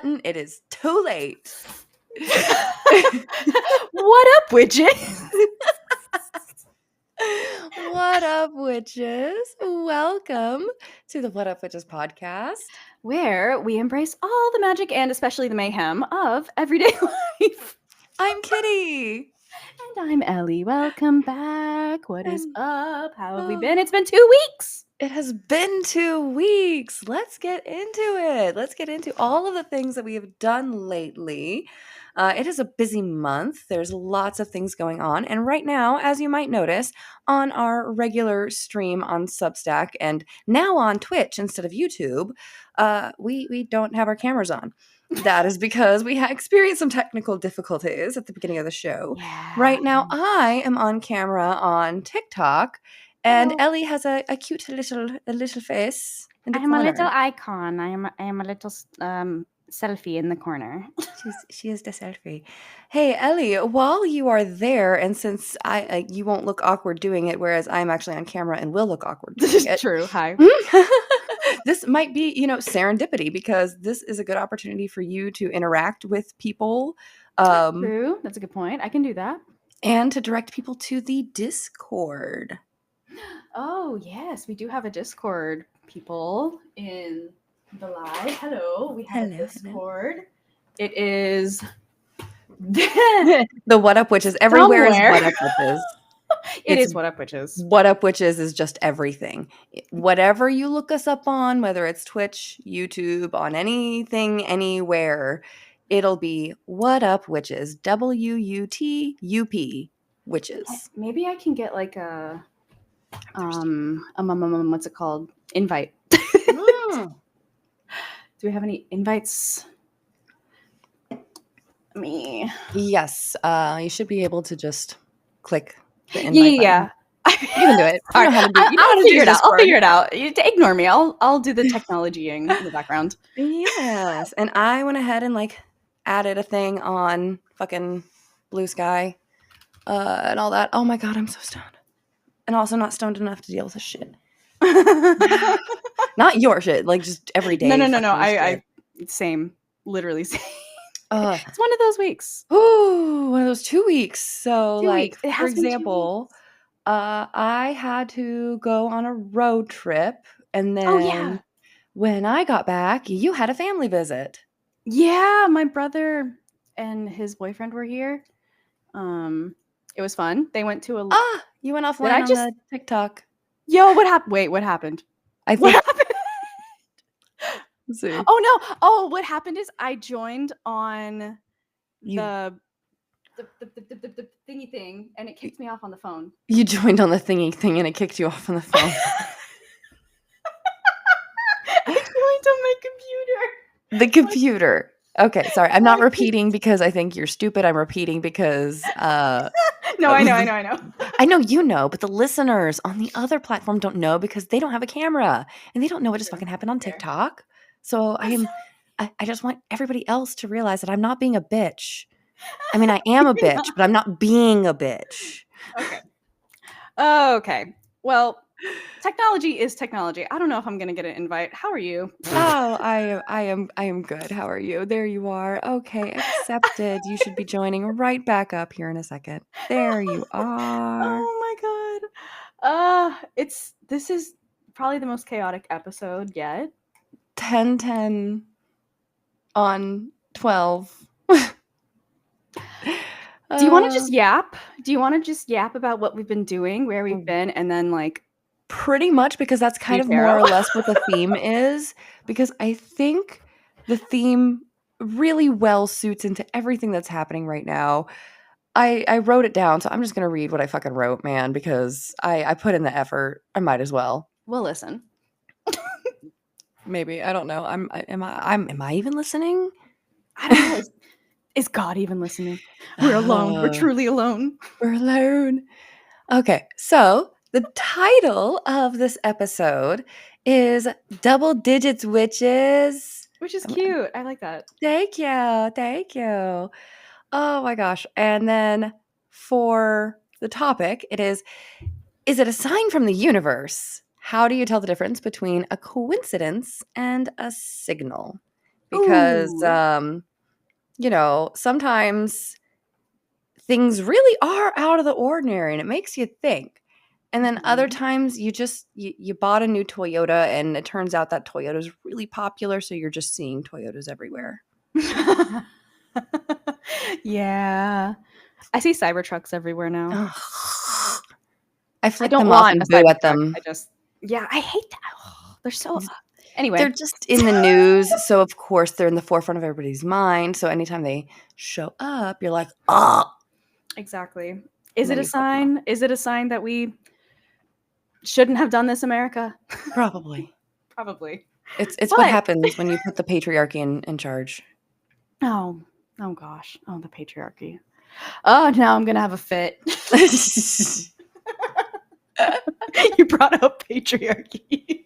It is too late. What up, witches? What up, witches? Welcome to the What Up Witches podcast, where we embrace all the magic and especially the mayhem of everyday life. I'm Kitty. And I'm Ellie. Welcome back. What is up? How have we Oh. been? It's been 2 weeks. It has been 2 weeks. Let's get into it. Let's get into all of the things that we have done lately. It is a busy month. There's lots of things going on. And right now, as you might notice, on our regular stream on Substack and now on Twitch instead of YouTube, we don't have our cameras on. That is because we experienced some technical difficulties at the beginning of the show. Yeah. Right now, I am on camera on TikTok. And Ellie has a cute little face in the I'm corner. a little icon. I am a little selfie in the corner. She is the selfie. Hey, Ellie, while you are there, and since you won't look awkward doing it, whereas I'm actually on camera and will look awkward doing This it. is true. Hi. This might be, serendipity, because this is a good opportunity for you to interact with people. True. That's a good point. I can do that. And to direct people to the Discord. Oh, yes. We do have a Discord, people, in the live. Hello. We have a Discord. Hello. It is the What Up Witches. Everywhere is What Up Witches. It is What Up Witches. What Up Witches is just everything. Whatever you look us up on, whether it's Twitch, YouTube, on anything, anywhere, it'll be What Up Witches. WUTUP Witches. Maybe I can get like a what's it called? Invite. Do we have any invites? Me. Yes. You should be able to just click the invite button. You can do it. All right. I'll figure it out. Ignore me. I'll do the technologying in the background. Yes. And I went ahead and added a thing on fucking Blue Sky and all that. Oh my God, I'm so stoned. And also not stoned enough to deal with this shit. Not your shit, just every day. No. I same. Literally same. It's one of those weeks. Ooh, one of those 2 weeks. So, for example, I had to go on a road trip, and then when I got back, you had a family visit. Yeah, my brother and his boyfriend were here. It was fun. They went to a. You went offline on the TikTok. Yo, what happened? Wait, what happened? What happened? Let's see. Oh no! Oh, what happened is I joined on the thingy thing, and it kicked me off on the phone. You joined on the thingy thing, and it kicked you off on the phone. I joined on my computer. The computer. Okay, sorry. I'm not repeating because I think you're stupid. I'm repeating because No, I know. I know you know, but the listeners on the other platform don't know because they don't have a camera and they don't know what just fucking happened on TikTok. So I just want everybody else to realize that I'm not being a bitch. I mean, I am a bitch, but I'm not being a bitch. Okay. Well, technology is technology. I don't know if I'm going to get an invite. How are you? Oh, I am good. How are you? There you are. Okay, accepted. You should be joining right back up here in a second. There you are. Oh my God. This is probably the most chaotic episode yet. 10 on 12. Do you want to just yap? Do you want to just yap about what we've been doing, where we've been, and then pretty much, because that's kind of more or less what the theme is, because I think the theme really well suits into everything that's happening right now. I wrote it down, so I'm just going to read what I fucking wrote, man, because I put in the effort. I might as well. We'll listen. Maybe. I don't know. Am I even listening? I don't know. Is God even listening? We're alone. We're truly alone. We're alone. Okay, so the title of this episode is Double Digits Witches. Which is cute. I like that. Thank you. Oh my gosh. And then for the topic, is it a sign from the universe? How do you tell the difference between a coincidence and a signal? because, Ooh. sometimes things really are out of the ordinary and it makes you think. And then other Mhm. times you bought a new Toyota and it turns out that Toyota is really popular, so you're just seeing Toyotas everywhere. Yeah. I see Cybertrucks everywhere now. Ugh. I I flick don't them off want a and boo at Cybertruck. them. I hate that. They're so They're anyway. just in the news, so of course they're in the forefront of everybody's mind. So anytime they show up, you're like, oh, Exactly. and Is it then a you flip them off. sign? Is it a sign that we shouldn't have done this, America? Probably. Probably. It's what But happens when you put the patriarchy in charge. oh, oh gosh. Oh, the patriarchy. Oh, now I'm gonna have a fit. You brought up patriarchy.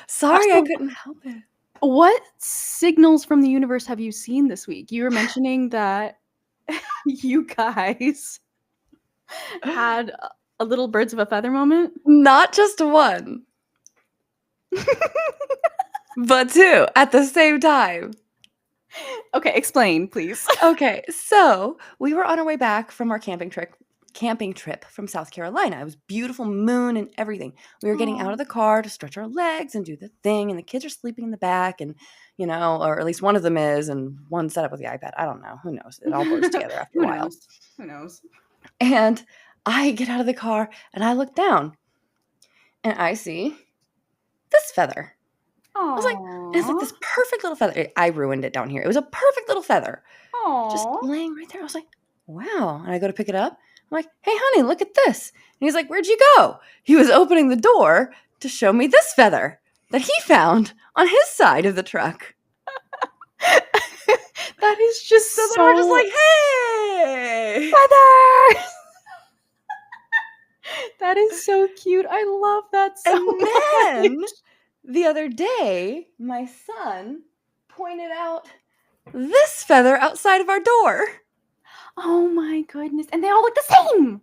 Sorry, I So, couldn't help it. what signals from the universe have you seen this week? You were mentioning that you guys had a little birds of a feather moment. Not just one, but two at the same time. Okay, explain, please. Okay, so we were on our way back from our camping trip from South Carolina. It was beautiful moon and everything. We were getting out Aw. of the car to stretch our legs and do the thing, and the kids are sleeping in the back, and or at least one of them is, and one set up with the iPad. I don't know. Who knows? It all blurs together after a Who while. knows? Who knows? And I get out of the car and I look down and I see this feather. I was like, it's like Aww. this perfect little feather. I ruined it down here. It was a perfect little feather just Aww. laying right there. I was like, wow. And I go to pick it up. I'm like, hey, honey, look at this. And he's like, where'd you go? He was opening the door to show me this feather that he found on his side of the truck. That is just So then we're just so like, hey. feather. That is so cute. I love that so And then much. the other day, my son pointed out this feather outside of our door. Oh my goodness. And they all look the same.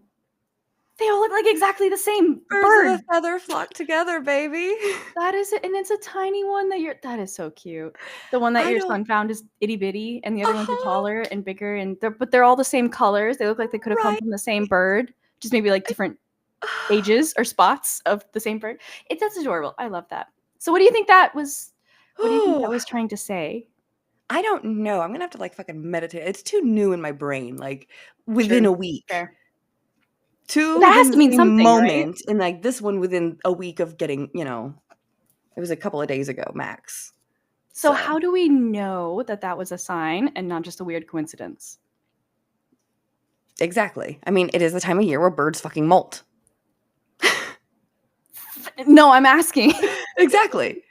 They all look like exactly the same Birds of a bird. feather flock together, baby. That is it. And it's a tiny one that is so cute. The one that I your don't. son found is itty bitty, and the other ones are Uh-huh. taller and bigger, and they're all the same colors. They look like they could have come Right. from the same bird, just maybe like different ages or spots of the same bird. That's adorable. I love that. So what do you think that was Oh, trying to say? I don't know. I'm gonna have to like fucking meditate. It's too new in my brain. Like within Sure. a week. Fair. Two That has within to the mean same something, right? moment, and like this one within a week of getting, it was a couple of days ago max. So So how do we know that that was a sign and not just a weird coincidence? exactly. I mean, it is the time of year where birds fucking molt. No, I'm asking. Exactly.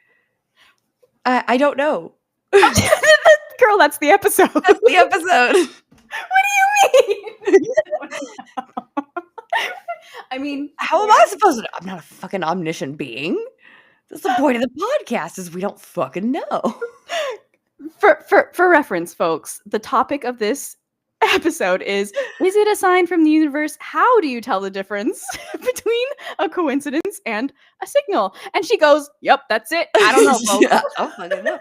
I don't know. Girl, that's the episode. That's the episode. What do you mean? I mean, How am I supposed to know? I'm not a fucking omniscient being. That's the point of the podcast is we don't fucking know. for reference, folks, the topic of this episode is it a sign from the universe? How do you tell the difference between a coincidence and a signal? And she goes, yep, that's it. I don't know, folks. Yeah, I don't fucking know.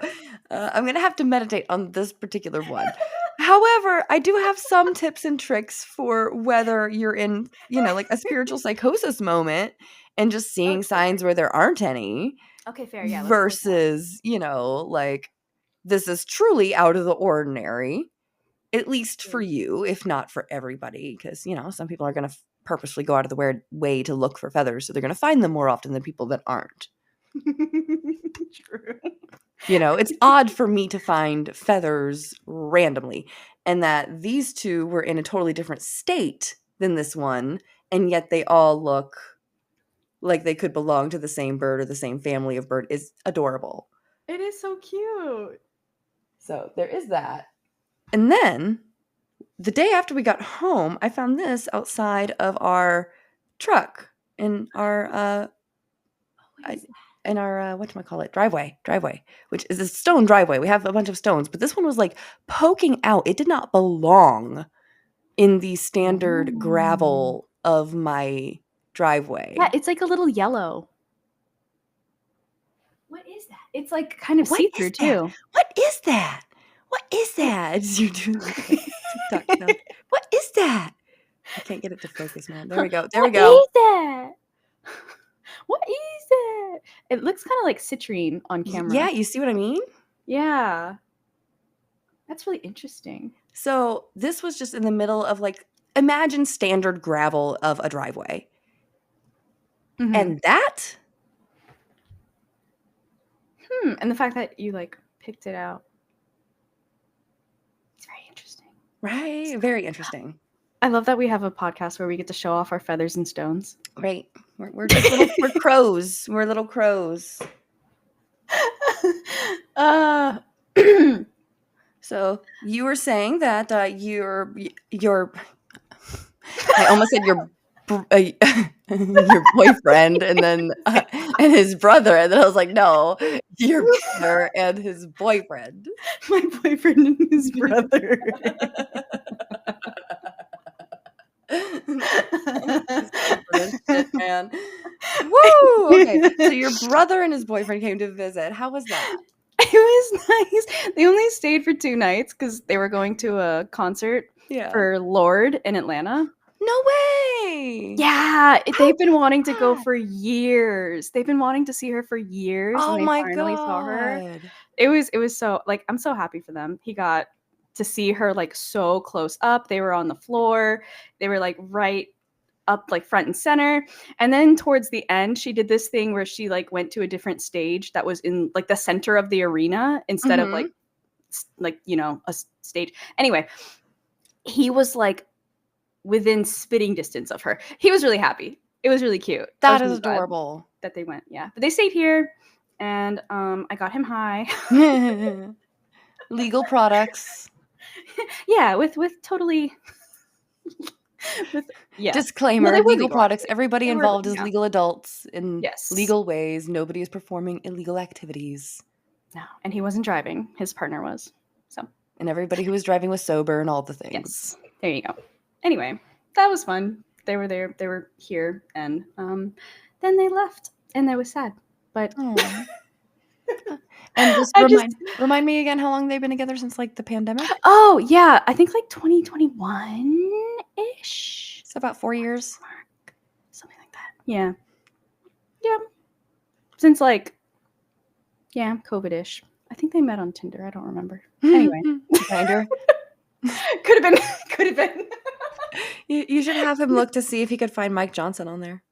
I'm gonna have to meditate on this particular one. However, I do have some tips and tricks for whether you're in, like a spiritual psychosis moment and just seeing signs where there aren't any Okay, fair. Yeah, let's go with that. versus, like this is truly out of the ordinary, at least for you, if not for everybody, because, some people are going to purposely go out of the way to look for feathers, so they're going to find them more often than people that aren't. True. It's odd for me to find feathers randomly, and that these two were in a totally different state than this one, and yet they all look like they could belong to the same bird or the same family of bird is adorable. It is so cute. So there is that. And then the day after we got home, I found this outside of our truck in our whatchamacallit, driveway, which is a stone driveway. We have a bunch of stones, but this one was like poking out. It did not belong in the standard gravel of my driveway. Yeah, it's like a little yellow. What is that? It's like kind of What see-through is that? too. What is that? What is that? You're doing like a TikTok sound. What is that? I can't get it to focus, man. There we go. There we What go. is that? What is that? It looks kind of like citrine on camera. Yeah, you see what I mean? Yeah. That's really interesting. So this was just in the middle of like, imagine standard gravel of a driveway. Mhm. And that, And the fact that you like picked it out. It's very interesting. right? Very interesting. I love that we have a podcast where we get to show off our feathers and stones. Right. We're just we're crows. We're little crows. uh So you were saying that your I almost said your boyfriend and his brother, and then I was like, no, your brother and his boyfriend. my boyfriend and his brother. Shit, man. Woo! Okay, so your brother and his boyfriend came to visit. How was that? It was nice. They only stayed for 2 nights because they were going to a concert Yeah. for Lorde in Atlanta. No way. Yeah, they've been wanting to go that? for years. They've been wanting to see her for years, Oh and they my finally saw her. god. It was so like I'm so happy for them. He got to see her like so close up. They were on the floor. They were like right up like front and center. And then towards the end, she did this thing where she like went to a different stage that was in like the center of the arena instead of like you know, a stage. Anyway, he was like within spitting distance of her. He was really happy. It was really cute. That is adorable. That they went. Yeah. But they stayed here and I got him high. Legal products. Yeah, with totally with yeah. Disclaimer, No, they were legal legal, products. actually. Everybody They were, involved is yeah. legal adults in Yes. legal ways. Nobody is performing illegal activities. No, and he wasn't driving. His partner was. So. And everybody who was driving was sober and all the things. Yes. There you go. Anyway, that was fun. They were there. They were here, and then they left, and I was sad. But and just remind me again how long they've been together since like the pandemic. Oh yeah, I think like 2021 ish. It's about 4 years. Something like that. Yeah. Yeah. Since like COVID-ish. I think they met on Tinder. I don't remember. Anyway. Tinder. Could have been. You should have him look to see if he could find Mike Johnson on there.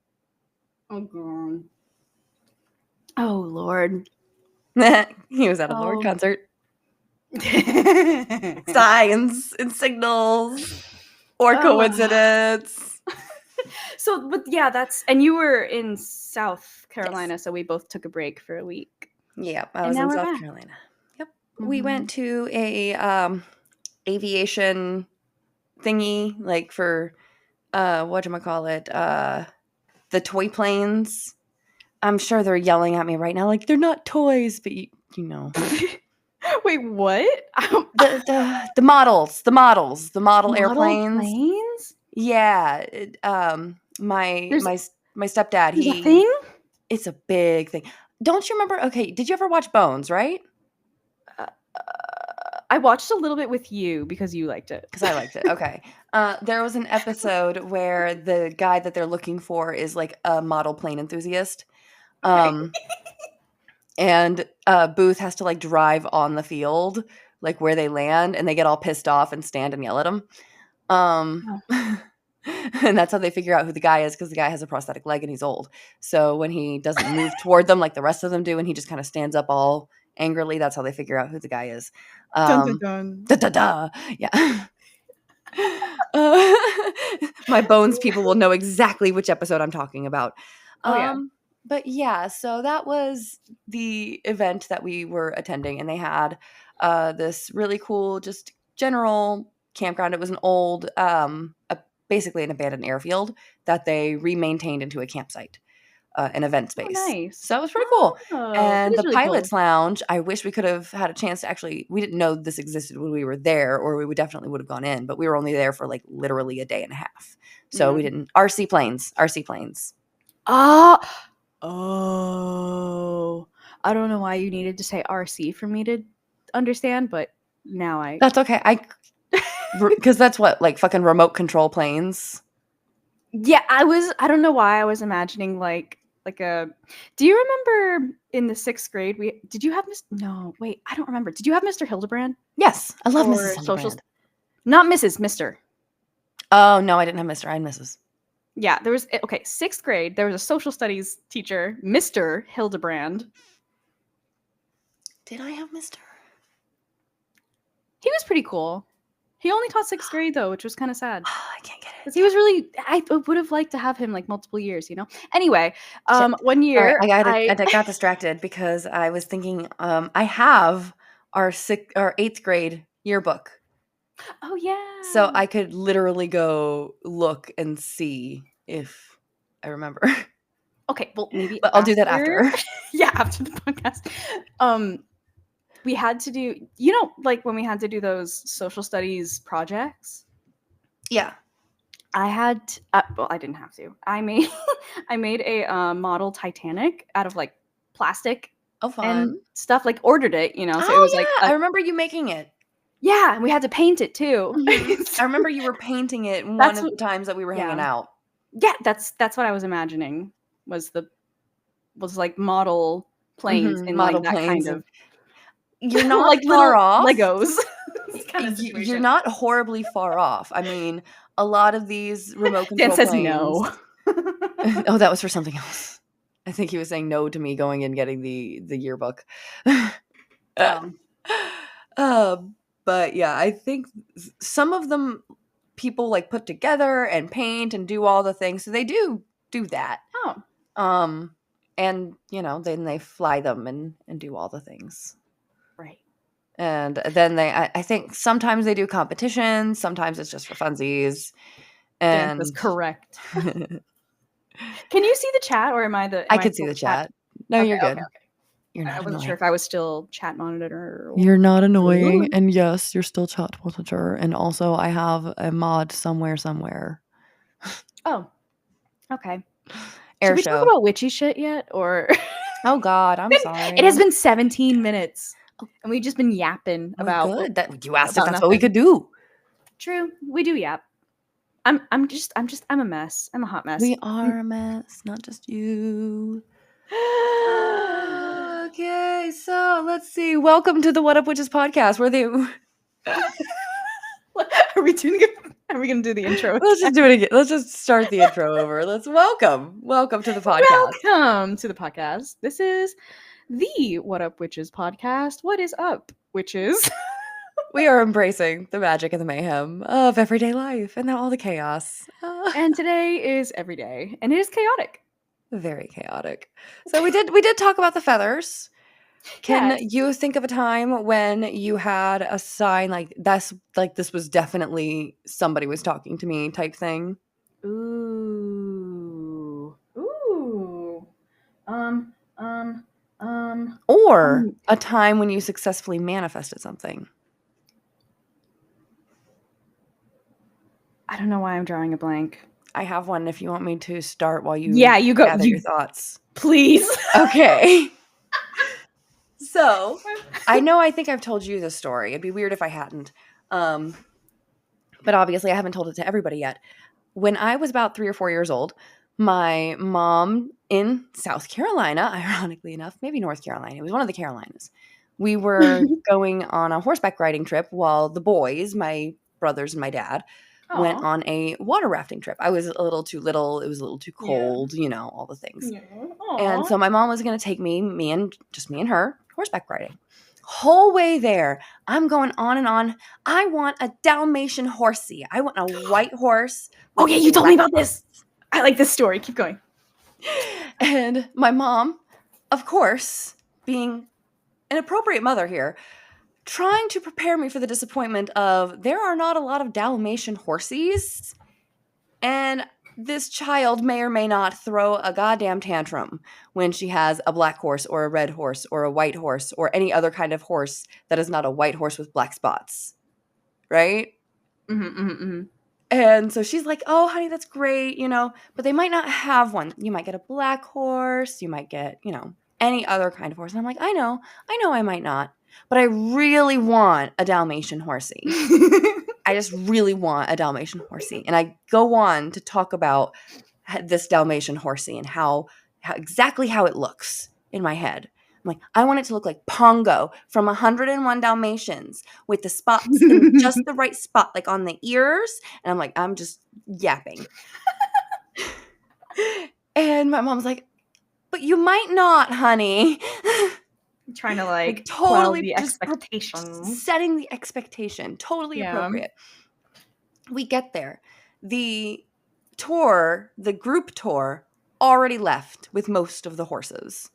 Oh god. Oh Lord. He was at a Lorde concert. Signs and signals or coincidence. So, but yeah, and you were in South Carolina, yes. So we both took a break for a week. Yeah, I was in South Carolina. Yep. Mm-hmm. We went to a aviation thingy, like for whatchamacallit, the toy planes. I'm sure they're yelling at me right now, like they're not toys, but you know. Wait, what? the model airplanes. Planes? Yeah. My stepdad. There's a thing? It's a big thing. Don't you remember? Okay, did you ever watch Bones? Right? I watched a little bit with you because you liked it. Because I liked it. Okay. There was an episode where the guy that they're looking for is like a model plane enthusiast. And Booth has to like drive on the field, like where they land, and they get all pissed off and stand and yell at him. And that's how they figure out who the guy is, because the guy has a prosthetic leg and he's old. So when he doesn't move toward them like the rest of them do, and he just kind of stands up all angrily, that's how they figure out who the guy is. Dun, dun, dun. Yeah. My Bones people will know exactly which episode I'm talking about. But yeah, so that was the event that we were attending, and they had this really cool, just general campground. It was an old, basically an abandoned airfield that they re-maintained into a campsite, an event space. Oh, nice. So that was pretty cool. And the really pilot's lounge, I wish we could have had a chance to actually, we didn't know this existed when we were there, or we definitely would have gone in, but we were only there for like literally a day and a half. So we didn't, RC planes. I don't know why you needed to say RC for me to understand, but now I. That's okay. Because that's what, like, fucking remote control planes. Yeah, I don't know why I was imagining like a. Do you remember in the 6th grade did you have No, wait, I don't remember. Did you have Mr. Hildebrand Yes, I love Mrs. or social? Hildebrand. Not Mrs. Mr. Oh no, I didn't have Mr. I had Mrs. Yeah, there was okay. 6th grade, there was a social studies teacher, Mr. Hildebrand. Did I have Mr.? He was pretty cool. He only taught 6th grade though, which was kind of sad. I can't get it. Because he was really, I would have liked to have him like multiple years, you know. Anyway, Shit. one All right, year I got distracted because I was thinking I have our 8th grade yearbook. Oh yeah. So I could literally go look and see if I remember. Okay, well maybe But I'll do that after. Yeah, after the podcast. We had to do, like when we had to do those social studies projects. Yeah. I had well, I didn't have to. I made I made a model Titanic out of like plastic Oh, fun. and stuff. Like ordered it, so Oh, it was yeah. like I remember you making it. Yeah, and we had to paint it too. I remember you were painting it one of the times that we were hanging out. Yeah, that's what I was imagining was like model planes in model like that planes kind of. You're not like far little off. Legos. You're not horribly far off. I mean, a lot of these remote control Dan says planes. no. Oh, that was for something else. I think he was saying no to me going and getting the yearbook. But yeah, I think some of them people like put together and paint and do all the things. So they do that. Oh. And then they fly them and do all the things. Right. And then I think sometimes they do competitions, sometimes it's just for funsies. And Dan is correct. Can you see the chat, or am I the? I could see the chat. No, okay, you're good. Okay. You're not. I wasn't annoying. sure if I was still chat monitor. You're not annoying, and yes, you're still chat monitor. And also, I have a mod somewhere. Oh, okay. Air Should we show. talk about witchy shit yet, or? Oh God, I'm sorry. It has been 17 minutes, and we've just been yapping about. Good. You asked about if that's what we could do. True, we do yap. I'm a mess. I'm a hot mess. We are a mess, not just you. Okay, so let's see. Welcome to the What Up Witches podcast, where they. Are we gonna do the intro? Let's just do it again. Let's just start the intro over. Let's welcome to the podcast. Welcome to the podcast. This is the What Up Witches podcast. What is up, witches? We are embracing the magic and the mayhem of everyday life and all the chaos. And today is every day, and it is chaotic. Very chaotic. So we did talk about the feathers. Can you think of a time when you had a sign like this was definitely somebody was talking to me type thing? Ooh. Or a time when you successfully manifested something. I don't know why I'm drawing a blank. I have one if you want me to start while you you go gather your thoughts. Please. Okay. So, I think I've told you this story. It'd be weird if I hadn't. But obviously I haven't told it to everybody yet. When I was about 3 or 4 years old, my mom in South Carolina, ironically enough, maybe North Carolina, it was one of the Carolinas. We were going on a horseback riding trip while the boys, my brothers and my dad, went on a water rafting trip. I was a little too little. It was a little too cold, all the things. Yeah. And so my mom was going to take me and her horseback riding. Whole way there, I'm going on and on. I want a Dalmatian horsey. I want a white horse. Oh yeah, you told me about this. I like this story. Keep going. And my mom, of course, being an appropriate mother here, trying to prepare me for the disappointment of there are not a lot of Dalmatian horsies, and this child may or may not throw a goddamn tantrum when she has a black horse or a red horse or a white horse or any other kind of horse that is not a white horse with black spots, right? And so she's like, oh, honey, that's great, but they might not have one. You might get a black horse. You might get, any other kind of horse. And I'm like, I know I might not, but I really want a Dalmatian horsey. I just really want a Dalmatian horsey. And I go on to talk about this Dalmatian horsey and how exactly how it looks in my head. I'm like, I want it to look like Pongo from 101 Dalmatians with the spots in just the right spot, like on the ears. And I'm like, I'm just yapping. And my mom's like, but you might not, honey. Trying to like quell totally the just expectations. setting the expectation. Totally appropriate. We get there. The group tour, already left with most of the horses.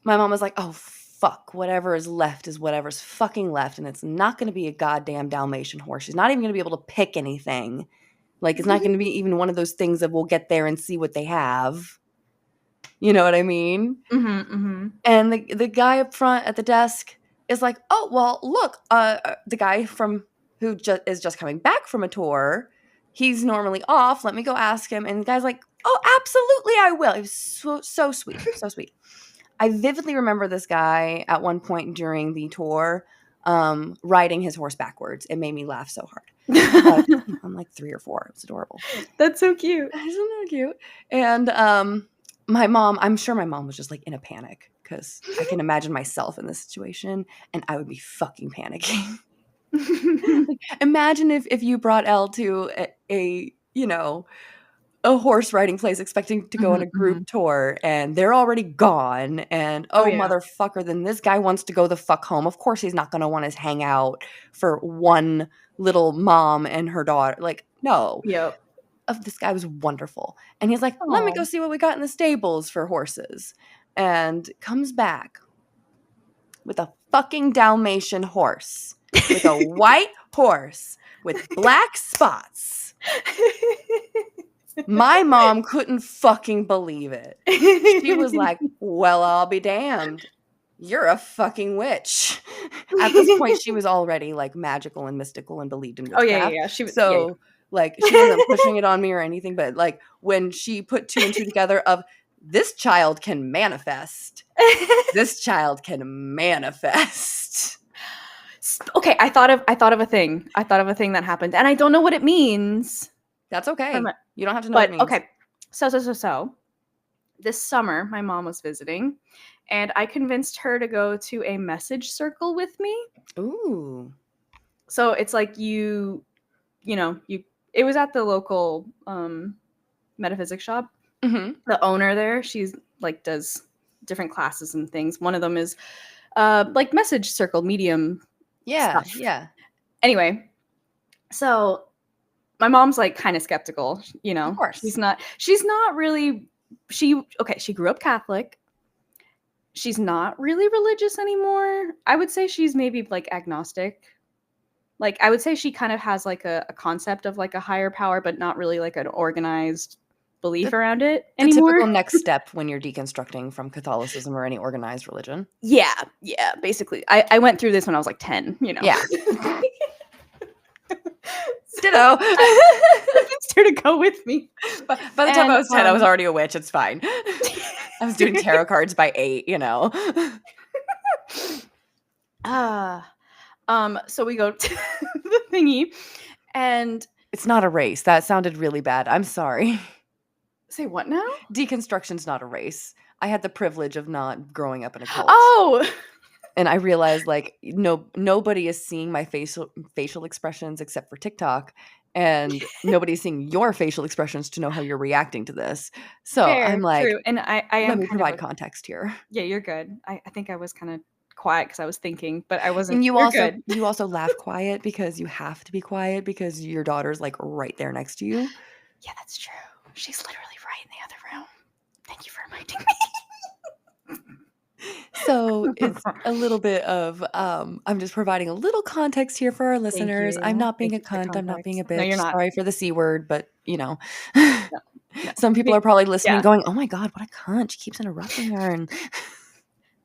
My mom was like, oh, fuck, whatever is left is whatever's fucking left, and it's not going to be a goddamn Dalmatian horse. She's not even going to be able to pick anything. Like, it's not going to be even one of those things that we'll get there and see what they have. You know what I mean? And the guy up front at the desk is like, oh, well, look, the guy who is just coming back from a tour, he's normally off. Let me go ask him. And the guy's like, oh, absolutely, I will. It was so sweet, so sweet. I vividly remember this guy at one point during the tour riding his horse backwards. It made me laugh so hard. I'm like 3 or 4. It's adorable. That's so cute. Isn't that cute? And my mom, I'm sure my mom was just like in a panic because I can imagine myself in this situation and I would be fucking panicking. Like, imagine if you brought Elle to a horse riding place expecting to go on a group tour and they're already gone and motherfucker, then this guy wants to go the fuck home. Of course he's not going to want to hang out for one little mom and her daughter. Like, no. Yep. This guy was wonderful. And he's like, let me go see what we got in the stables for horses. And comes back with a fucking Dalmatian horse. With a white horse with black spots. My mom couldn't fucking believe it. She was like, well, I'll be damned. You're a fucking witch. At this point, she was already like magical and mystical and believed in witchcraft. Oh, yeah. She was, so, like, she wasn't pushing it on me or anything, but like when she put 2 and 2 together of this child can manifest. This child can manifest. Okay, I thought of a thing. I thought of a thing that happened, and I don't know what it means. That's okay. You don't have to know what it means. Okay. So. This summer, my mom was visiting, and I convinced her to go to a message circle with me. Ooh. So it's like it was at the local metaphysics shop. Mm-hmm. The owner there, she's like does different classes and things. One of them is like message circle medium. Yeah, stuff. yeah. Anyway, so my mom's like kind of skeptical, Of course. She's not really she grew up Catholic. She's not really religious anymore. I would say she's maybe like agnostic. Like I would say she kind of has like a concept of like a higher power, but not really like an organized belief around it anymore. The typical next step when you're deconstructing from Catholicism or any organized religion. Yeah, basically. I went through this when I was like 10, Yeah. Ditto. It's her to go with me. By the time I was 10, I was already a witch. It's fine. I was doing tarot cards by 8, So we go to the thingy, and it's not a race. That sounded really bad. I'm sorry. Say what now? Deconstruction's not a race. I had the privilege of not growing up in a cult. Oh. And I realized like nobody is seeing my facial expressions except for TikTok, and nobody's seeing your facial expressions to know how you're reacting to this. So Fair, I'm like, true. And I let me provide context here. Yeah, you're good. I think I was kind of quiet because I was thinking, but I wasn't. And good. you also laugh quiet because you have to be quiet because your daughter's like right there next to you. Yeah, that's true. She's literally right in the other room. Thank you for reminding me. So it's a little bit of I'm just providing a little context here for our listeners. I'm not being a cunt. I'm not being a bitch. No, you're not. Sorry for the C word, but No. some people are probably listening going, oh my God, what a cunt. She keeps interrupting her. And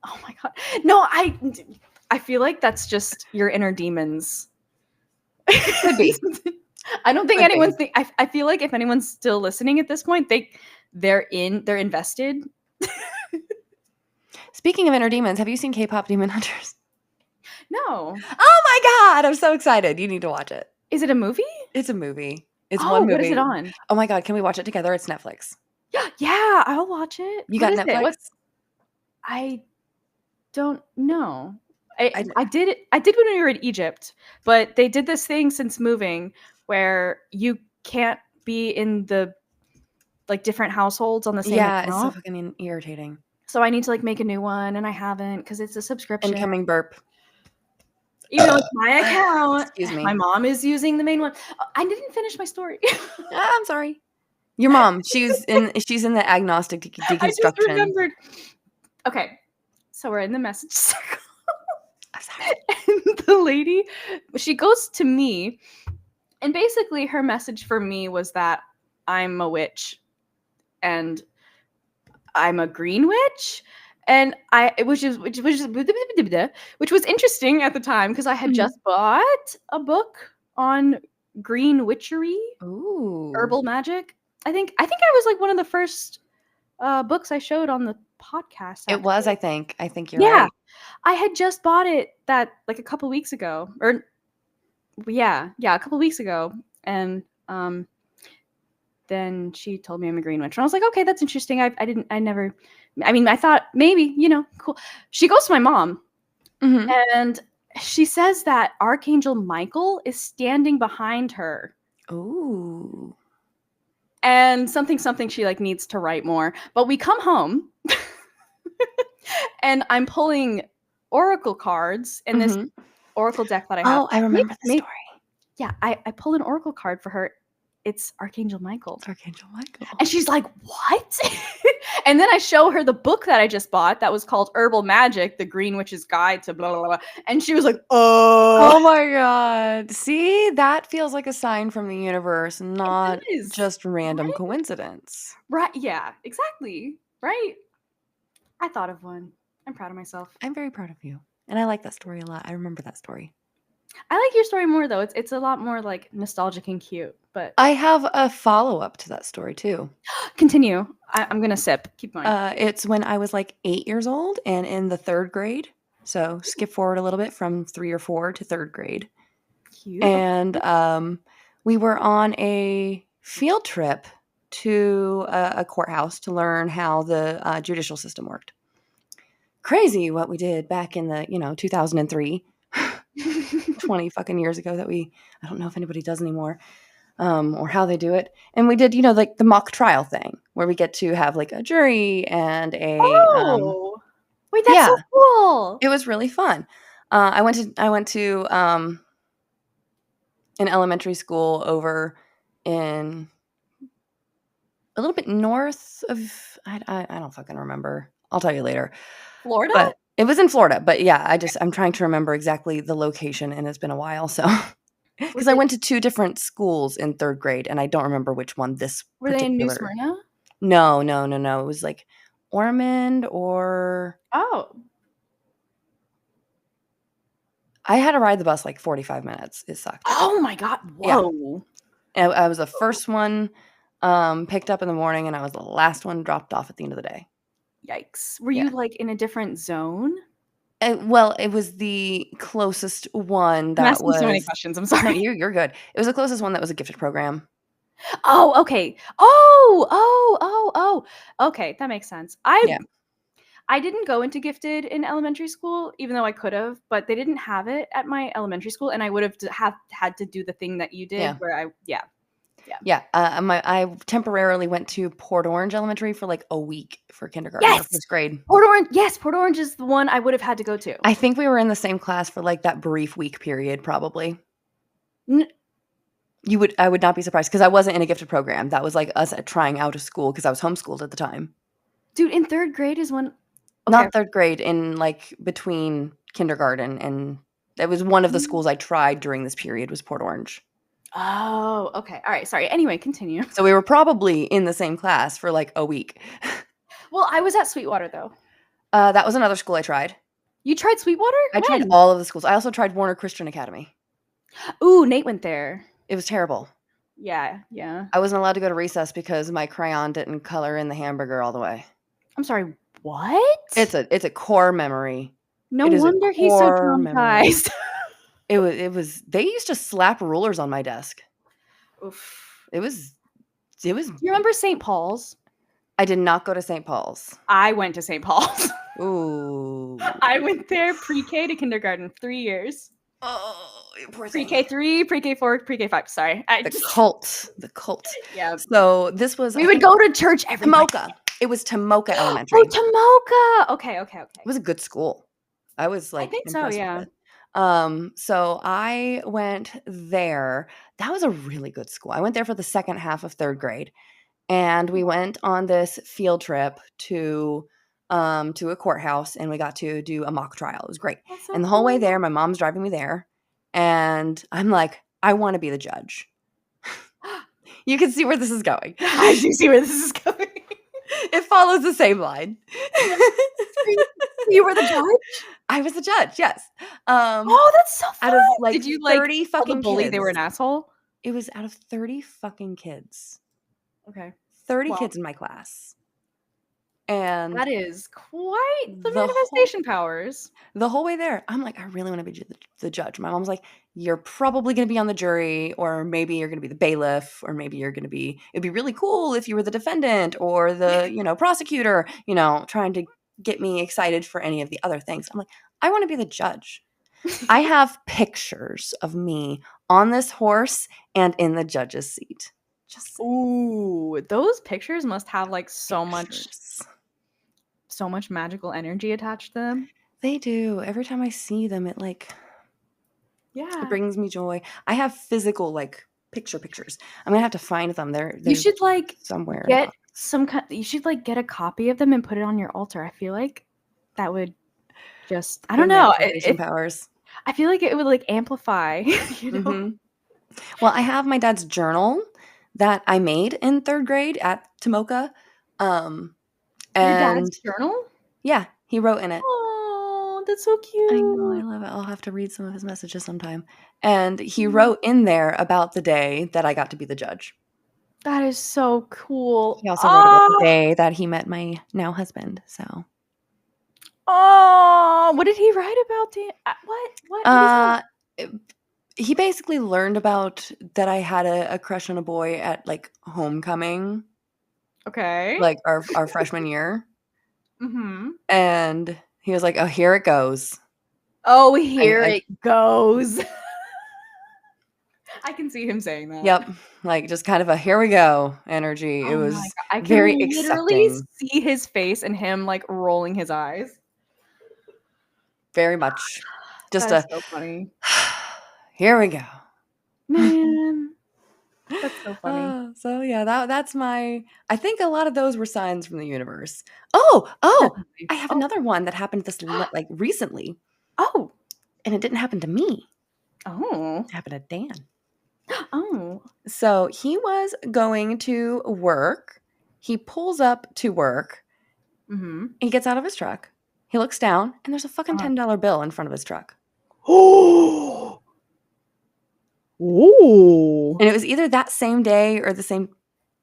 oh my God. No, I feel like that's just your inner demons. Could be. I don't think anyone's I feel like if anyone's still listening at this point, they're invested. Speaking of inner demons, have you seen K-pop Demon Hunters? No. Oh my god, I'm so excited. You need to watch it. Is it a movie? It's a movie. It's Oh, one what is it movie. on? Oh my god, can we watch it together? It's Netflix. Yeah, I'll watch it. You What got is it? Netflix? I don't know. I I did when we were in Egypt, but they did this thing since moving where you can't be in the like different households on the same Yeah, it's so account. fucking irritating. So I need to like make a new one and I haven't because it's a subscription. Incoming burp. Even though it's my account, Excuse me. my mom is using the main one. I didn't finish my story. I'm sorry. Your mom, she's in the agnostic I just deconstruction. remembered. Okay, so we're in the message circle. I'm sorry. And the lady, she goes to me, and basically her message for me was that I'm a witch and I'm a green witch. And which was interesting at the time because I had Mhm. just bought a book on green witchery, Ooh. herbal magic. I think I was like one of the first books I showed on the podcast. It was, actually. I think you're Yeah, right. I had just bought it that like a couple weeks ago, or yeah, a couple weeks ago, and then she told me I'm a green witch, and I was like, okay, that's interesting. I mean, I thought maybe cool. She goes to my mom, Mhm. and she says that Archangel Michael is standing behind her. Ooh. And something she like needs to write more. But we come home and I'm pulling oracle cards in this Mhm. oracle deck that I have. Oh, I remember the story. Yeah, I pull an oracle card for her. It's Archangel Michael. It's Archangel Michael. And she's like, what? And then I show her the book that I just bought that was called Herbal Magic, The Green Witch's Guide to blah, blah, blah. And she was like, oh. Oh my god. See, that feels like a sign from the universe, not is, just random right? coincidence. Right, yeah, exactly. Right? I thought of one. I'm proud of myself. I'm very proud of you. And I like that story a lot. I remember that story. I like your story more though. It's a lot more like nostalgic and cute. But I have a follow-up to that story too. continue. I'm gonna sip. Keep going. It's when I was like 8 years old and in the 3rd grade. So skip forward a little bit from 3 or 4 to 3rd grade. Cute. And we were on a field trip to a courthouse to learn how the judicial system worked. Crazy what we did back in the 2003, 20 fucking years ago that I don't know if anybody does anymore, or how they do it. And we did like the mock trial thing where we get to have like a jury and a Oh, wait, that's so yeah, cool. it was really fun. I went to an elementary school over in a little bit north of I don't fucking remember. I'll tell you later. Florida? But it was in Florida. But yeah, I'm trying to remember exactly the location, and it's been a while. So because I went to 2 different schools in 3rd grade, and I don't remember which one this Were they in New particular. Smyrna? No. It was like Ormond or Oh. I had to ride the bus like 45 minutes. It sucked. Oh my god. Whoa. Yeah. I was the first one picked up in the morning, and I was the last one dropped off at the end of the day. Yikes. Were Yeah. you like in a different zone? Well, it was the closest one I'm that asking was. so many questions. I'm No, sorry. you're good. It was the closest one that was a gifted program. Oh, okay. Oh. Okay, that makes sense. Yeah. I didn't go into gifted in elementary school, even though I could have, but they didn't have it at my elementary school, and I would have had to do the thing that you did, Yeah. where Yeah. I temporarily went to Port Orange Elementary for like a week for kindergarten or Yes! 1st grade. Port Orange. Yes, Port Orange is the one I would have had to go to. I think we were in the same class for like that brief week period, probably. I would not be surprised because I wasn't in a gifted program. That was like us trying out of school because I was homeschooled at the time. Dude, in 3rd grade is when. Okay. Not 3rd grade, in like between kindergarten and that was one of the schools I tried during this period was Port Orange. Oh, okay. All right. Sorry. Anyway, continue. So we were probably in the same class for like a week. Well, I was at Sweetwater though. That was another school I tried. You tried Sweetwater? I tried all of the schools. I also tried Warner Christian Academy. Ooh, Nate went there. It was terrible. Yeah. I wasn't allowed to go to recess because my crayon didn't color in the hamburger all the way. I'm sorry. What? It's a core memory. No It is a wonder he's so core memory. traumatized. It was they used to slap rulers on my desk. Oof. It was Do you remember St. Paul's? I did not go to St. Paul's. I went to St. Paul's. Ooh. I went there pre-K to kindergarten, 3 years. Oh, you poor thing. Pre-K 3, pre-K 4, pre-K 5. Sorry. The cult. Yeah. So this was We would go to church every Tomoka. It was Tomoka Elementary. Oh, Tomoka. Okay. It was a good school. I was I like think so, impressed yeah. with it. So I went there. That was a really good school. I went there for the second half of 3rd grade, and we went on this field trip to a courthouse, and we got to do a mock trial. It was great. That's so And the whole way cool. there, my mom's driving me there, and I'm like, I want to be the judge. You can see where this is going. I do see where this is going. It follows the same line. You were the judge? I was the judge, yes. Oh, that's so fun. Out of like Did you like 30 tell the fucking bully kids. they were an asshole? It was out of 30 fucking kids. Okay. 30 Well, kids in my class. And that is quite the the manifestation powers. The whole way there, I'm like, I really want to be the judge. My mom's like, you're probably going to be on the jury, or maybe you're going to be the bailiff, or maybe you're going to be, it'd be really cool if you were the defendant or the, prosecutor, trying to get me excited for any of the other things. I'm like, I want to be the judge. I have pictures of me on this horse and in the judge's seat. Ooh, those pictures must have like so Pictures. much magical energy attached to them. They do. Every time I see them, it brings me joy. I have physical pictures. I'm gonna have to find them. They're You should somewhere. get you should get a copy of them and put it on your altar. I feel like that would just I don't know. Powers. I feel like it would amplify. Mm-hmm. Well, I have my dad's journal that I made in 3rd grade at Tomoka. Your dad's journal? Yeah, he wrote in it. Oh, that's so cute. I know, I love it. I'll have to read some of his messages sometime. And he wrote in there about the day that I got to be the judge. That is so cool. He also wrote about the day that he met my now husband. So. Oh, what did he write about? What? He basically learned about that I had a crush on a boy at homecoming. Okay. Our freshman year. Mm-hmm. And he was like, "Oh, here it goes." Oh, it goes. I can see him saying that. Yep. Just kind of a here we go energy. It was I can very literally accepting. see his face and him rolling his eyes. Very much. Just That's so funny. Here we go. Man. That's so funny. So yeah, that's my I think a lot of those were signs from the universe. Oh, I have another one that happened this recently. Oh. And it didn't happen to me. Oh. It happened to Dan. Oh. So he was going to work. He pulls up to work. Mm-hmm. He gets out of his truck. He looks down, and there's a fucking $10 bill in front of his truck. Oh. Ooh. And it was either that same day or the same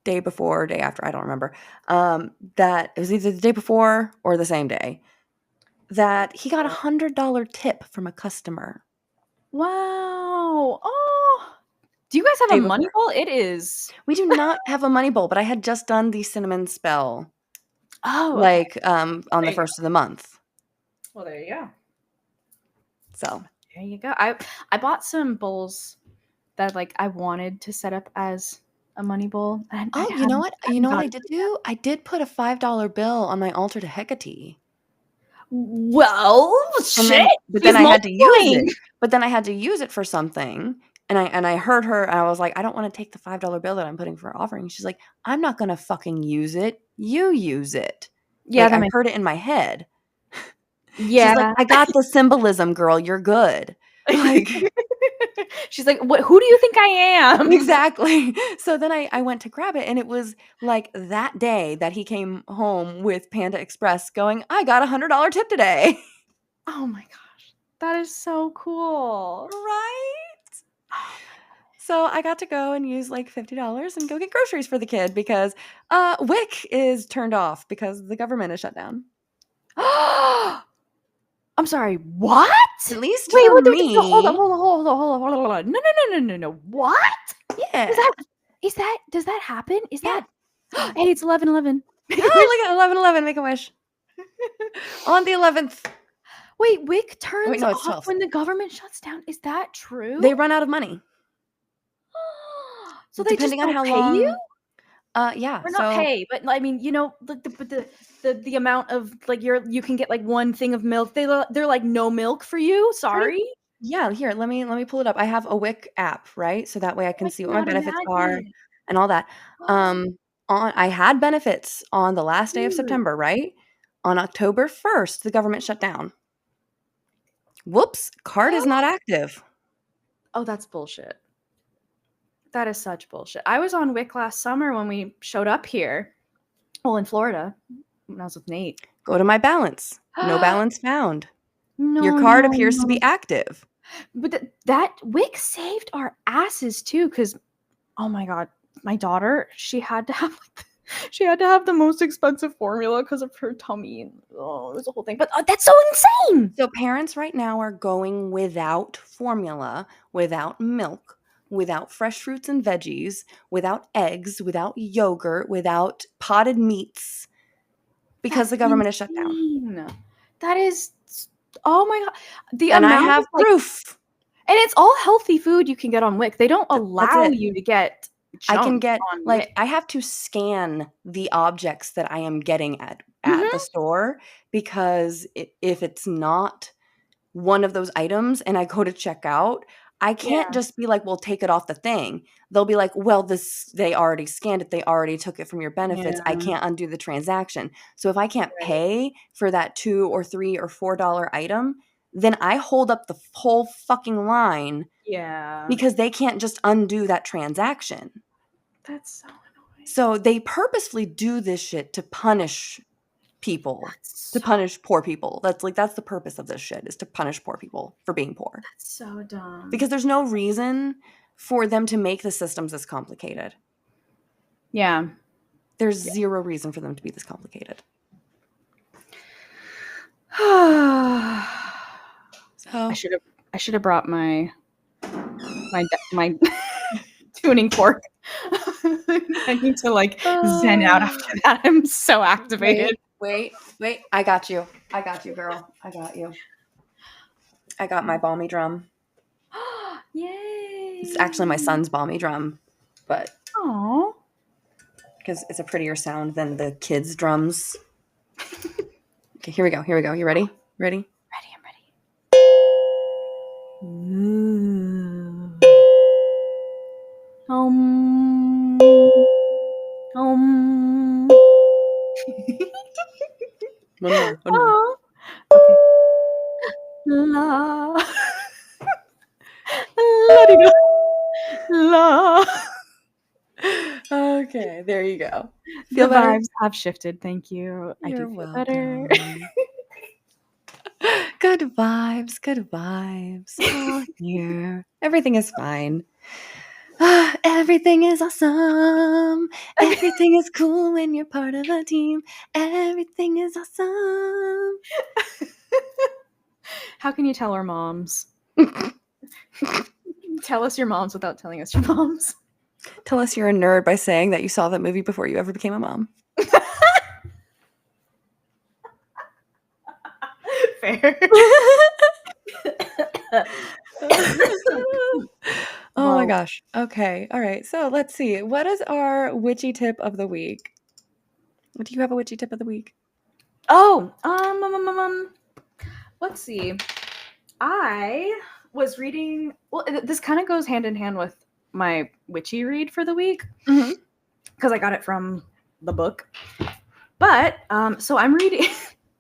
day before or day after. I don't remember. That it was either the day before or the same day that he got $100 tip from a customer. Wow. Oh. Do you guys have a money bowl? It is. We do not have a money bowl, but I had just done the cinnamon spell. Oh, okay. On the first of the month. Well, there you go. So there you go. I bought some bowls that I wanted to set up as a money bowl. You know what? You know what I did do? I did put a $5 bill on my altar to Hecate. Well, shit. But then I had to use it. But then I had to use it for something. And I heard her, and I was like, I don't want to take the $5 bill that I'm putting for offering. She's like, I'm not going to fucking use it. You use it. Yeah. I heard it in my head. Yeah. She's like, I got the symbolism, girl. You're good. She's like, who do you think I am? Exactly. So then I went to grab it, and it was that day that he came home with Panda Express going, I got $100 tip today. Oh my gosh. That is so cool. Right? So I got to go and use $50 and go get groceries for the kid because WIC is turned off because the government is shut down. I'm sorry, what? At least Wait, for what? No, hold on, me. hold on. No. What? Is Yeah. that? Does that happen? Is Yeah. that? Hey, it's 11/11. Make a wish. Oh, look at 11/11. Make a wish. On the 11th. Wait, WIC Oh, wait, turns no, it's off 12th. when the government shuts down. Is that true? They run out of money. So they just Depending on don't how pay you? long. Yeah. Or not So pay, but I mean, the amount of like you can get like one thing of milk. They're like no milk for you. pretty Sorry. yeah, here, let me pull it up. I have a WIC app, right? So that way I can I see what my cannot benefits are imagine. and all that. I had benefits on the last day of Dude. September, right? On October 1st, the government shut down. Whoops, card is not active. Oh, that's bullshit. That is such bullshit. I was on WIC last summer when we showed up here. Well, in Florida, when I was with Nate. Go to my balance. No balance found. Your No, card no, appears to no. be active. But that WIC saved our asses too, because oh my god, my daughter, she had to have the most expensive formula because of her tummy. Oh, it was a whole thing. But that's so insane. So parents right now are going without formula, without milk, without fresh fruits and veggies, without eggs, without yogurt, without potted meats because That's the government is shut down. insane. That is, oh my god, the And I amount of have like, proof. and it's all healthy food you can get on WIC. They don't That's allow it. you to get I can junk get on like WIC. I have to scan the objects that I am getting at the Mhm. store because if it's not one of those items and I go to check out, I can't Yeah. just be like, "Well, take it off the thing." They'll be like, "Well, this they already scanned it. They already took it from your benefits. Yeah. I can't undo the transaction." So if I can't Right. pay for that 2 or 3 or $4 item, then I hold up the whole fucking line Yeah. because they can't just undo that transaction. That's so annoying. So they purposefully do this shit to punish people, to So punish poor people. That's the purpose of this shit is to punish poor people for being poor. that's so dumb. Because there's no reason for them to make the systems this complicated. Yeah. There's zero reason for them to be this complicated. So I should have brought my tuning fork. I need to like zen out after that. I'm so activated. Wait. I got you, girl. I got you. I got my balmy drum. Yay! It's actually my son's balmy drum, but Aww. because it's a prettier sound than the kids' drums. Okay, here we go. You ready? Ready? Ready, I'm ready. Um. One more. Oh. Okay. La. La-di-da. La. Okay, there you go. The Feel better? vibes have shifted. Thank you. I do You're feel better. welcome. Good vibes. All here. Everything is fine. Everything is awesome. Everything is cool when you're part of a team. Everything is awesome. How can you tell our moms? Tell us your moms without telling us your moms. Tell us you're a nerd by saying that you saw that movie before you ever became a mom. Fair. Oh my gosh. Okay. All right. So let's see. What is our witchy tip of the week? Do you have a witchy tip of the week? Oh, let's see. I was reading. Well, this kind of goes hand in hand with my witchy read for the week because I got it from the book. But so I'm reading.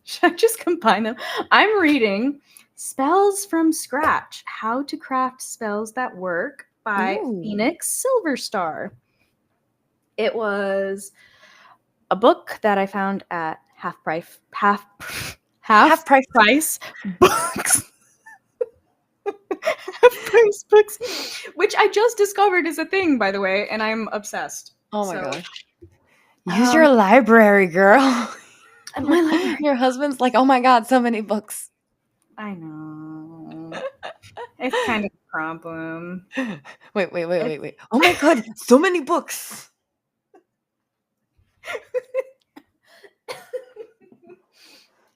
Should I just combine them? I'm reading Spells from Scratch: How to Craft Spells That Work by Phoenix Silverstar. It was a book that I found at half price books. Half price books, which I just discovered is a thing, by the way, and I'm obsessed. Oh my gosh. Use your library, girl. my library. Your husband's like, oh my God, so many books. I know. It's kind of a problem. Wait. Oh my God, so many books.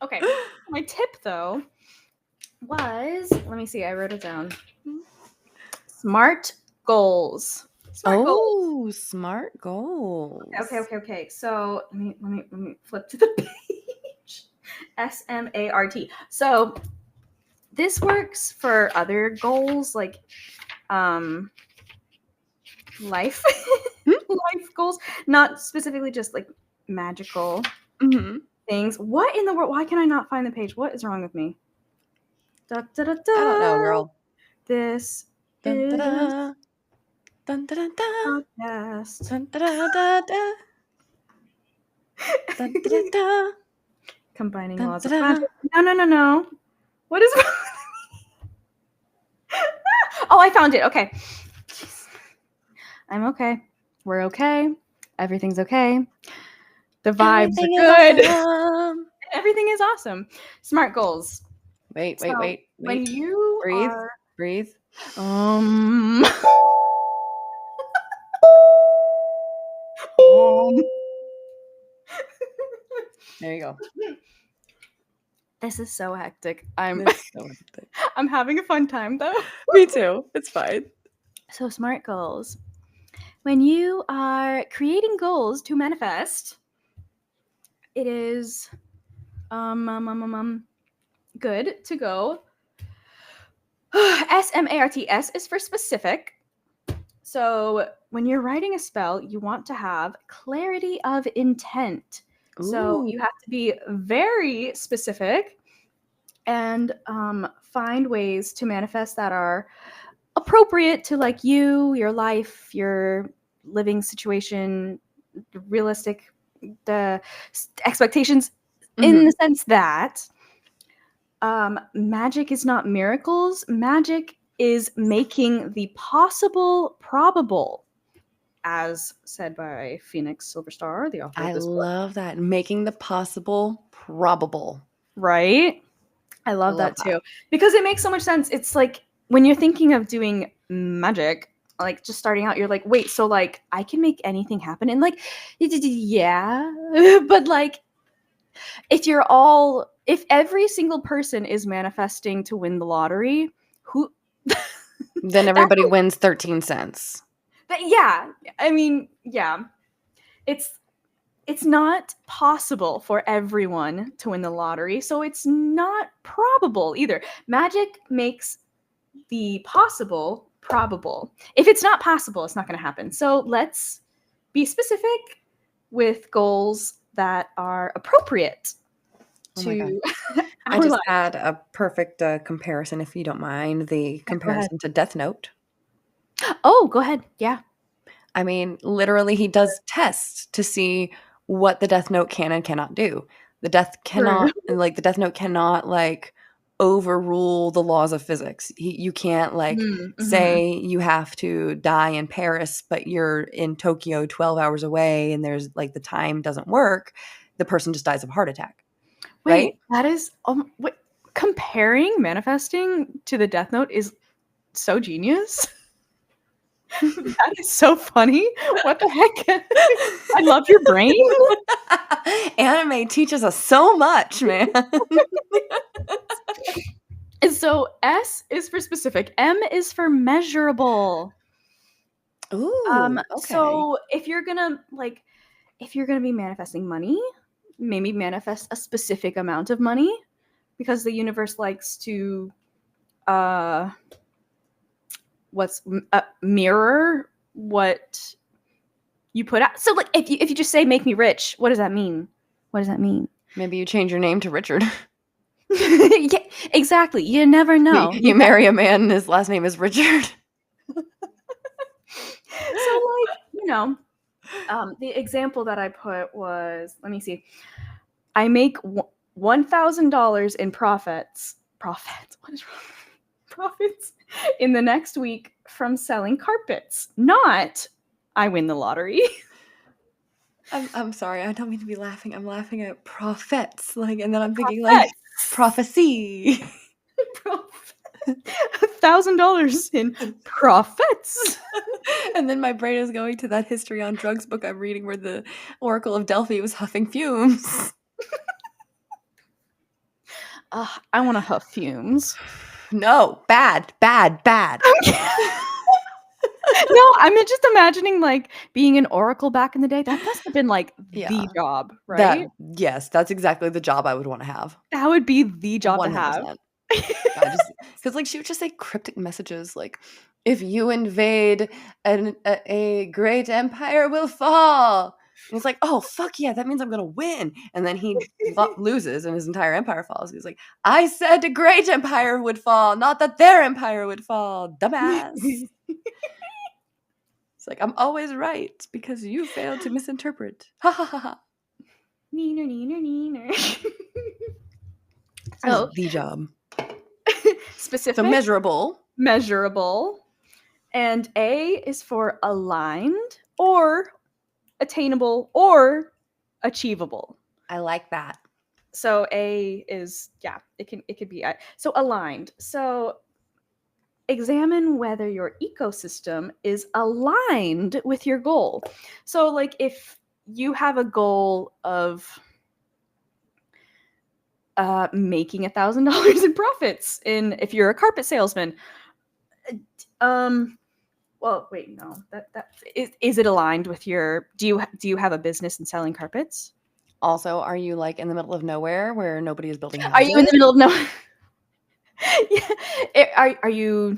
Okay. My tip, though, was, let me see, I wrote it down. Smart goals. Smart goals. Oh, smart goals. Okay. So let me flip to the page. SMART. So this works for other goals like life life goals, not specifically just like magical things. What in the world? Why can I not find the page? What is wrong with me? Da, da, da, da. I don't know, girl. This Dun, is da-da. Dun, da, da, da. podcast. Dun, da, da, da, da. Dun, da, da, da. Combining Dun, laws of da-da. magic. No. What is wrong with me? Oh, I found it. Okay. Jeez. I'm okay. We're okay. Everything's okay. The vibes Everything are is good. awesome. Everything is awesome. Smart goals. Wait. So when you Breathe. are Breathe. There you go. This is so hectic. I'm It's so hectic. I'm having a fun time though. Me too. It's fine. So smart goals. When you are creating goals to manifest, it is good to go. SMARTS is for specific. So when you're writing a spell, you want to have clarity of intent. So Ooh. you have to be very specific and find ways to manifest that are appropriate to like you, your life, your living situation, realistic, the expectations, in the sense that magic is not miracles. Magic is making the possible probable, as said by Phoenix Silverstar, the author I of this book. love that. Making the possible probable. Right? I love that too. Because it makes so much sense. It's like when you're thinking of doing magic, like just starting out, you're like, wait, so like I can make anything happen? And like, yeah. But like, if every single person is manifesting to win the lottery, who Then everybody wins 13 cents. yeah. I mean, yeah. It's not possible for everyone to win the lottery, so it's not probable either. Magic makes the possible probable. If it's not possible, it's not going to happen. So let's be specific with goals that are appropriate Oh my God. to I our just life. had a perfect comparison, if you don't mind, the comparison to Death Note. Oh, go ahead. Yeah. I mean, literally, he does tests to see what the Death Note can and cannot do. The Death Note cannot like overrule the laws of physics. You can't like say you have to die in Paris, but you're in Tokyo 12 hours away, and there's like the time doesn't work. The person just dies of a heart attack. Wait, Right? that is comparing manifesting to the Death Note is so genius. That is so funny. What the heck? I love your brain. Anime teaches us so much, man. And so S is for specific, M is for measurable. Ooh, okay. So if you're gonna be manifesting money, maybe manifest a specific amount of money, because the universe likes to mirror what you put out. So like if you just say make me rich, what does that mean? Maybe you change your name to Richard. Yeah, exactly. You never know. You marry a man and his last name is Richard. So like, the example that I put was, let me see. I make $1,000 in profits. What is wrong? Profits in the next week from selling carpets. Not I win the lottery. I'm sorry. I don't mean to be laughing. I'm laughing at prophets. Like, and then I'm thinking like Prophets. prophecy. $1,000 in profits. And then my brain is going to that history on drugs book I'm reading where the Oracle of Delphi was huffing fumes. I want to huff fumes. No, bad. No, I'm just imagining like being an oracle back in the day. That must have been like the Yeah. job, right? Yes, that's exactly the job I would want to have. That would be the job to have. 100%. I just because like she would just say cryptic messages like, if you invade a great empire will fall. And it's like, oh fuck yeah, that means I'm gonna win. And then he loses and his entire empire falls. He's like, I said a great empire would fall, not that their empire would fall, dumbass. It's like, I'm always right because you failed to misinterpret. Ha ha ha ha. Neener, neener, neener. That is So the job. specific, So measurable. measurable, and A is for aligned or attainable or achievable. I like that. So A is it could be so aligned. So examine whether your ecosystem is aligned with your goal. So like if you have a goal of making $1,000 in profits if you're a carpet salesman, well wait no that is it aligned with your do you have a business in selling carpets? Also, are you like in the middle of nowhere where nobody is building houses? Are you in the middle of no yeah. Are you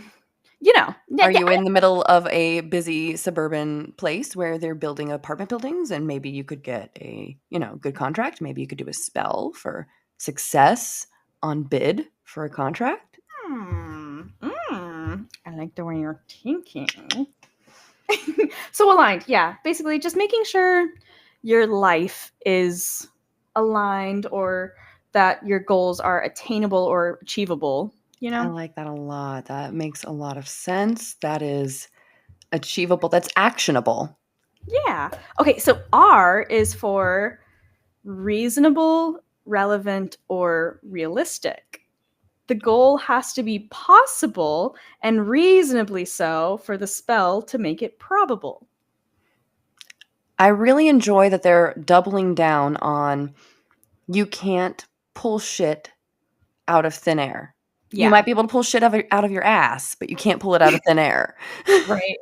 Are you in the middle of a busy suburban place where they're building apartment buildings and maybe you could get a, good contract? Maybe you could do a spell for success on bid for a contract? I like the way you're thinking. So aligned, yeah. Basically, just making sure your life is aligned or that your goals are attainable or achievable, I like that a lot. That makes a lot of sense. That is achievable. That's actionable. Yeah. Okay, so R is for reasonable, relevant, or realistic. The goal has to be possible and reasonably so for the spell to make it probable. I really enjoy that they're doubling down on you can't pull shit out of thin air. You Yeah. might be able to pull shit out of your ass, but you can't pull it out of thin air. Right.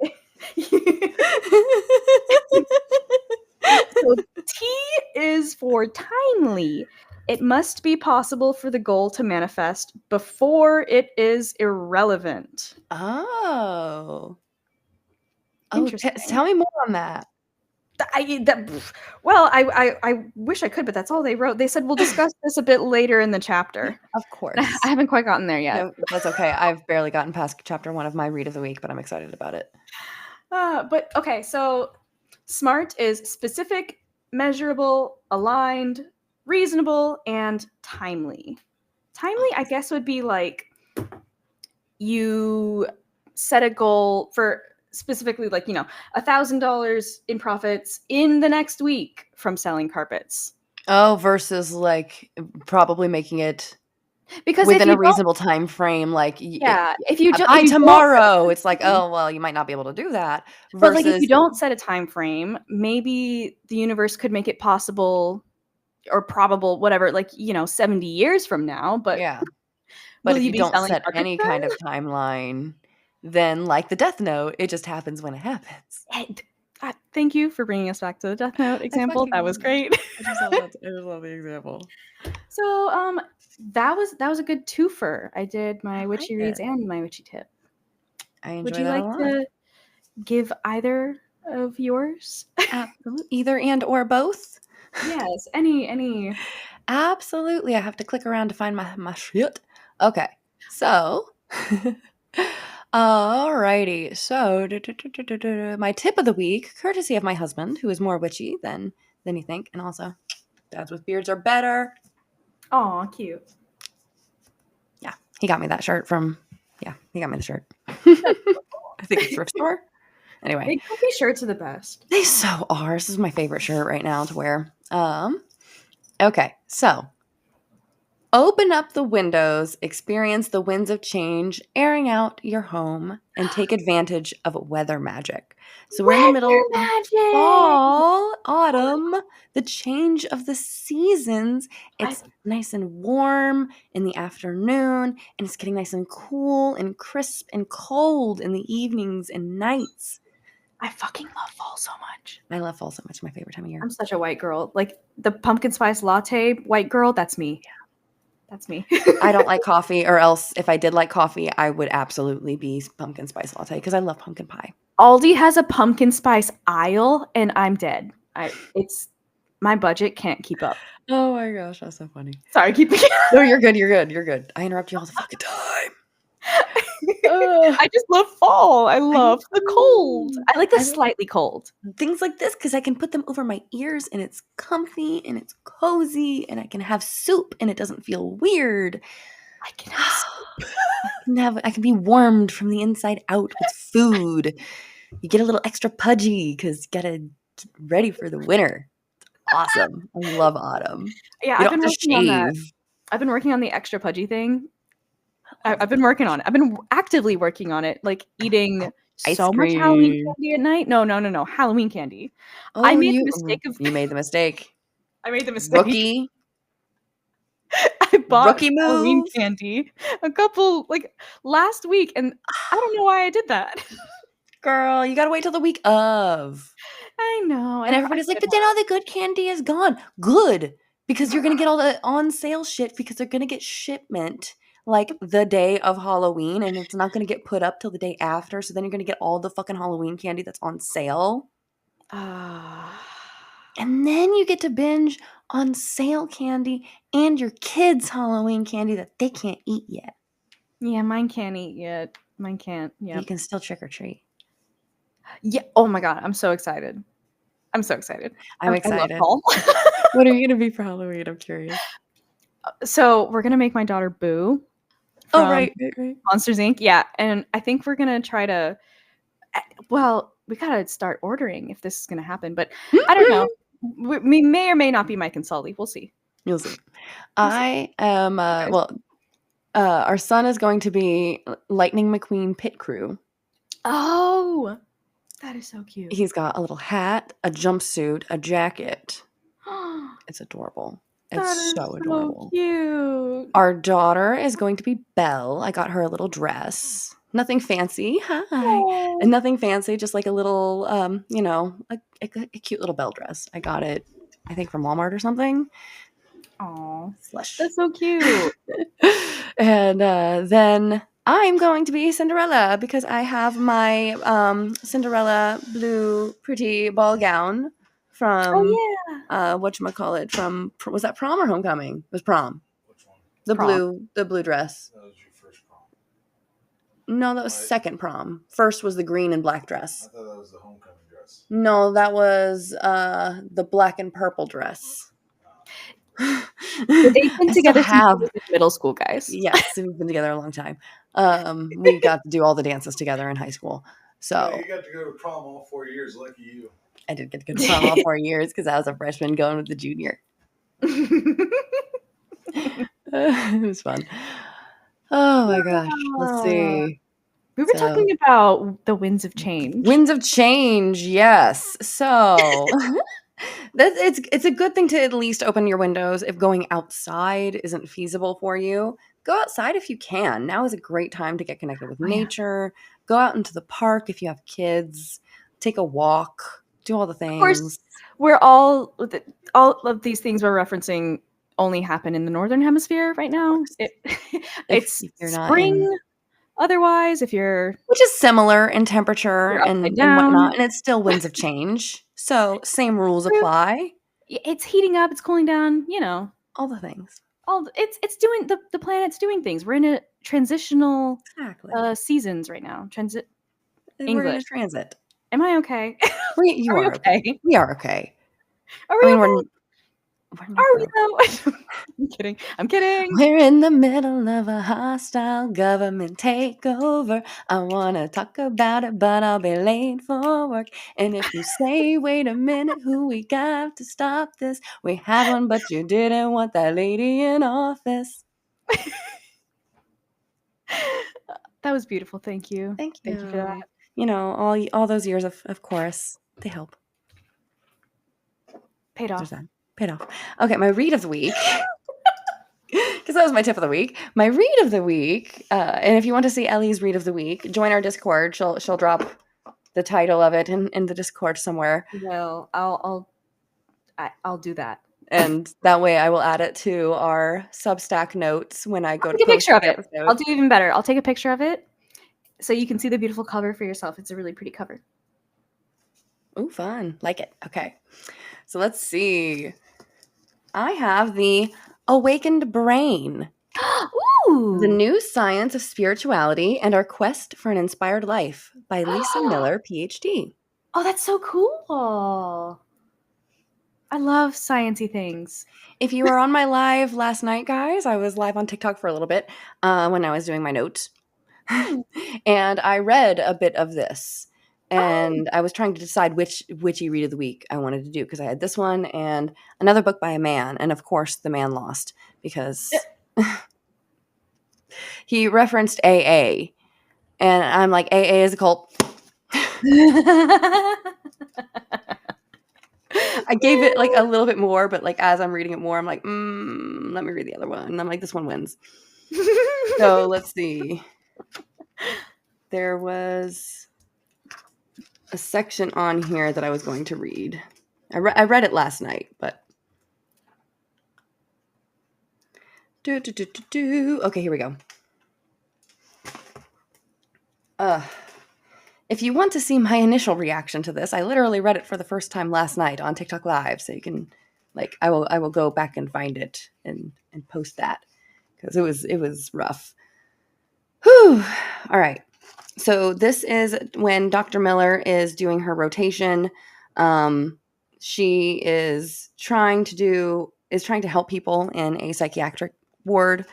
So T is for timely. It must be possible for the goal to manifest before it is irrelevant. Oh. Oh, Interesting. tell me more on that. I wish I could, but that's all they wrote. They said we'll discuss this a bit later in the chapter. Of course. I haven't quite gotten there yet. No, that's okay. I've barely gotten past chapter 1 of my read of the week, but I'm excited about it. But okay, so SMART is specific, measurable, aligned, reasonable, and timely. Timely, I guess, would be like you set a goal for specifically like, $1,000 in profits in the next week from selling carpets. Oh, versus like probably making it because within a reasonable time frame, like if you by tomorrow, it's like, oh well, you might not be able to do that. But like if you don't set a time frame, maybe the universe could make it possible or probable, whatever, like 70 years from now. But yeah, but if you don't set any kind of timeline, then like the Death Note, it just happens when it happens. Thank you for bringing us back to the Death Note example. That was great. I just love the example. So that was a good twofer. I did my witchy reads and my witchy tip. I enjoy Would you that like a lot. to give either of yours? Absolutely. Either and or both? Yes. Any. Absolutely. I have to click around to find my shit. Okay. So alrighty. So my tip of the week, courtesy of my husband, who is more witchy than you think, and also dads with beards are better. Aw, cute. Yeah, he got me that shirt he got me the shirt. I think it's thrift store. Anyway, Big comfy shirts are the best. they so are. This is my favorite shirt right now to wear. Okay, so open up the windows, experience the winds of change, airing out your home, and take advantage of weather magic. So we're in the Weather middle of magic. fall, autumn, the change of the seasons. I It's nice and warm in the afternoon, and it's getting nice and cool and crisp and cold in the evenings and nights. fucking love fall so much. I love fall so much. My favorite time of year. I'm such a white girl. Like the pumpkin spice latte white girl, that's me. That's me. I don't like coffee, or else if I did like coffee, I would absolutely be pumpkin spice latte because I love pumpkin pie. Aldi has a pumpkin spice aisle, and I'm dead. It's my budget can't keep up. Oh my gosh, that's so funny. Sorry, keep. No, you're good. You're good. You're good. I interrupt you all the fucking time. I just love fall. I love the cold. I like the I slightly cold. things like this because I can put them over my ears and it's comfy and it's cozy and I can have soup and it doesn't feel weird. I can have I can be warmed from the inside out with food. You get a little extra pudgy because you gotta get ready for the winter. Awesome. I love autumn. Yeah, You I've don't been have to working on that. shave. I've been working on the extra pudgy thing. I've been working on it. I've been actively working on it, like eating Ice so much Halloween cream. candy at night. No, Halloween candy. I Oh, made the mistake of you made the mistake. I made the mistake. Rookie. I bought Rookie Halloween move. candy a couple like last week, and I don't know why I did that. Girl, you gotta wait till the week of. I know. And everybody's like, but then all the good candy is gone. Good. Because you're gonna get all the on sale shit because they're gonna get shipment like the day of Halloween and it's not gonna get put up till the day after. So then you're gonna get all the fucking Halloween candy that's on sale. And then you get to binge on sale candy and your kids' Halloween candy that they can't eat yet. Yeah, mine can't eat yet. Mine can't. Yeah. You can still trick or treat. Yeah. Oh my god, I'm so excited. I'm so excited. I'm I excited. love fall. What are you gonna be for Halloween? I'm curious. So we're gonna make my daughter Boo Oh, from right. Monsters Inc. Yeah, and I think we're gonna try to. Well, we gotta start ordering if this is gonna happen, but I don't know. We may or may not be Mike and Sully. We'll see. You'll see. I am, our son is going to be Lightning McQueen pit crew. Oh, that is so cute. He's got a little hat, a jumpsuit, a jacket. It's adorable. It's so adorable. Cute. Our daughter is going to be Belle. I got her a little dress. Nothing fancy. Hi. Oh. And nothing fancy, just like a little, a cute little Belle dress. I got it, I think, from Walmart or something. Aw, Slush. that's so cute. And then I'm going to be Cinderella because I have my Cinderella blue pretty ball gown from whatchamacallit, from was that prom or homecoming? It was prom. Which one? The blue dress. That was your first prom. No, that was second prom. First was the green and black I dress. thought that was the homecoming dress. No, that was the black and purple dress. They've been together have since middle school, guys. Yes, we've been together a long time. We got to do all the dances together in high school. So Yeah, you got to go to prom all 4 years. Lucky you. I did get to go to prom all 4 years because I was a freshman going with the junior. It was fun. Oh my gosh. Let's see. We were talking about the winds of change. Winds of change, yes. So it's a good thing to at least open your windows if going outside isn't feasible for you. Go outside if you can. Now is a great time to get connected with nature. Go out into the park if you have kids. Take a walk. Do all the things. Of course, we're all of these things we're referencing only happen in the northern hemisphere right now. It's spring. Otherwise, if you're which is similar in temperature and whatnot, and it's still winds of change. So same rules apply. It's heating up. It's cooling down. You know, all the things. It's doing the planet's doing things. We're in a transitional seasons right now. We're in a transit. Am I okay? You are okay. We are okay. Are we okay? We're Are we never. though? I'm kidding. I'm kidding. We're in the middle of a hostile government takeover. I want to talk about it, but I'll be late for work. And if you say, wait a minute, who we got to stop this? We had one, but you didn't want that lady in office. That was beautiful. Thank you. Thank you. Thank you for that. You know, all those years of chorus, they help. Paid There's off. that. Paid off. Okay, my read of the week. Because that was my tip of the week. My read of the week, and if you want to see Ellie's read of the week, join our Discord. She'll drop the title of it in the Discord somewhere, Well, I'll do that. and that way I will add it to our Substack notes when I go to Take a post picture of the it. episode. I'll do even better. I'll take a picture of it so you can see the beautiful cover for yourself. It's a really pretty cover. Ooh, fun. Like it. Okay. So let's see. I have the Awakened Brain, Ooh. The New Science of Spirituality and Our Quest for an Inspired Life by Lisa Miller, PhD. Oh, that's so cool. I love sciencey things. If you were on my live last night, guys, I was live on TikTok for a little bit when I was doing my notes. And I read a bit of this. And I was trying to decide which witchy read of the week I wanted to do because I had this one and another book by a man. And of course, the man lost because he referenced AA. And I'm like, AA is a cult. I gave it like a little bit more, but like as I'm reading it more, I'm like, let me read the other one. And I'm like, this one wins. So let's see. There was a section on here that I was going to read. I read it last night, but okay, here we go. If you want to see my initial reaction to this, I literally read it for the first time last night on TikTok Live, so you can like I will go back and find it and post that because it was rough. Whew. All right. So this is when Dr. Miller is doing her rotation. She is trying to help people in a psychiatric ward,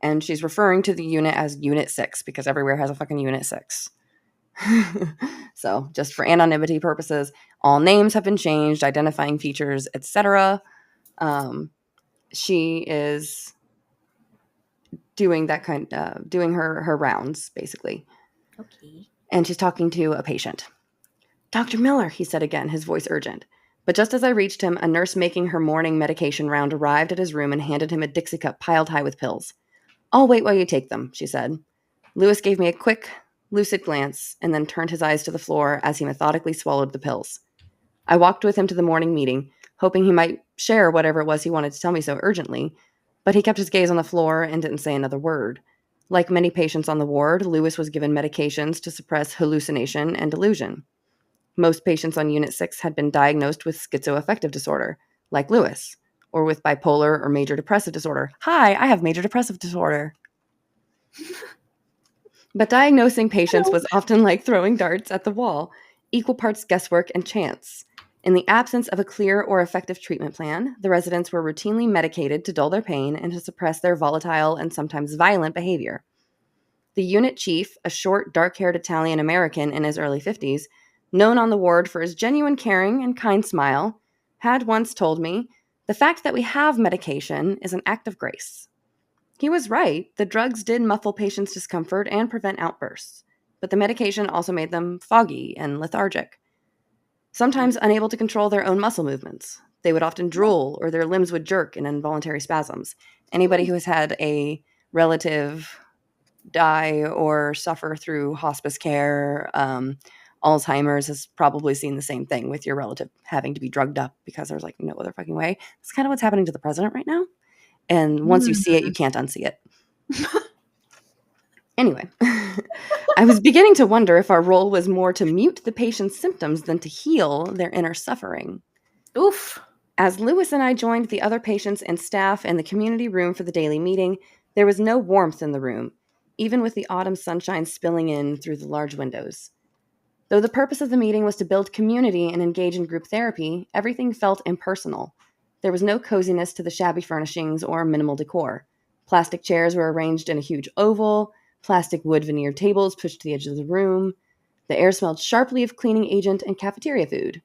and she's referring to the unit as Unit 6 because everywhere has a fucking Unit 6. So just for anonymity purposes, all names have been changed, identifying features, etc. She is doing that doing her rounds basically. Okay. And she's talking to a patient. Dr. Miller, he said again, his voice urgent. But just as I reached him, a nurse making her morning medication round arrived at his room and handed him a Dixie cup piled high with pills. I'll wait while you take them, she said. Lewis gave me a quick, lucid glance and then turned his eyes to the floor as he methodically swallowed the pills. I walked with him to the morning meeting, hoping he might share whatever it was he wanted to tell me so urgently, but he kept his gaze on the floor and didn't say another word. Like many patients on the ward, Lewis was given medications to suppress hallucination and delusion. Most patients on Unit 6 had been diagnosed with schizoaffective disorder, like Lewis, or with bipolar or major depressive disorder. Hi, I have major depressive disorder. But diagnosing patients was often like throwing darts at the wall, equal parts guesswork and chance. In the absence of a clear or effective treatment plan, the residents were routinely medicated to dull their pain and to suppress their volatile and sometimes violent behavior. The unit chief, a short, dark-haired Italian American in his early 50s, known on the ward for his genuine caring and kind smile, had once told me, "The fact that we have medication is an act of grace." He was right. The drugs did muffle patients' discomfort and prevent outbursts, but the medication also made them foggy and lethargic, sometimes unable to control their own muscle movements. They would often drool or their limbs would jerk in involuntary spasms. Anybody who has had a relative die or suffer through hospice care, Alzheimer's, has probably seen the same thing with your relative having to be drugged up because there's like no other fucking way. It's kind of what's happening to the president right now. And once you see it, you can't unsee it. Anyway, I was beginning to wonder if our role was more to mute the patient's symptoms than to heal their inner suffering. Oof. As Lewis and I joined the other patients and staff in the community room for the daily meeting, there was no warmth in the room, even with the autumn sunshine spilling in through the large windows. Though the purpose of the meeting was to build community and engage in group therapy, everything felt impersonal. There was no coziness to the shabby furnishings or minimal decor. Plastic chairs were arranged in a huge oval, plastic wood veneered tables pushed to the edge of the room. The air smelled sharply of cleaning agent and cafeteria food.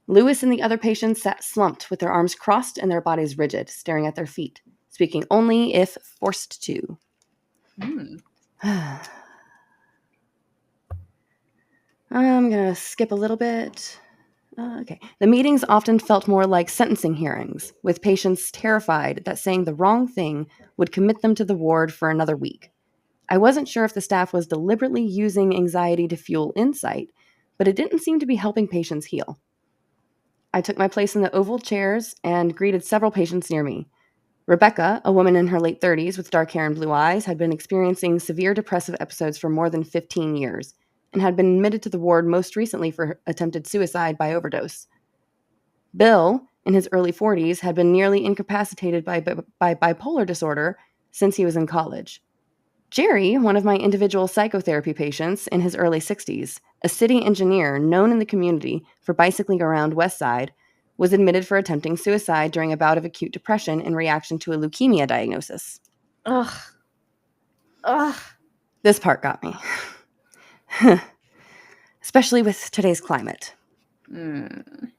Lewis and the other patients sat slumped with their arms crossed and their bodies rigid, staring at their feet, speaking only if forced to. I'm going to skip a little bit. Okay. The meetings often felt more like sentencing hearings, with patients terrified that saying the wrong thing would commit them to the ward for another week. I wasn't sure if the staff was deliberately using anxiety to fuel insight, but it didn't seem to be helping patients heal. I took my place in the oval chairs and greeted several patients near me. Rebecca, a woman in her late 30s with dark hair and blue eyes, had been experiencing severe depressive episodes for more than 15 years and had been admitted to the ward most recently for attempted suicide by overdose. Bill, in his early 40s, had been nearly incapacitated by bipolar disorder since he was in college. Jerry, one of my individual psychotherapy patients in his early 60s, a city engineer known in the community for bicycling around West Side, was admitted for attempting suicide during a bout of acute depression in reaction to a leukemia diagnosis. Ugh. This part got me. Especially with today's climate.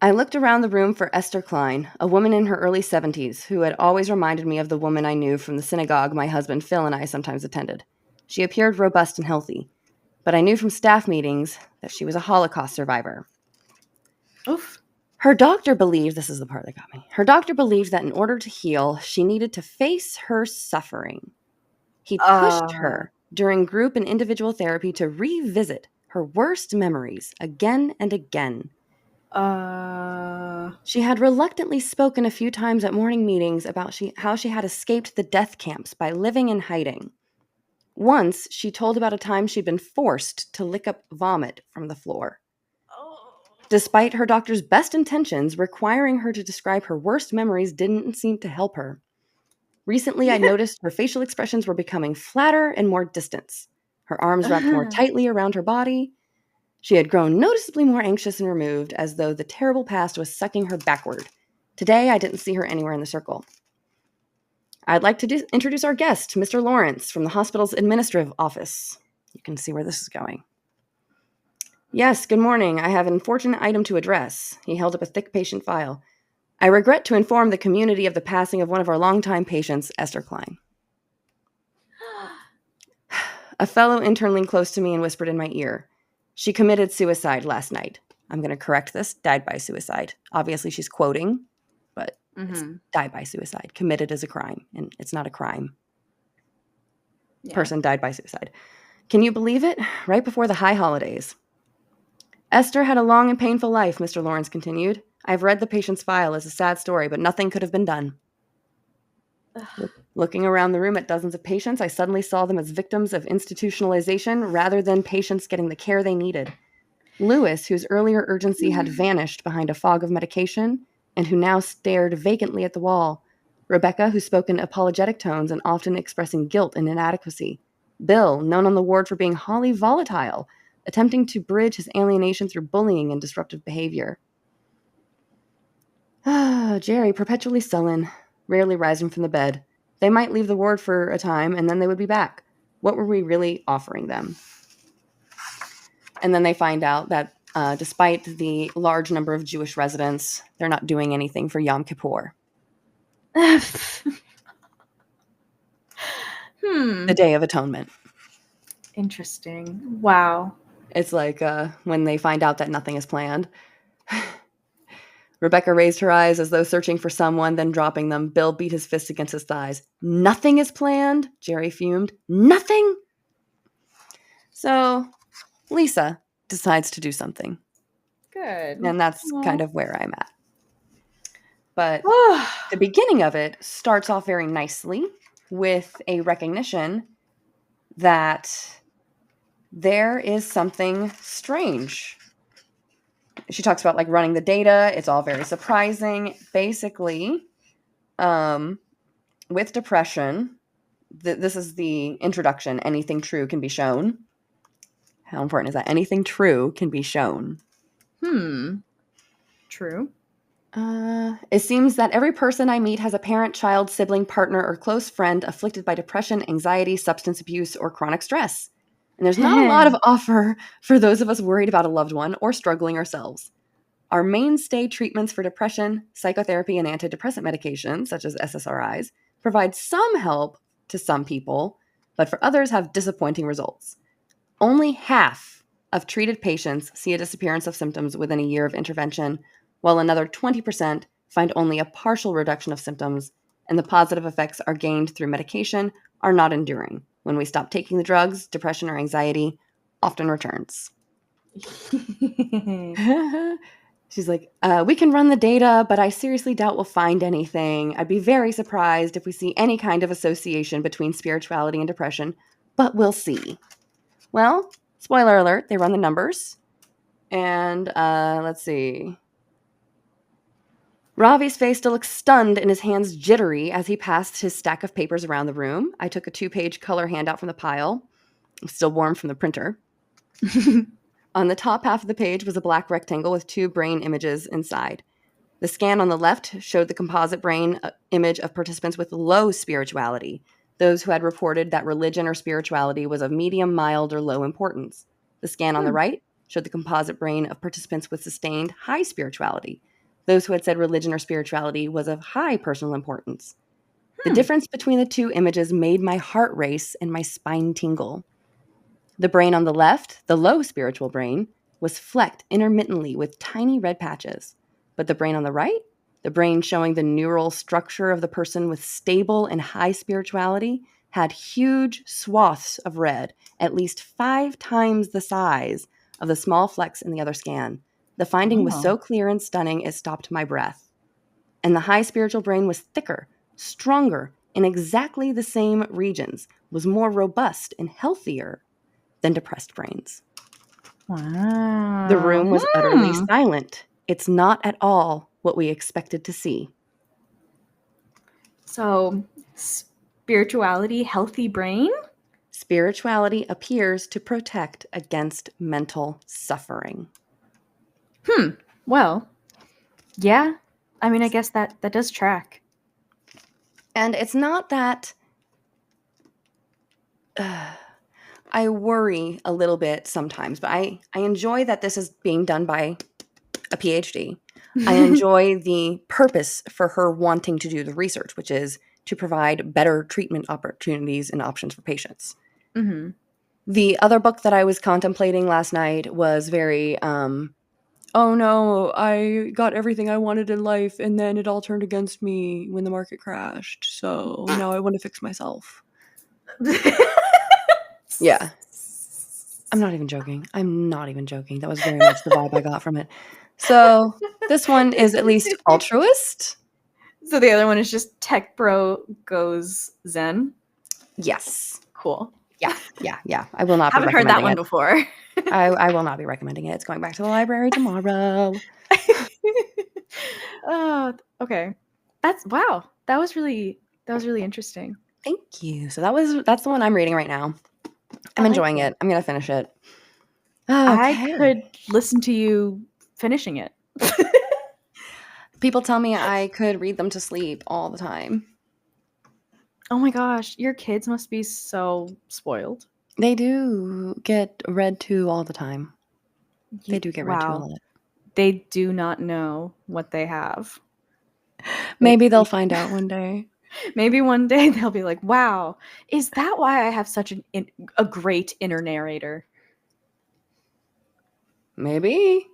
I looked around the room for Esther Klein, a woman in her early 70s who had always reminded me of the woman I knew from the synagogue my husband Phil and I sometimes attended. She appeared robust and healthy, but I knew from staff meetings that she was a Holocaust survivor. Oof. Her doctor believed, this is the part that got me, her doctor believed that in order to heal, she needed to face her suffering. He pushed her during group and individual therapy to revisit her worst memories again and again. She had reluctantly spoken a few times at morning meetings about how she had escaped the death camps by living in hiding. Once, she told about a time she'd been forced to lick up vomit from the floor. Despite her doctor's best intentions, requiring her to describe her worst memories didn't seem to help her. Recently, I noticed her facial expressions were becoming flatter and more distant. Her arms wrapped more tightly around her body. She had grown noticeably more anxious and removed, as though the terrible past was sucking her backward. Today, I didn't see her anywhere in the circle. I'd like to introduce our guest, Mr. Lawrence, from the hospital's administrative office. You can see where this is going. Yes, good morning. I have an unfortunate item to address. He held up a thick patient file. I regret to inform the community of the passing of one of our longtime patients, Esther Klein. A fellow intern leaned close to me and whispered in my ear. She committed suicide last night. I'm going to correct this. Died by suicide. Obviously, she's quoting, but it's died by suicide. Committed is a crime, and it's not a crime. Yeah. Person died by suicide. Can you believe it? Right before the high holidays. Esther had a long and painful life, Mr. Lawrence continued. I've read the patient's file. It's a sad story, but nothing could have been done. Looking around the room at dozens of patients, I suddenly saw them as victims of institutionalization rather than patients getting the care they needed. Lewis, whose earlier urgency had vanished behind a fog of medication and who now stared vacantly at the wall. Rebecca, who spoke in apologetic tones and often expressing guilt and inadequacy. Bill, known on the ward for being wholly volatile, attempting to bridge his alienation through bullying and disruptive behavior. Jerry, perpetually sullen, rarely rising from the bed. They might leave the ward for a time, and then they would be back. What were we really offering them? And then they find out that despite the large number of Jewish residents, they're not doing anything for Yom Kippur. The Day of Atonement. Interesting. Wow. It's like when they find out that nothing is planned. Rebecca raised her eyes as though searching for someone, then dropping them. Bill beat his fist against his thighs. Nothing is planned? Jerry fumed. Nothing? So Lisa decides to do something. Good. And that's kind of where I'm at. But the beginning of it starts off very nicely with a recognition that there is something strange. She talks about like running the data. It's all very surprising. Basically, with depression, this is the introduction. Anything true can be shown. How important is that? Anything true can be shown. True. It seems that every person I meet has a parent, child, sibling, partner, or close friend afflicted by depression, anxiety, substance abuse, or chronic stress. And there's not a lot of offer for those of us worried about a loved one or struggling ourselves. Our mainstay treatments for depression, psychotherapy, and antidepressant medications, such as SSRIs, provide some help to some people, but for others have disappointing results. Only half of treated patients see a disappearance of symptoms within a year of intervention, while another 20% find only a partial reduction of symptoms, and the positive effects are gained through medication are not enduring. When we stop taking the drugs, depression or anxiety often returns. She's like, we can run the data, but I seriously doubt we'll find anything. I'd be very surprised if we see any kind of association between spirituality and depression, but we'll see. Well, spoiler alert, they run the numbers. And let's see. Ravi's face still looked stunned and his hands jittery as he passed his stack of papers around the room. I took a 2-page color handout from the pile, still warm from the printer. On the top half of the page was a black rectangle with 2 brain images inside. The scan on the left showed the composite brain image of participants with low spirituality, those who had reported that religion or spirituality was of medium, mild, or low importance. The scan on the right showed the composite brain of participants with sustained high spirituality, those who had said religion or spirituality was of high personal importance. The difference between the 2 images made my heart race and my spine tingle. The brain on the left, the low spiritual brain, was flecked intermittently with tiny red patches. But the brain on the right, the brain showing the neural structure of the person with stable and high spirituality, had huge swaths of red, at least 5 times the size of the small flecks in the other scan. The finding was so clear and stunning it stopped my breath. And the high spiritual brain was thicker, stronger, in exactly the same regions, was more robust and healthier than depressed brains. Wow. The room was utterly silent. It's not at all what we expected to see. So, spirituality, healthy brain? Spirituality appears to protect against mental suffering. Well, yeah. I mean, I guess that does track. And it's not that... I worry a little bit sometimes, but I enjoy that this is being done by a PhD. I enjoy the purpose for her wanting to do the research, which is to provide better treatment opportunities and options for patients. Mm-hmm. The other book that I was contemplating last night was very, oh no, I got everything I wanted in life and then it all turned against me when the market crashed. So now I want to fix myself. Yeah. I'm not even joking. That was very much the vibe I got from it. So this one is at least altruist. So the other one is just tech bro goes zen. Yes. Cool. Yeah. I will not be Haven't heard that one recommending it. before. I will not be recommending it. It's going back to the library tomorrow. Okay. That's wow. That was really interesting. Thank you. So that's the one I'm reading right now. I'm enjoying it. I'm gonna finish it. I could listen to you finishing it. People tell me I could read them to sleep all the time. Oh my gosh, your kids must be so spoiled. They do get read to all the time. They do get read to a lot. They do not know what they have. Maybe they'll find out one day. Maybe one day they'll be like, wow, is that why I have such a great inner narrator? Maybe.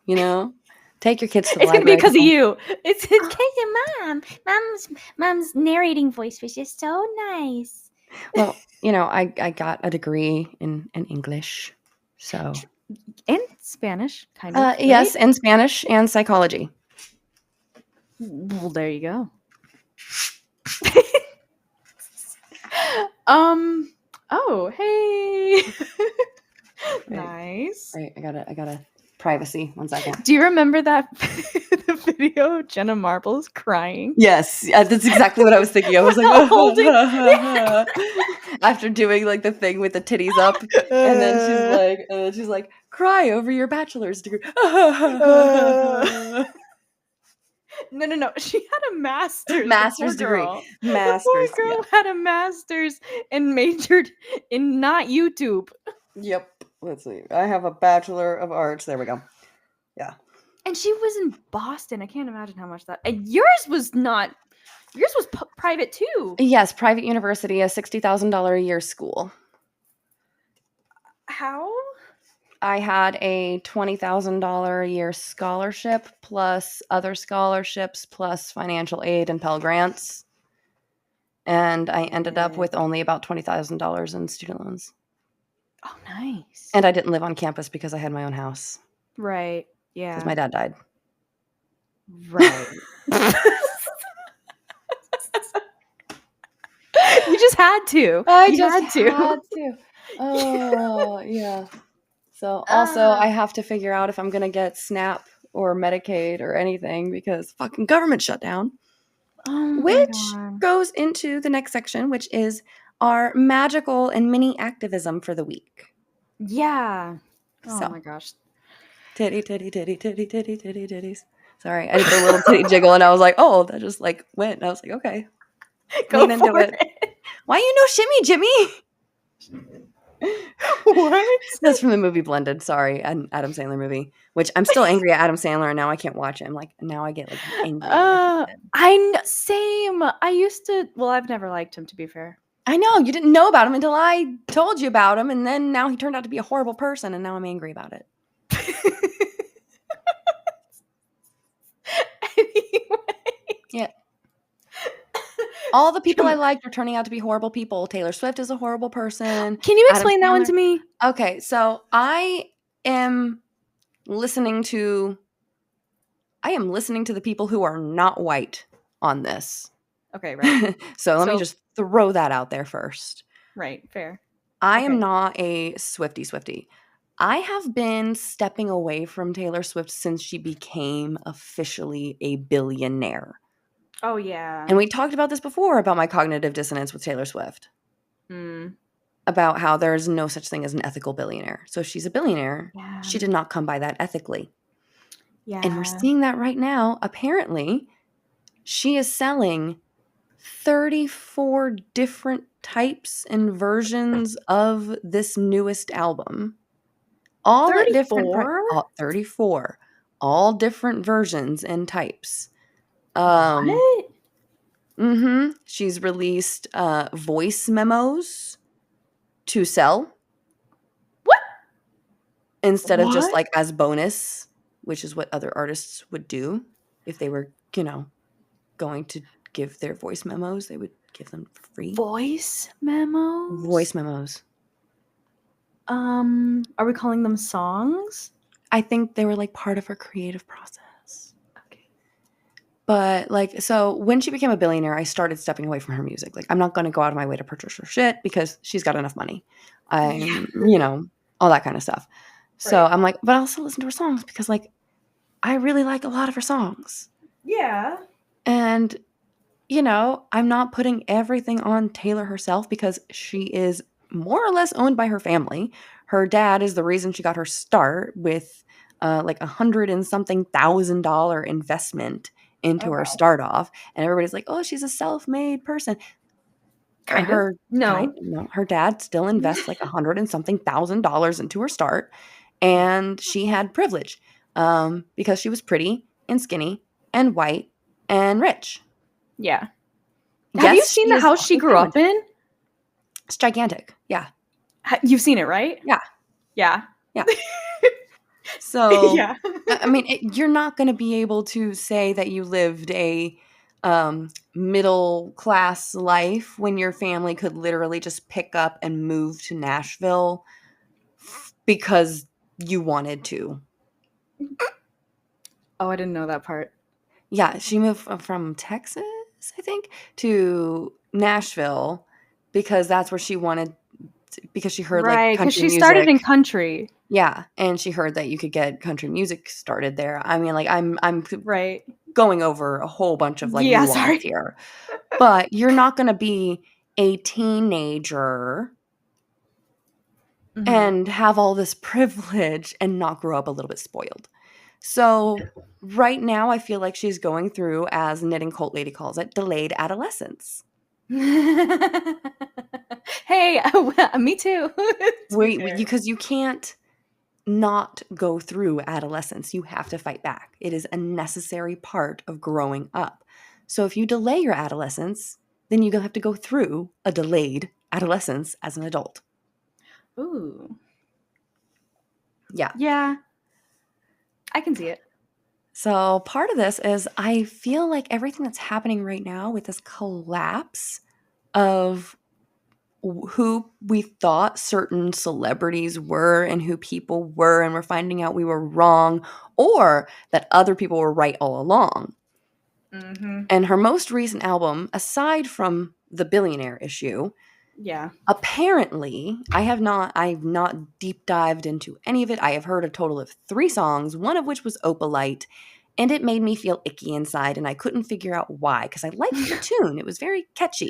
Take your kids to the It's library. It's going to be because of you. It's because of Mom. Mom's narrating voice was just so nice. Well, I got a degree in English, so. And Spanish, kind of. Right? Yes, and Spanish and psychology. Well, there you go. Oh, hey. Nice. Right, I gotta privacy. 1 second. Do you remember that the video of Jenna Marbles crying? Yes, that's exactly what I was thinking. I was like, holding after doing like the thing with the titties up, and then she's like, cry over your bachelor's degree. No. She had a master's. Master's The poor degree. girl. Master's. The poor girl had a master's and majored in not YouTube. Yep. Let's see. I have a Bachelor of Arts. There we go. And she was in Boston. I can't imagine how much that. And yours was not. Yours was private too. Yes, private university, a $60,000 a year school. How? I had a $20,000 a year scholarship plus other scholarships plus financial aid and Pell Grants. And I ended up with only about $20,000 in student loans. Oh, nice. And I didn't live on campus because I had my own house. Right. Yeah. Because my dad died. Right. You just had to. I just had to. Oh, yeah. So also I have to figure out if I'm going to get SNAP or Medicaid or anything because fucking government shut down. Oh, Which goes into the next section, which is our magical and mini activism for the week. Yeah. Oh So. my gosh. Titty, titty, titty, titty, titty, titty, titties. Sorry, I did the little titty jiggle and I was like, oh, that just like went. And I was like, okay. Go Lean into for it. Why you no shimmy, Jimmy? What? That's from the movie Blended. Sorry, an Adam Sandler movie. Which I'm still angry at Adam Sandler, and now I can't watch it. I'm like, now I get like angry. Same. I used to. Well, I've never liked him, to be fair. I know you didn't know about him until I told you about him, and then now he turned out to be a horrible person, and now I'm angry about it. Yeah. All the people I liked are turning out to be horrible people. Taylor Swift is a horrible person. Can you Adam explain that one to me? Okay, so I am listening to the people who are not white on this. Okay, right. So let me just throw that out there first. Right, fair. I am not a Swiftie. I have been stepping away from Taylor Swift since she became officially a billionaire. Oh, yeah. And we talked about this before about my cognitive dissonance with Taylor Swift. About how there's no such thing as an ethical billionaire. So if she's a billionaire, she did not come by that ethically. Yeah. And we're seeing that right now. Apparently, she is selling 34 different types and versions of this newest album. All 34? At different 34. All different versions and types. What? Mm-hmm. She's released voice memos to sell. What? Instead of just like as bonus, which is what other artists would do if they were, going to give their voice memos, they would give them for free. Voice memos? Voice memos. Are we calling them songs? I think they were like part of her creative process. But like, so when she became a billionaire, I started stepping away from her music. Like, I'm not going to go out of my way to purchase her shit because she's got enough money. All that kind of stuff. So I'm like, but I'll also listen to her songs because like, I really like a lot of her songs. Yeah. And, I'm not putting everything on Taylor herself because she is more or less owned by her family. Her dad is the reason she got her start with like $100 and something thousand investment into her start off, and everybody's like, oh, she's a self-made person. Her dad still invests like $100 and something thousand into her start, and she had privilege because she was pretty and skinny and white and rich. Yeah. Have you seen the house she grew up in? It's gigantic. Yeah. You've seen it, right? Yeah. Yeah. Yeah. So, yeah. I mean, you're not going to be able to say that you lived a middle class life when your family could literally just pick up and move to Nashville because you wanted to. Oh, I didn't know that part. Yeah, she moved from Texas, I think, to Nashville because that's where she wanted because she heard like country music. Right, because she started in country. Yeah, and she heard that you could get country music started there. I mean, like I'm right going over a whole bunch of like nuance here, but you're not going to be a teenager and have all this privilege and not grow up a little bit spoiled. So right now, I feel like she's going through, as Knitting Cult Lady calls it, delayed adolescence. Hey, me too. Because you can't not go through adolescence. You have to fight back. It is a necessary part of growing up. So if you delay your adolescence, then you have to go through a delayed adolescence as an adult. Ooh. Yeah. Yeah. I can see it. So part of this is I feel like everything that's happening right now with this collapse of who we thought certain celebrities were and who people were, and we're finding out we were wrong, or that other people were right all along. Mm-hmm. And her most recent album, aside from the billionaire issue, Yeah. apparently I've not deep dived into any of it. I have heard a total of 3 songs, one of which was Opalite, and it made me feel icky inside, and I couldn't figure out why, because I liked the tune. It was very catchy.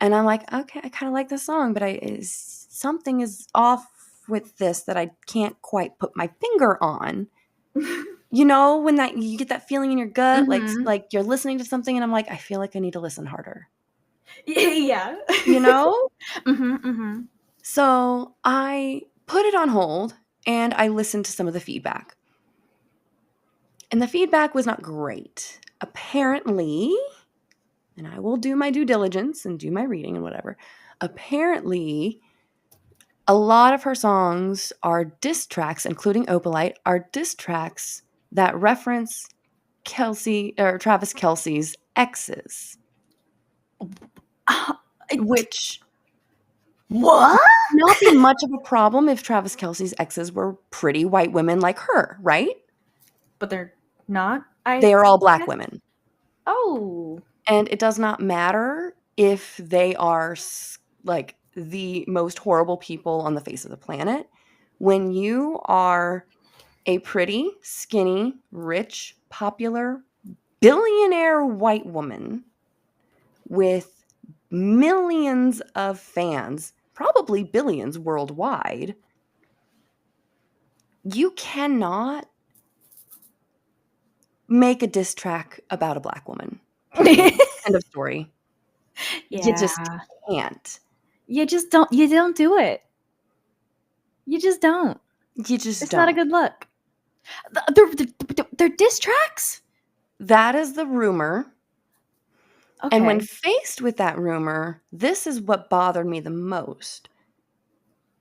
And I'm like, okay, I kind of like this song, but something is off with this that I can't quite put my finger on. You know, when you get that feeling in your gut, Mhm. like you're listening to something, and I'm like, I feel like I need to listen harder. Yeah. You know? Mm-hmm, mm-hmm. So I put it on hold, and I listened to some of the feedback. And the feedback was not great. Apparently, and I will do my due diligence and do my reading and whatever. Apparently, a lot of her songs are diss tracks, including Opalite, are diss tracks that reference Travis Kelce's exes. Which What? would not be much of a problem if Travis Kelce's exes were pretty white women like her, right? But they're not? They are all black women. Oh. And it does not matter if they are like the most horrible people on the face of the planet. When you are a pretty, skinny, rich, popular, billionaire white woman with millions of fans, probably billions worldwide, you cannot make a diss track about a black woman. Period. End of story. Yeah. You just can't. You don't do it. You just don't. You just It's don't. not a good look. They're diss tracks? That is the rumor. Okay. And when faced with that rumor, this is what bothered me the most.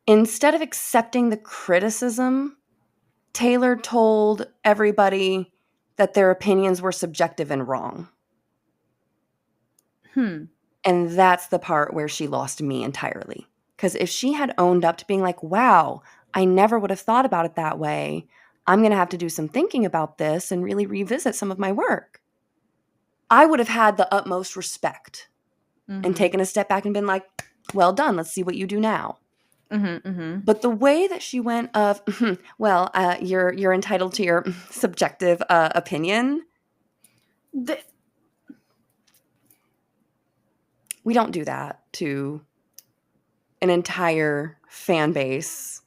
Instead of accepting the criticism, Taylor told everybody that their opinions were subjective and wrong. And that's the part where she lost me entirely. Because if she had owned up to being like, wow, I never would have thought about it that way. I'm going to have to do some thinking about this and really revisit some of my work. I would have had the utmost respect and taken a step back and been like, well done. Let's see what you do now. But the way that she went of, well, you're entitled to your subjective opinion. We don't do that to an entire fan base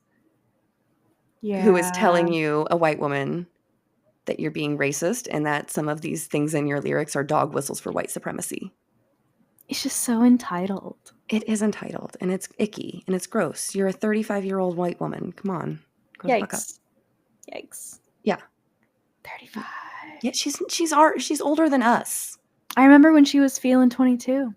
who is telling you, a white woman, that you're being racist and that some of these things in your lyrics are dog whistles for white supremacy. It's just so entitled. It is entitled, and it's icky, and it's gross. You're a 35-year-old white woman. Come on. Grow the fuck up. Yikes. Yeah. 35. Yeah, she's older than us. I remember when she was feeling 22.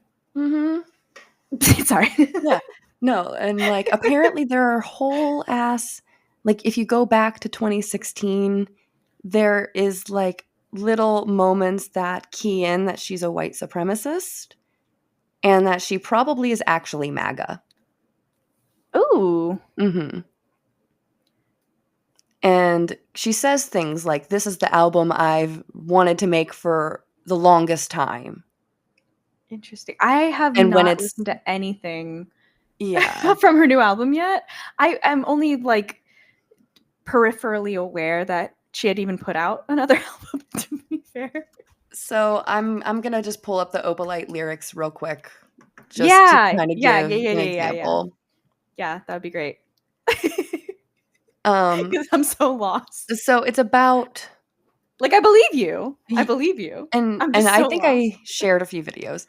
Sorry. Yeah. No, and like apparently there are whole ass, like if you go back to 2016, there is like little moments that key in that she's a white supremacist and that she probably is actually MAGA. Ooh. And she says things like, this is the album I've wanted to make for the longest time. Interesting. I have And when not it's- listened to anything Yeah. from her new album yet. I am only like peripherally aware that she had even put out another album, to be fair. So I'm gonna just pull up the Opalite lyrics real quick. Just Yeah, to kind of yeah, give yeah, an yeah, example. Yeah, that would be great. Um, Because I'm so lost. so it's about Like, I believe you. I believe you. And I'm and just I so think lost. I shared a few videos.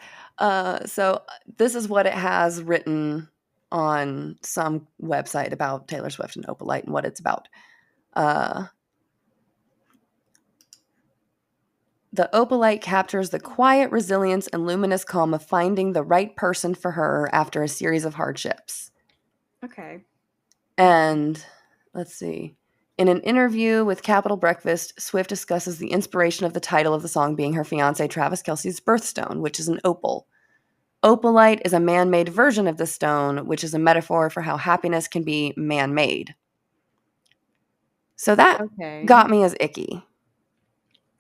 So this is what it has written on some website about Taylor Swift and Opalite and what it's about. The Opalite captures the quiet resilience and luminous calm of finding the right person for her after a series of hardships. Okay. And let's see. In an interview with Capital Breakfast, Swift discusses the inspiration of the title of the song being her fiance Travis Kelce's birthstone, which is an opal. Opalite is a man-made version of the stone, which is a metaphor for how happiness can be man-made. So that Okay. got me as icky.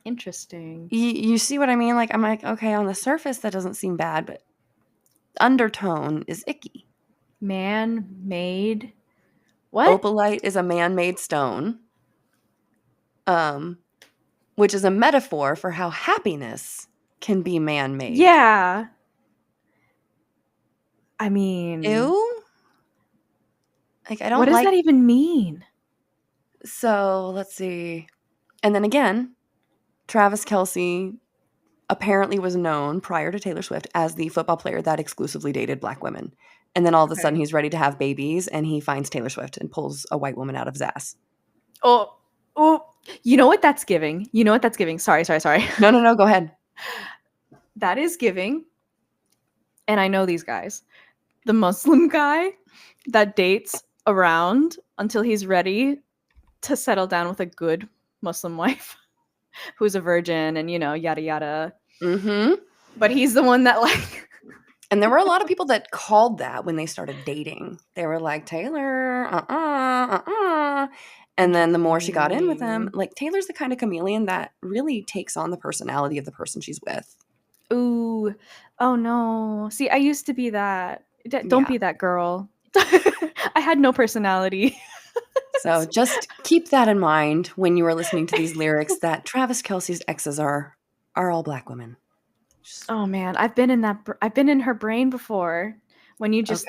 Interesting. You see what I mean? Like, I'm like, okay, on the surface that doesn't seem bad, but undertone is icky. Man-made. What? Opalite is a man-made stone, which is a metaphor for how happiness can be man-made. Yeah. I mean, Ew. Like, I don't what does like. that even mean? So let's see. And then again, Travis Kelce apparently was known prior to Taylor Swift as the football player that exclusively dated black women. And then all of a sudden Okay. he's ready to have babies and he finds Taylor Swift and pulls a white woman out of his ass. Oh, you know what that's giving? You know what that's giving? Sorry. No, go ahead. That is giving, and I know these guys, the Muslim guy that dates around until he's ready to settle down with a good Muslim wife who's a virgin and, yada, yada. Mm-hmm. But he's the one that, like... And there were a lot of people that called that when they started dating. They were like, Taylor, And then the more she got in with him, like, Taylor's the kind of chameleon that really takes on the personality of the person she's with. Ooh. Oh, no. See, I used to be that. Don't Yeah. be that girl. I had no personality. So just keep that in mind when you are listening to these lyrics that Travis Kelce's exes are all black women. Oh man, I've been in her brain before when you just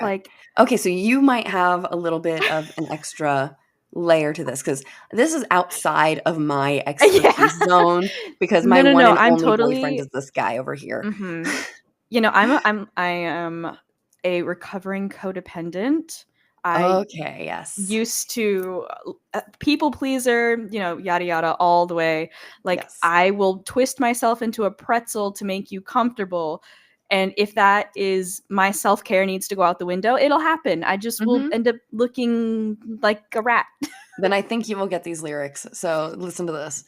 Okay, so you might have a little bit of an extra layer to this because this is outside of my expertise zone because my one and I'm only boyfriend totally is this guy over here. I am a recovering codependent. I Okay, yes. used to people pleaser, yada yada all the way. Like, Yes. I will twist myself into a pretzel to make you comfortable. And if that is my self-care needs to go out the window, it'll happen. I just will end up looking like a rat. Then I think you will get these lyrics. So listen to this.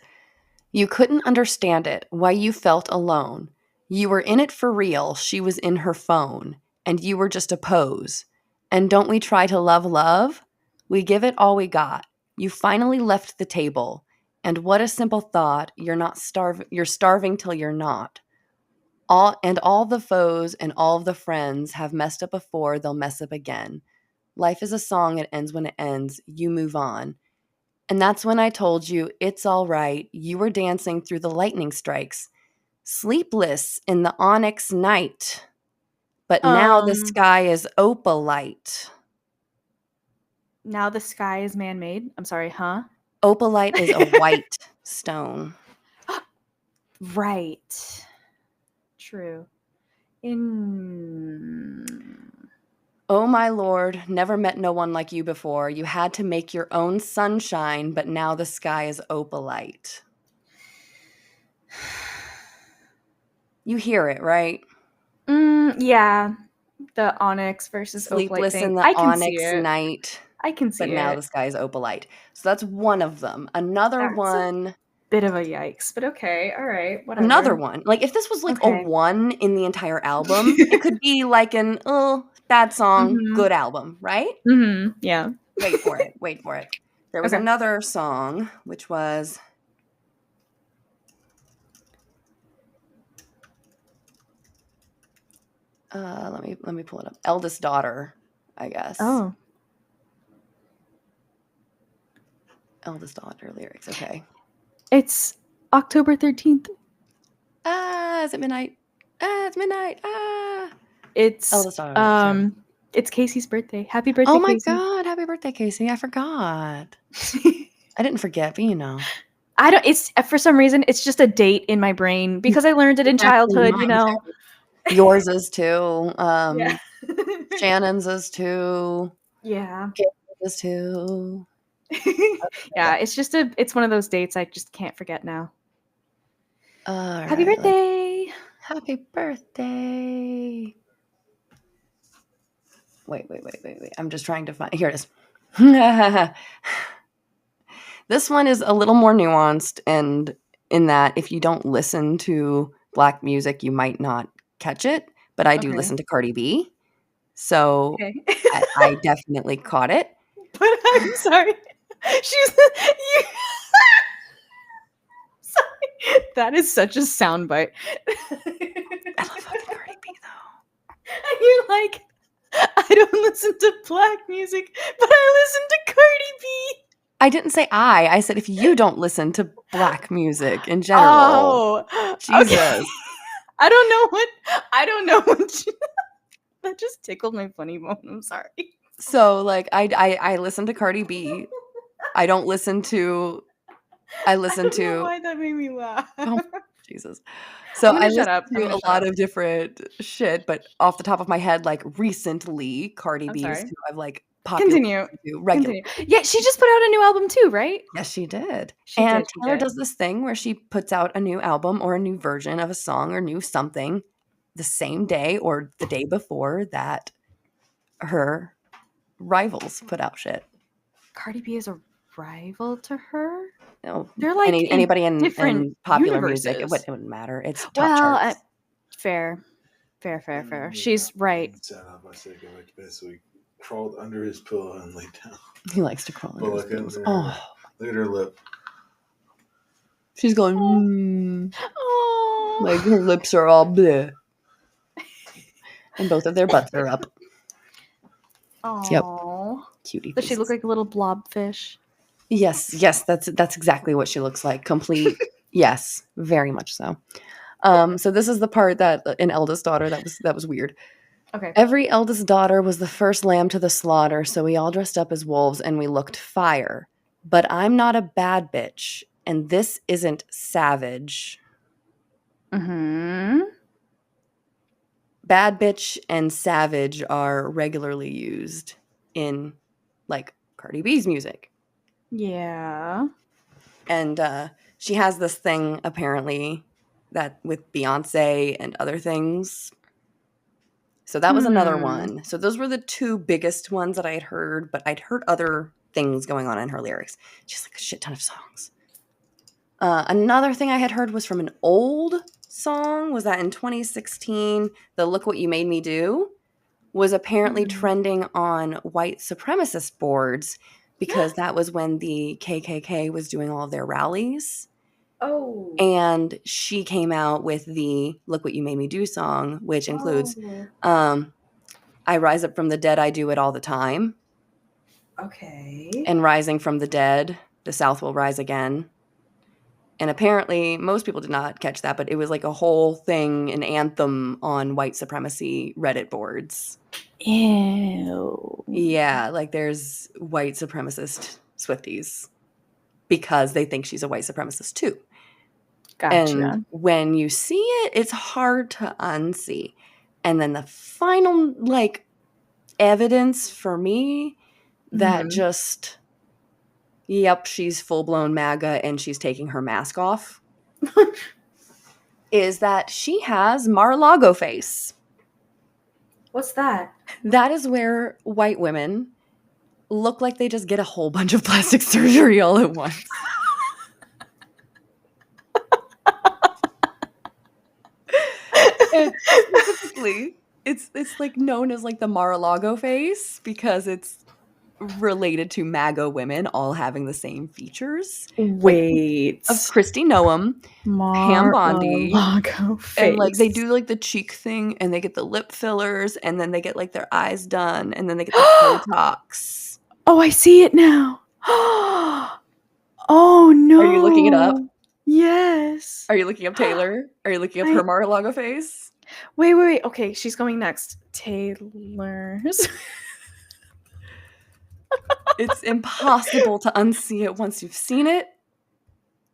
You couldn't understand it, why you felt alone. You were in it for real, she was in her phone, and you were just a pose. And don't we try to love? We give it all we got. You finally left the table. And what a simple thought, you're starving till you're not. All the foes and all the friends have messed up before, they'll mess up again. Life is a song, it ends when it ends, you move on. And that's when I told you, it's all right. You were dancing through the lightning strikes, sleepless in the onyx night. But now the sky is opalite. Now the sky is man-made. I'm sorry, huh? Opalite is a white stone. Right. True. Oh my lord, never met no one like you before. You had to make your own sunshine, but now the sky is opalite. You hear it, right? Yeah. The onyx versus Sleepless opalite thing. in the I can onyx see it. night. I can see But it. now the sky is opalite. So that's one of them. Another That's one. Bit of a yikes, but okay, all right, whatever. Another one. Like, if this was like a Okay. 1 in the entire album, it could be like an, bad song, good album, right? Yeah. Wait for it. There was Okay. another song, which was let me pull it up. Eldest Daughter, I guess. Oh. Eldest Daughter lyrics, okay. It's October 13th. Is it midnight? It's midnight. It's Eldest Daughter lyrics, sorry. It's Casey's birthday. Happy birthday, Oh my Casey. god, happy birthday, Casey. I forgot. I didn't forget, but you know. I don't. It's for some reason it's just a date in my brain because I learned it in Actually, childhood. mine too. Yours is too. Yeah. Shannon's is too. Yeah. Kayla's is too. Yeah. It's one of those dates I just can't forget now. All Happy right, birthday! happy birthday. Wait. I'm just trying to find. Here it is. This one is a little more nuanced, and in that if you don't listen to Black music, you might not catch it. But I do Okay. listen to Cardi B, so Okay. I definitely caught it. But I'm sorry. She's you. Sorry. That is such a soundbite. I love fucking Cardi B though. And you're like, I don't listen to Black music, but I listen to Cardi B. I didn't say I said if you don't listen to Black music in general. Oh, Jesus. okay. I don't know what. That just tickled my funny bone. I'm sorry. So like I listen to Cardi B. I don't listen to. I listen don't know to. why that made me laugh. Oh, Jesus. So I'm gonna I shut listen up. I'm to gonna a shut lot up. of different shit, but off the top of my head, like recently, Cardi I'm B is sorry. who I've like popular Continue. to regularly. Continue. Yeah, she just put out a new album too, right? Yes, she did. She And did. She Taylor did. does this thing where she puts out a new album or a new version of a song or new something the same day or the day before that her rivals put out shit. Cardi B is a rival to her. You know, They're like in anybody in different popular music, it universes. wouldn't matter. It's top Well, charts. fair. She's right. Sat up, I said, go back to bed, so he crawled under his pillow and laid down. He likes to crawl But under his look at pillows. her, Oh, look at her lip. she's going, Oh, like her lips are all bleh. And both of their butts are up. Yep. oh. Cutie Does she look faces. like a little blobfish? Yes, that's exactly what she looks like. Complete. Yes, very much so. So this is the part that an eldest daughter that was weird. Okay. Every eldest daughter was the first lamb to the slaughter, so we all dressed up as wolves and we looked fire. But I'm not a bad bitch, and this isn't savage. Mm-hmm. Bad bitch and savage are regularly used in like Cardi B's music. Yeah. And she has this thing apparently that with Beyonce and other things. So that was another one. So those were the two biggest ones that I had heard, but I'd heard other things going on in her lyrics. She's like a shit ton of songs. Another thing I had heard was from an old song, was that in 2016, the Look What You Made Me Do was apparently trending on white supremacist boards because that was when the KKK was doing all of their rallies. Oh. And she came out with the Look What You Made Me Do song, which includes I rise up from the dead, I do it all the time. Okay. And rising from the dead, the South will rise again. And apparently, most people did not catch that, but it was like a whole thing, an anthem on white supremacy Reddit boards. Ew. Yeah, like there's white supremacist Swifties because they think she's a white supremacist too. Gotcha. And when you see it, it's hard to unsee. And then the final, like, evidence for me that just, yep, she's full-blown MAGA and she's taking her mask off is that she has Mar-a-Lago face. What's that? That is where white women look like they just get a whole bunch of plastic surgery all at once. And specifically, it's like known as like the Mar-a-Lago face because it's related to MAGA women all having the same features. Wait. Of Christy Noam, Pam Bondi, Mar-a-Lago face. and like they do like the cheek thing and they get the lip fillers and then they get like their eyes done and then they get the Botox. Oh, I see it now. Oh no. Are you looking it up? Yes. Are you looking up Taylor? Are you looking up her Mar-a-Lago face? Wait. Okay, she's going next. Taylor's. It's impossible to unsee it once you've seen it.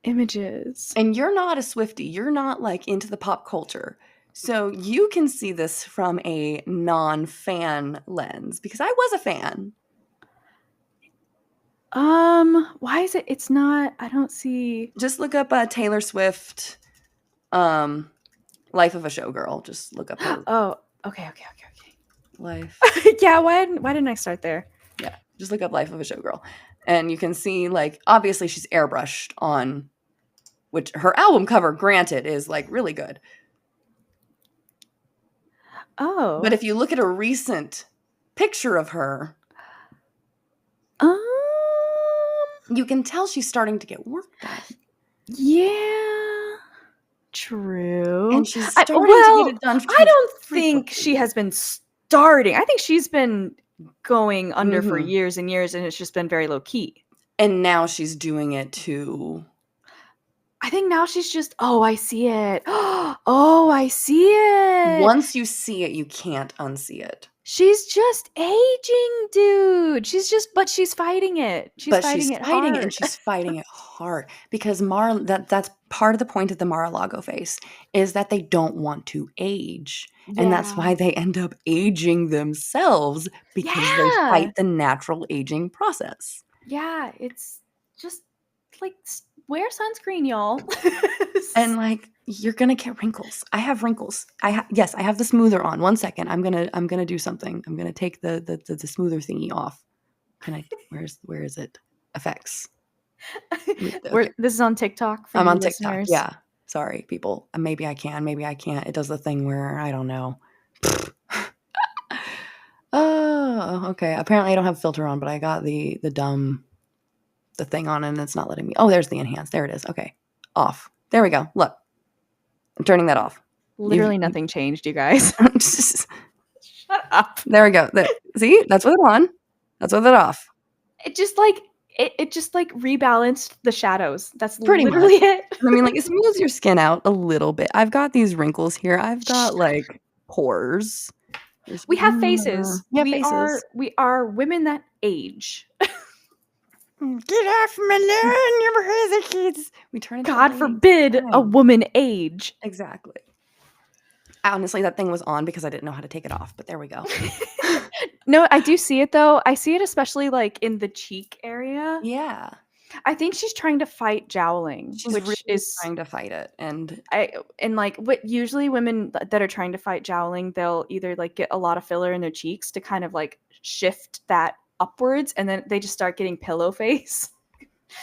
Images. And you're not a Swiftie. You're not like into the pop culture. So you can see this from a non-fan lens because I was a fan. Why is it? It's not. I don't see. Just look up Taylor Swift, Life of a Showgirl. Just look up her Oh, okay. life. Yeah. Why didn't I start there? Yeah, just look up Life of a Showgirl, and you can see like obviously she's airbrushed on, which her album cover, granted, is like really good. Oh, But if you look at a recent picture of her, um, you can tell she's starting to get work done. yeah, true. And she's starting to get it done. I don't think she has been starting. I think she's been going under for years and years, and it's just been very low key. And now she's doing it too. I think now she's just, oh, I see it. Oh, I see it. Once you see it, you can't unsee it. She's just aging, dude. But she's fighting it. She's fighting it hard. And she's fighting it hard because that's part of the point of the Mar-a-Lago face is that they don't want to age. Yeah. And that's why they end up aging themselves because they fight the natural aging process. Yeah, it's just like wear sunscreen, y'all. And like you're gonna get wrinkles. I have wrinkles. I have the smoother on. 1 second. I'm gonna do something. I'm gonna take the smoother thingy off. Where is it? Effects. Okay. This is on TikTok. I'm on TikTok. Yeah. Sorry, people. Maybe I can. Maybe I can't. It does the thing where I don't know. Oh, okay. Apparently I don't have a filter on, but I got the thing on and it's not letting me. Oh, there's the enhance. There it is. Okay. Off. There we go. Look. I'm turning that off. Literally nothing changed, you guys. Shut up. There we go. See? That's with it on. That's with it off. It just like rebalanced the shadows. That's pretty literally much it. I mean, like it smooths your skin out a little bit. I've got these wrinkles here. I've got like pores. We have faces. Faces. We are women that age. Get off my lawn! You ever heard of the kids? We turn. God forbid a woman age. Exactly. Honestly, that thing was on because I didn't know how to take it off. But there we go. No, I do see it though. I see it especially like in the cheek area. Yeah. I think she's trying to fight joweling, which really is trying to fight it. And what usually women that are trying to fight joweling, they'll either like get a lot of filler in their cheeks to kind of like shift that upwards, and then they just start getting pillow face.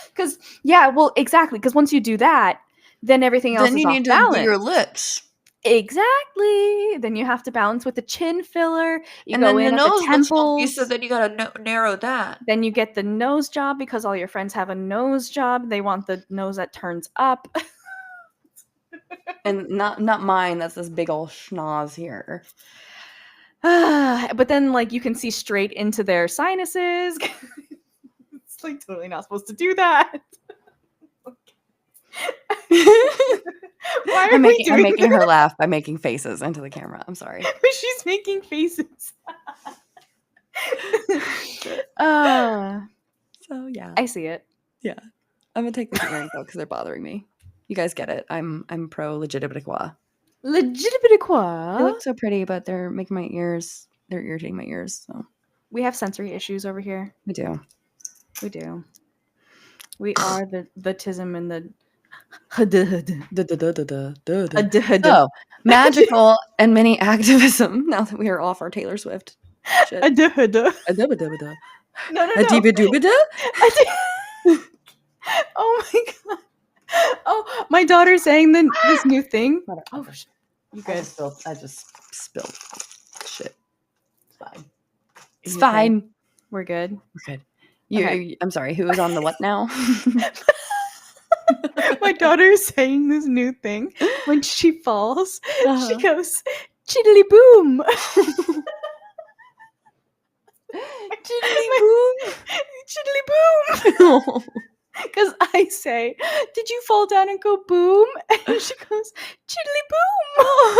Because exactly. Because once you do that, then everything else is off balance. Then you need to do your lips. Exactly. Then you have to balance with the chin filler. You go in at the temples. So then you gotta narrow that. Then you get the nose job because all your friends have a nose job. They want the nose that turns up. And not mine. That's this big old schnoz here. But then like you can see straight into their sinuses. It's like totally not supposed to do that. Why are we doing I'm making her laugh by making faces into the camera. I'm sorry. She's making faces. So yeah. I see it. Yeah. I'm gonna take these earrings out because they're bothering me. You guys get it. I'm pro Legitimiquois. Legitimiquois. They look so pretty, but they're making my ears. They're irritating my ears. So we have sensory issues over here. We do. We are the tism and the magical and mini activism. Now that we are off our Taylor Swift shit. No. Oh my god. Oh, my daughter's saying this new thing. Oh, you good? I just spilled shit. It's fine. It's fine. Okay. We're good. Okay. I'm sorry. Who is on the what now? My daughter is saying this new thing. When she falls, she goes, "Chiddly boom." Chiddly boom. Chiddly boom. Because I say, "Did you fall down and go boom?" And she goes, "Chiddly boom."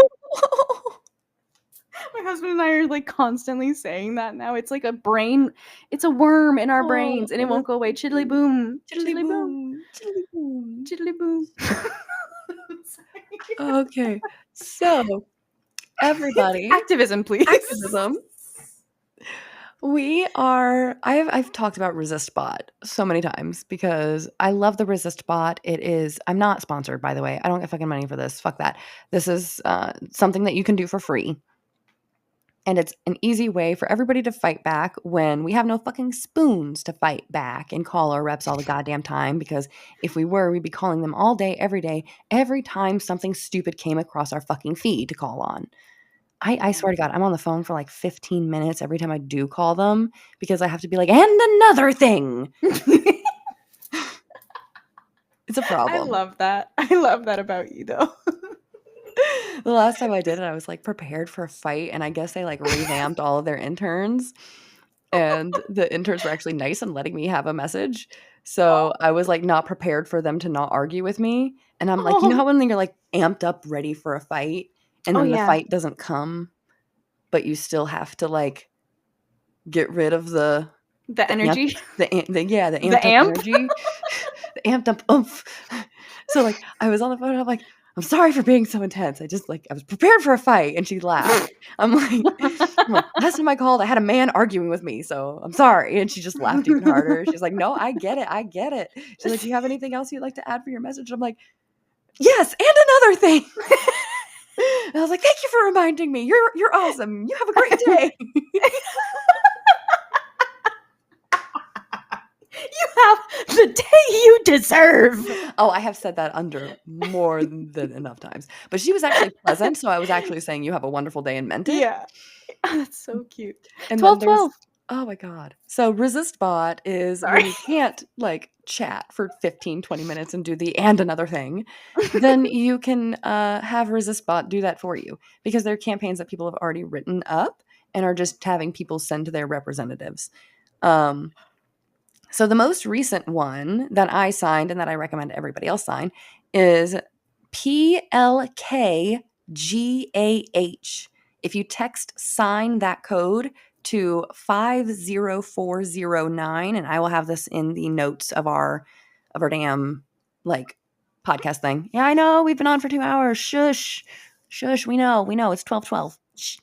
My husband and I are like constantly saying that now. It's like a brain. It's a worm in our brains, and it won't go away. Chiddly boom. Chiddly boom. Chiddly boom. Jiddly boom. Okay. So, everybody, Activism, please. activism. I've talked about ResistBot so many times because I love the ResistBot. I'm not sponsored, by the way. I don't get fucking money for this. Fuck that. This is something that you can do for free. And it's an easy way for everybody to fight back when we have no fucking spoons to fight back and call our reps all the goddamn time. Because if we were, we'd be calling them all day, every time something stupid came across our fucking feed to call on. I swear to God, I'm on the phone for like 15 minutes every time I do call them because I have to be like, and another thing. It's a I problem. love that. I love that about you, though. The last time I did it, I was like prepared for a fight, and I guess they like revamped all of their interns, and the interns were actually nice and letting me have a message. So I was like not prepared for them to not argue with me. And I'm like, you know how when you're like amped up, ready for a fight, and then the fight doesn't come, but you still have to like get rid of the energy. the amped The up amp? energy, the amped up oomph. So like I was on the phone and I'm like, I'm sorry for being so intense. I was prepared for a fight, and she laughed. I'm like, last time I called, I had a man arguing with me, so I'm sorry. And she just laughed even harder. She's like, no, I get it. She's like, do you have anything else you'd like to add for your message? I'm like, yes, and another thing. And I was like, thank you for reminding me. You're awesome. You have a great day. You have the day you deserve. Oh, I have said that under more than enough times. But she was actually pleasant, so I was actually saying you have a wonderful day and meant it. Yeah. That's so cute. And 12-12. Oh my God. So ResistBot is when you can't like chat for 15, 20 minutes and do the and another thing, then you can have ResistBot do that for you because they're campaigns that people have already written up and are just having people send to their representatives. So the most recent one that I signed and that I recommend everybody else sign is PLKGAH. If you text sign that code to 50409, and I will have this in the notes of our damn like podcast thing. Yeah, I know we've been on for 2 hours. Shush. We know it's 12:12. Shh.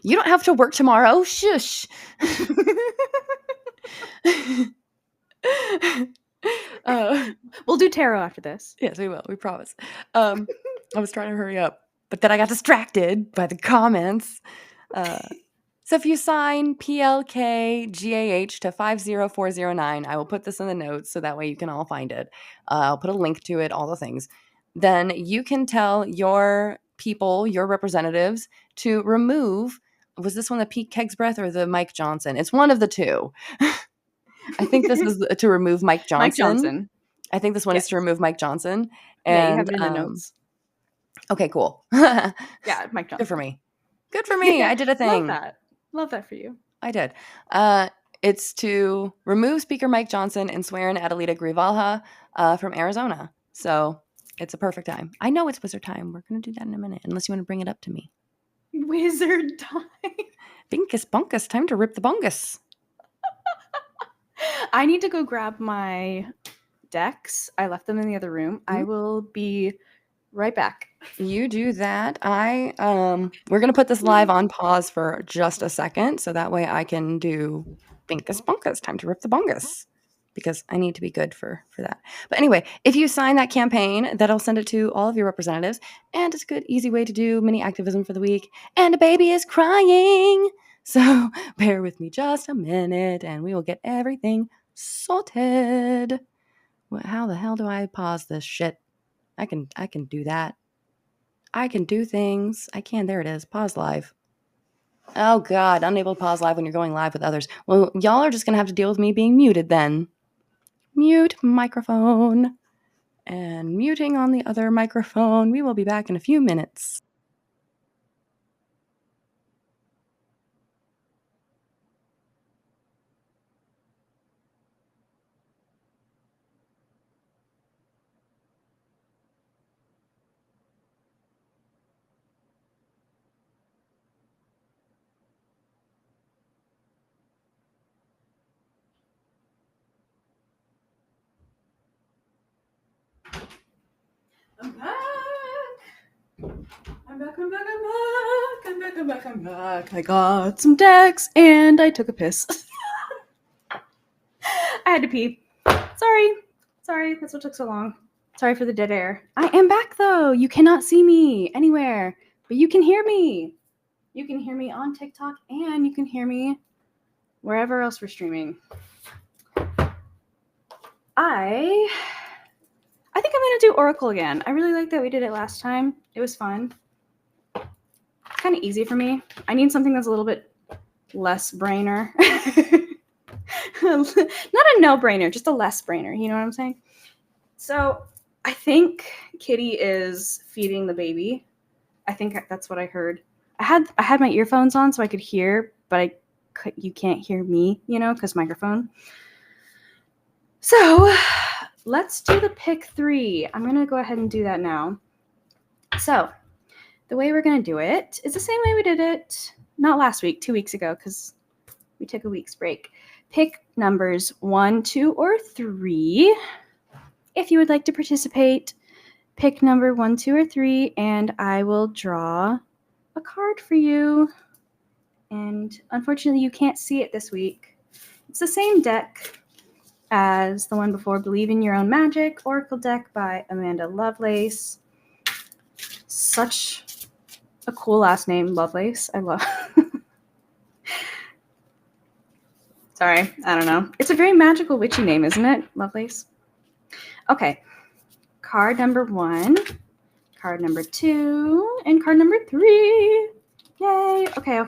You don't have to work tomorrow. Shush. We'll do tarot after this. Yes, we will. We promise. I was trying to hurry up, but then I got distracted by the comments. So if you sign PLKGAH to 50409, I will put this in the notes so that way you can all find it. I'll put a link to it, all the things. Then you can tell your people, your representatives, to remove. Was this one the Pete Kegsbreath or the Mike Johnson? It's one of the two. I think this is to remove Mike Johnson. Mike Johnson. I think this one is to remove Mike Johnson. And, yeah, you have it in the notes. Okay, cool. Yeah, Mike Johnson. Good for me. Good for me. I did a thing. Love that for you. I did. It's to remove Speaker Mike Johnson and swear in Adelita Grivalha from Arizona. So it's a perfect time. I know it's wizard time. We're going to do that in a minute, unless you want to bring it up to me. Wizard time. Binkus bunkus. Time to rip the bungus. I need to go grab my decks. I left them in the other room. I will be right back. You do that. We're gonna put this live on pause for just a second, so that way I can do Binkus Bunkus. Time to rip the bungus, because I need to be good for that. But anyway, if you sign that campaign, that'll send it to all of your representatives, and it's a good, easy way to do mini activism for the week. And a baby is crying, so bear with me just a minute, and we will get everything sorted. How the hell do I pause this shit? I can do that. I can do things. I can. There it is. Pause live. Oh, God. Unable to pause live when you're going live with others. Well, y'all are just going to have to deal with me being muted then. Mute microphone. And muting on the other microphone. We will be back in a few minutes. back. I got some decks and I took a piss. I had to pee. Sorry, that's what took so long. Sorry for the dead air. I am back though. You cannot see me anywhere, but you can hear me. You can hear me on TikTok and you can hear me wherever else we're streaming. I think I'm gonna do Oracle again. I really like that we did it last time. It was fun. Kind of easy for me. I need something that's a little bit less brainer. Not a no-brainer, just a less brainer. You know what I'm saying? So I think Kitty is feeding the baby. I think that's what I heard. I had my earphones on so I could hear, but you can't hear me, because microphone. So let's do the pick 3. I'm going to go ahead and do that now. So the way we're going to do it is the same way we did it, not last week, 2 weeks ago, because we took a week's break. Pick numbers 1, 2, or 3. If you would like to participate, pick number 1, 2, or 3, and I will draw a card for you. And unfortunately, you can't see it this week. It's the same deck as the one before, Believe in Your Own Magic, Oracle deck by Amanda Lovelace. Such a cool last name, Lovelace. I love Sorry, I don't know. It's a very magical witchy name, isn't it? Lovelace. Okay. Card number 1, card number 2, and card number 3. Yay. Okay.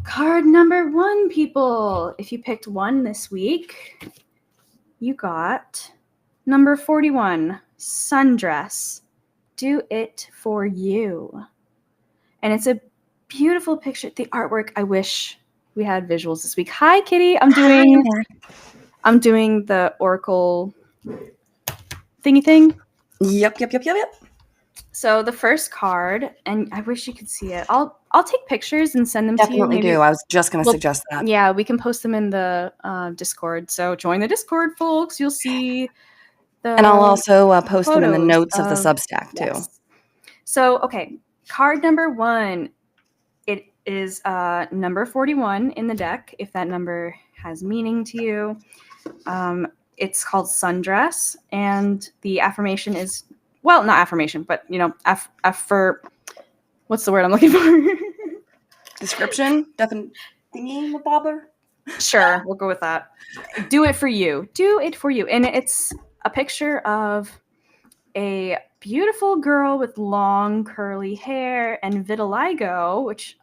Card number 1, people. If you picked 1 this week, you got number 41, Sundress. Do it for you. And it's a beautiful picture. The artwork, I wish we had visuals this week. Hi, Kitty. I'm doing the Oracle thingy thing. Yep. So the first card, and I wish you could see it. I'll take pictures and send them to you. Definitely do. I was just going to suggest that. Yeah, we can post them in the Discord. So join the Discord, folks. You'll see the And I'll also post them in the photos notes of the Substack too. Yes. So, okay, card number 1. It is number 41 in the deck, if that number has meaning to you. It's called Sundress, and the affirmation is, well, not affirmation, but, what's the word I'm looking for? Description? Thingy, bobber? Sure, we'll go with that. Do it for you. Do it for you. And it's a picture of a beautiful girl with long curly hair and vitiligo, which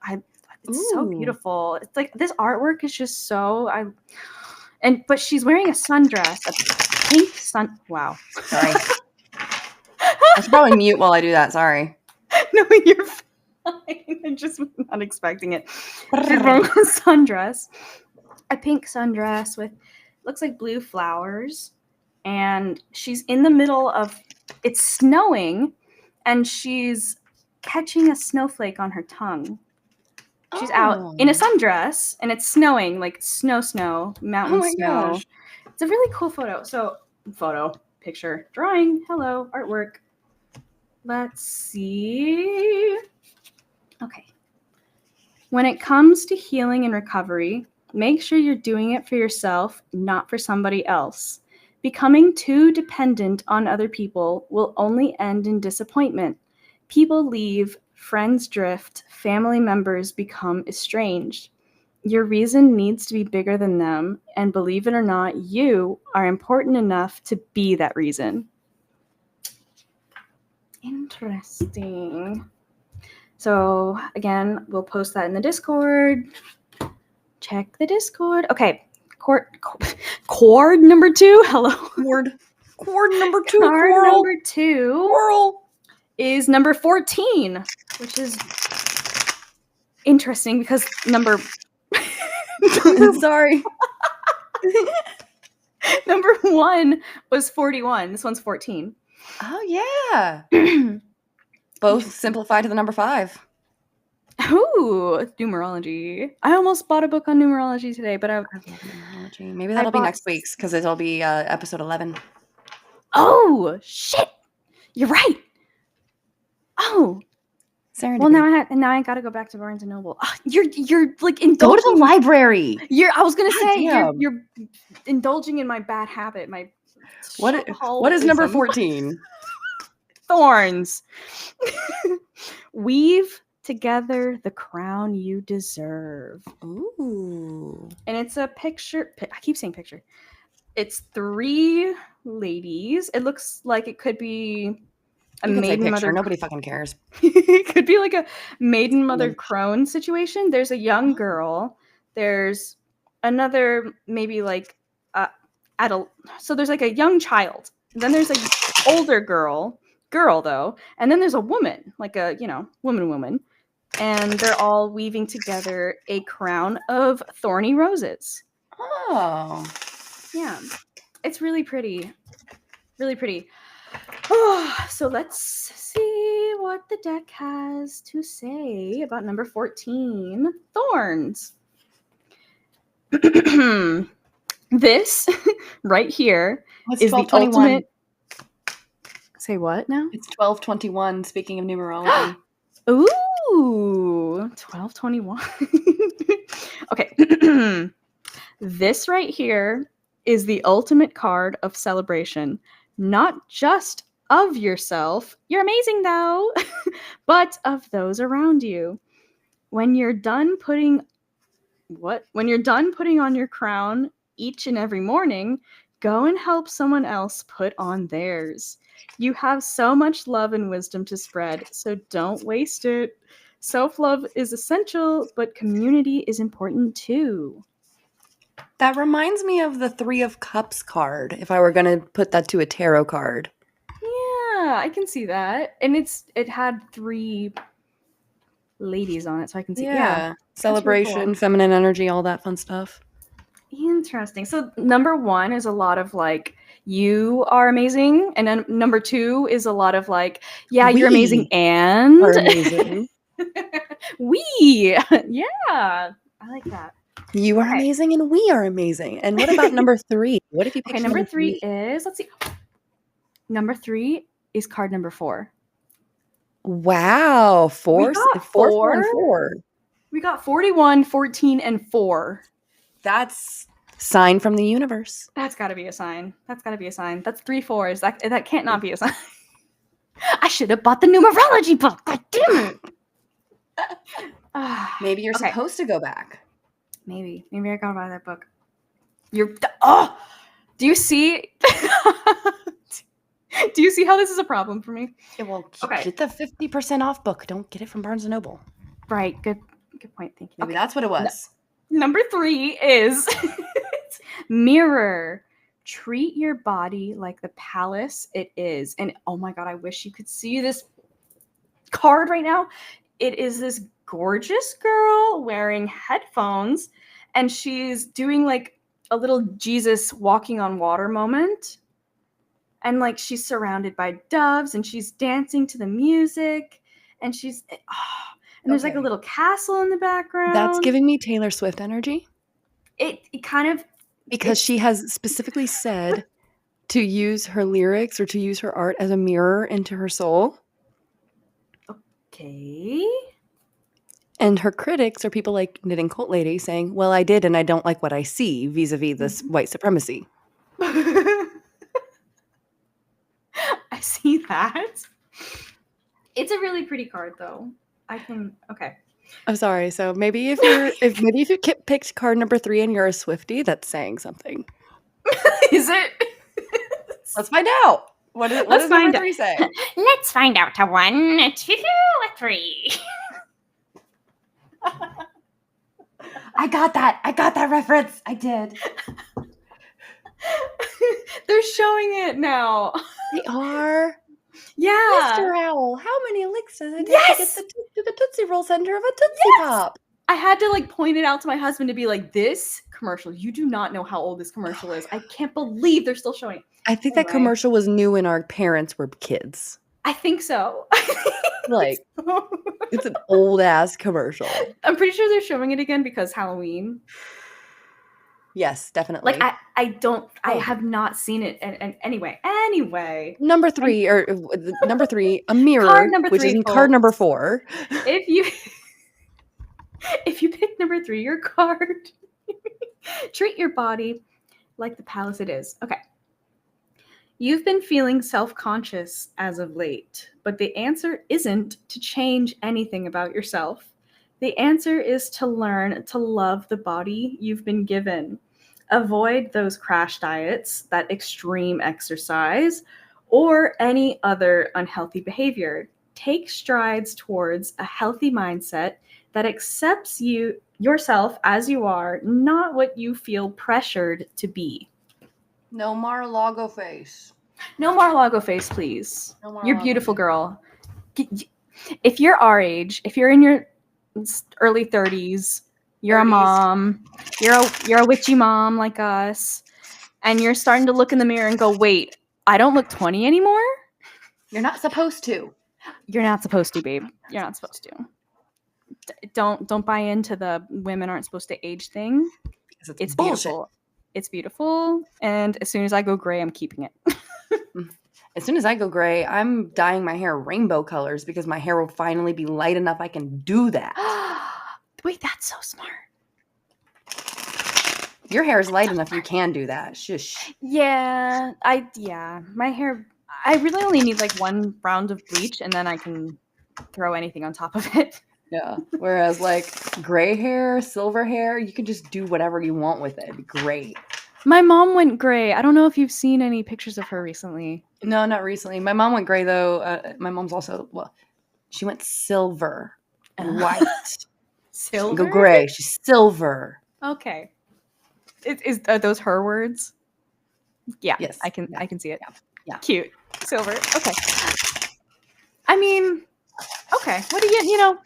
it's so beautiful. It's like this artwork is just so but she's wearing a sundress, a pink sun. Wow, sorry. I should probably mute while I do that. Sorry. No, you're fine. I'm just not expecting it. She's wearing a sundress, a pink sundress with looks like blue flowers, and she's in the middle of. It's snowing, and she's catching a snowflake on her tongue. She's out in a sundress, and it's snowing, like snow, mountain snow. Gosh. It's a really cool photo. So, picture, drawing, hello, artwork. Let's see. Okay. When it comes to healing and recovery, make sure you're doing it for yourself, not for somebody else. Becoming too dependent on other people will only end in disappointment. People leave, friends drift, family members become estranged. Your reason needs to be bigger than them, and believe it or not, you are important enough to be that reason. Interesting. So, again, we'll post that in the Discord. Check the Discord. Okay. Chord number 2. Hello. Chord number 2. Card number 2 Coral is number 14, which is interesting because number. Sorry. Number 1 was 41. This one's 14. Oh yeah. Both simplified to the number 5. Ooh, numerology. I almost bought a book on numerology today, but I love numerology. Maybe that'll be next week's because it'll be episode 11. Oh, shit. You're right. Oh, Serendipity. well now I gotta go back to Barnes and Noble. You're like Go to indulging. the library. I was gonna God say damn. you're indulging in my bad habit. My What is number shopaholicism. 14? Thorns. Weave together the crown you deserve. Ooh. And it's a picture. I keep saying picture. It's 3 ladies. It looks like it could be a You can say maiden picture. mother. Nobody fucking cares. It could be like a maiden mother Image. crone situation. There's a young girl. There's another maybe like so there's like a young child. Then there's a older girl though, and then there's a woman, like a woman, and they're all weaving together a crown of thorny roses. Oh. Yeah, it's really pretty, really pretty. So let's see what the deck has to say about number 14, Thorns. This right here What's is the 1221? ultimate. Say what now? It's 1221. Speaking of numerology. Ooh, 1221. Okay. This right here is the ultimate card of celebration, not just of yourself. You're amazing though, but of those around you. When you're done putting on your crown each and every morning, go and help someone else put on theirs. You have so much love and wisdom to spread, so don't waste it. Self-love is essential, but community is important too. That reminds me of the 3 of Cups card, if I were going to put that to a tarot card. Yeah, I can see that. And it had 3 ladies on it, so I can see. Yeah. Celebration, really cool. feminine energy, all that fun stuff. Interesting. So number 1 is a lot of like, you are amazing, and then number 2 is a lot of like, yeah, you're amazing and are amazing. Yeah, I like that. You are amazing and we are amazing. And what about number 3? What if you pick number 3 is, let's see. Number 3 is card number 4. Wow, 4 and 4. We got 41, 14, and 4. That's sign from the universe. That's got to be a sign. That's 3 4s. That can't not be a sign. I should have bought the numerology book. God damn it. Maybe you're supposed to go back. Maybe I gotta buy that book. Do you see? Do you see how this is a problem for me? Yeah, well, get the 50% off book. Don't get it from Barnes & Noble. Right. Good point. Thank you. Maybe that's what it was. Number 3 is mirror. Treat your body like the palace it is. And oh my God, I wish you could see this card right now. It is this gorgeous girl wearing headphones, and she's doing like a little Jesus walking on water moment. And like she's surrounded by doves and she's dancing to the music, and there's like a little castle in the background. That's giving me Taylor Swift energy. It kind of, because she has specifically said to use her lyrics or to use her art as a mirror into her soul. Okay. And her critics are people like Knitting Cult Lady saying, well, I did and I don't like what I see vis-a-vis this white supremacy. I see that. It's a really pretty card though. Okay. I'm sorry. So maybe if you picked card number 3 and you're a Swiftie, that's saying something. Is it? Let's find out. What does number 3 say? Let's find out. A 1, a 2, a 3. I got that reference. I did. They're showing it now. They are. Yeah. Mr. Owl, how many licks does it take Yes! to get to the Tootsie Roll center of a Tootsie Pop? I had to like point it out to my husband to be like, this commercial, you do not know how old this commercial is. I can't believe they're still showing it. I think that commercial was new when our parents were kids. I think so. Like, it's an old ass commercial. I'm pretty sure they're showing it again because Halloween. Yes, definitely. Like I Oh. have not seen it. And anyway, Number 3, or number 3, a mirror, Card number which 3, is in card number folks. 4. If you pick number 3, your card, treat your body like the palace it is. Okay. You've been feeling self-conscious as of late, but the answer isn't to change anything about yourself. The answer is to learn to love the body you've been given. Avoid those crash diets, that extreme exercise, or any other unhealthy behavior. Take strides towards a healthy mindset that accepts yourself as you are, not what you feel pressured to be. No Mar-a-Lago face. No Mar-a-Lago face, please. No You're Mar-a-Lago beautiful, face. girl. If you're our age, if you're in your early 30s, you're 30s. a mom, you're a witchy mom like us, and you're starting to look in the mirror and go, wait, I don't look 20 anymore? You're not supposed to. You're not supposed to, babe. You're not supposed to. Don't buy into the women aren't supposed to age thing. Because It's bullshit. beautiful. It's beautiful. And as soon as I go gray, I'm keeping it. As soon as I go gray, I'm dyeing my hair rainbow colors because my hair will finally be light enough I can do that. Wait, that's so smart. Your hair is light enough you can do that. Shush. Yeah, my hair, I really only need like one round of bleach and then I can throw anything on top of it. Yeah. Whereas like gray hair, silver hair, you can just do whatever you want with it. It'd be great. My mom went gray. I don't know if you've seen any pictures of her recently. No, not recently. My mom went gray though. My mom's also, well, she went silver and white. She didn't Silver? go gray. She's silver. Okay. Are those her words? Yeah. Yes. I can Yeah. see it. Yeah. Cute. Silver. Okay. I mean, okay. What do you know,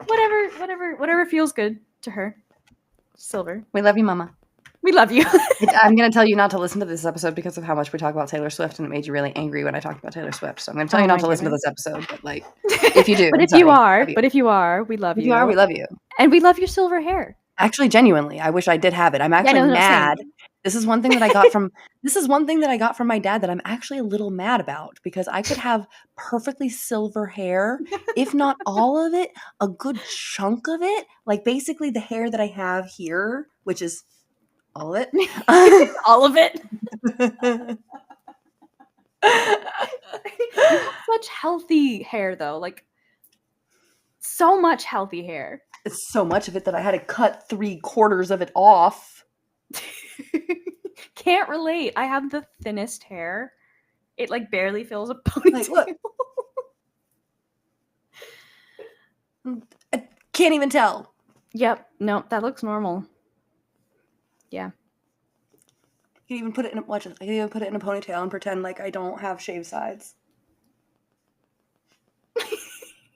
whatever feels good to her. Silver. We love you, Mama. We love you. I'm going to tell you not to listen to this episode because of how much we talk about Taylor Swift, and it made you really angry when I talked about Taylor Swift. So I'm going to tell you not to listen to this episode, but like, if you do, But I'm if sorry. you are, Love you. but if you are, we love If you. you are, we love you. And we love your silver hair. Actually, genuinely, I wish I did have it. I'm actually mad. This is one thing that I got from my dad that I'm actually a little mad about, because I could have perfectly silver hair, if not all of it, a good chunk of it, like basically the hair that I have here, which is all of it. All of it. You have such healthy hair though, like so much healthy hair. It's so much of it that I had to cut 3/4 of it off. Can't relate. I have the thinnest hair. It like barely fills a ponytail. Like, look. I can't even tell. Yep. No, that looks normal. Yeah. I can even put it in a ponytail and pretend like I don't have shaved sides.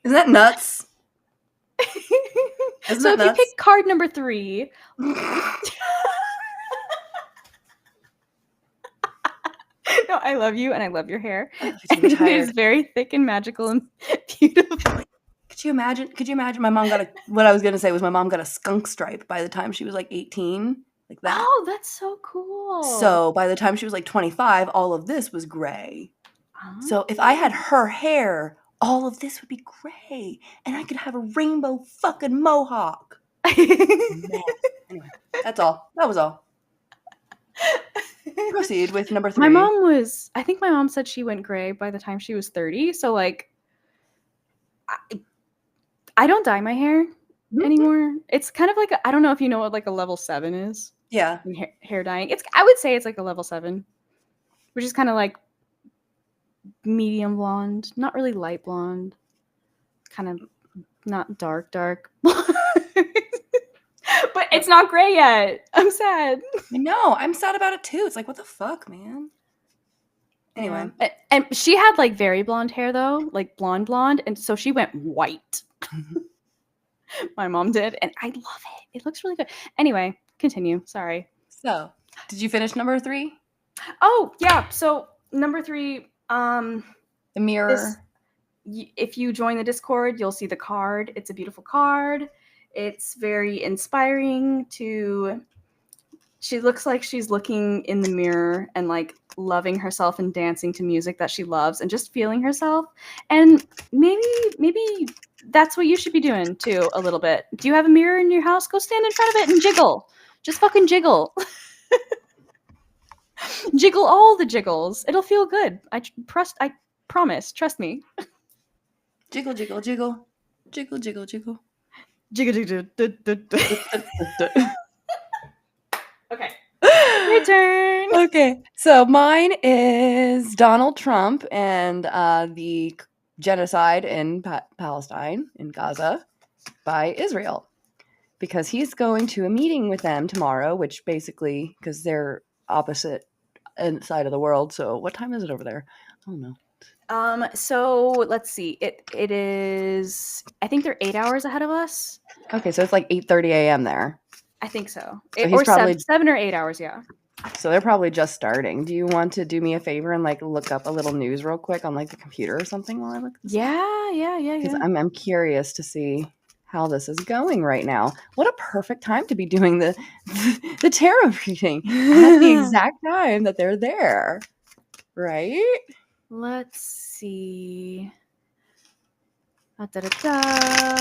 Isn't that nuts? Isn't So that if nuts? you pick card number 3, no, I love you and I love your hair. It is very thick and magical and beautiful. Could you imagine my mom what I was going to say was my mom got a skunk stripe by the time she was like 18, like that. Oh, that's so cool. So by the time she was like 25, all of this was gray. So if I had her hair, all of this would be gray and I could have a rainbow fucking mohawk. Anyway, that's all. That was all. Proceed with number 3. I think my mom said she went gray by the time she was 30. So like, I don't dye my hair anymore. It's kind of like, I don't know if you know what like a level 7 is. Yeah. Hair dyeing. I would say it's like a level 7, which is kind of like medium blonde, not really light blonde, kind of not dark blonde. But it's not gray yet. I'm sad. I know. I'm sad about it too. It's like, what the fuck, man? Anyway. Yeah. And she had like very blonde hair though, like blonde, and so she went white. My mom did, and I love it. It looks really good. Anyway, continue. Sorry. So, did you finish number 3? Oh, yeah. So, number 3, the mirror. If you join the Discord, you'll see the card. It's a beautiful card. It's very inspiring to She looks like she's looking in the mirror and like loving herself and dancing to music that she loves and just feeling herself. And maybe that's what you should be doing too a little bit. Do you have a mirror in your house? Go stand in front of it and jiggle. Just fucking jiggle. Jiggle all the jiggles. It'll feel good. I promise. Trust me. Jiggle, jiggle, jiggle. Jiggle, jiggle, jiggle. Jiggle, jiggle, okay. Your turn. Okay, so mine is Donald Trump and the genocide in Palestine, in Gaza, by Israel. Because he's going to a meeting with them tomorrow, which basically, because they're opposite side of the world. So what time is it over there? I don't know. So let's see. It is. I think they're 8 hours ahead of us. Okay, so it's like 8:30 a.m. there. I think so. So he's Or probably 7 or 8 hours. Yeah. So they're probably just starting. Do you want to do me a favor and like look up a little news real quick on like the computer or something while I look this up? Yeah. Because I'm curious to see how this is going right now. What a perfect time to be doing the tarot reading at the exact time that they're there, right? Let's see. Da-da-da.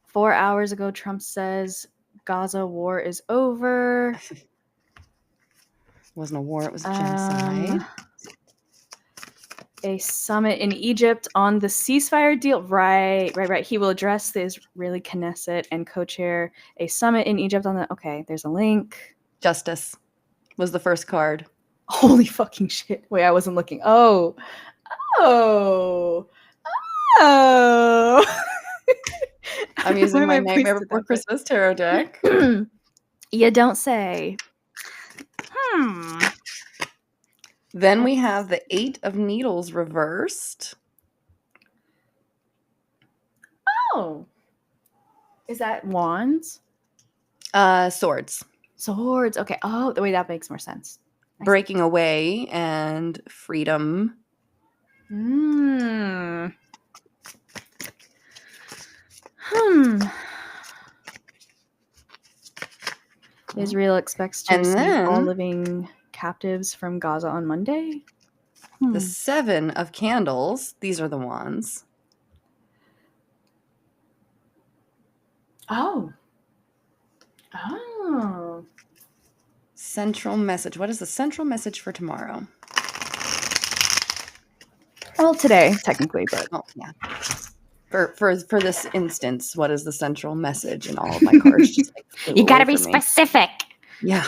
4 hours ago, Trump says Gaza war is over. It wasn't a war, it was a genocide. A summit in Egypt on the ceasefire deal. Right. He will address the Israeli Knesset and co-chair a summit in Egypt on the... Okay, there's a link. Justice was the first card. Holy fucking shit. Wait, I wasn't looking. Oh. I'm using my Nightmare Before Christmas tarot deck. You don't say. Then we have the 8 of Needles reversed. Oh. Is that wands? Swords. Swords. Okay. Oh, wait, that makes more sense. Breaking away and freedom. Israel expects to receive all living captives from Gaza on Monday. The 7 of Candles. These are the wands. Oh. Central message. What is the central message for tomorrow? Well, today, technically, but... Oh, yeah. For this instance, what is the central message in all of my cards? Just like, you gotta be specific. Yeah.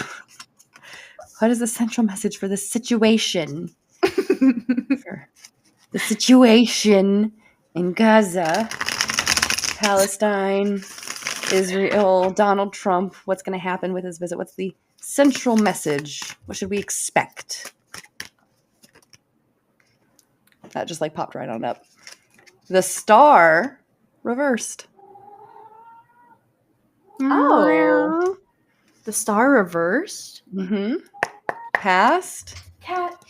What is the central message for this situation? For the situation in Gaza, Palestine, Israel, Donald Trump. What's going to happen with his visit? What's the central message? What should we expect? That just like popped right on up. The star reversed. Oh. The star reversed? Mm-hmm. Passed. Cat.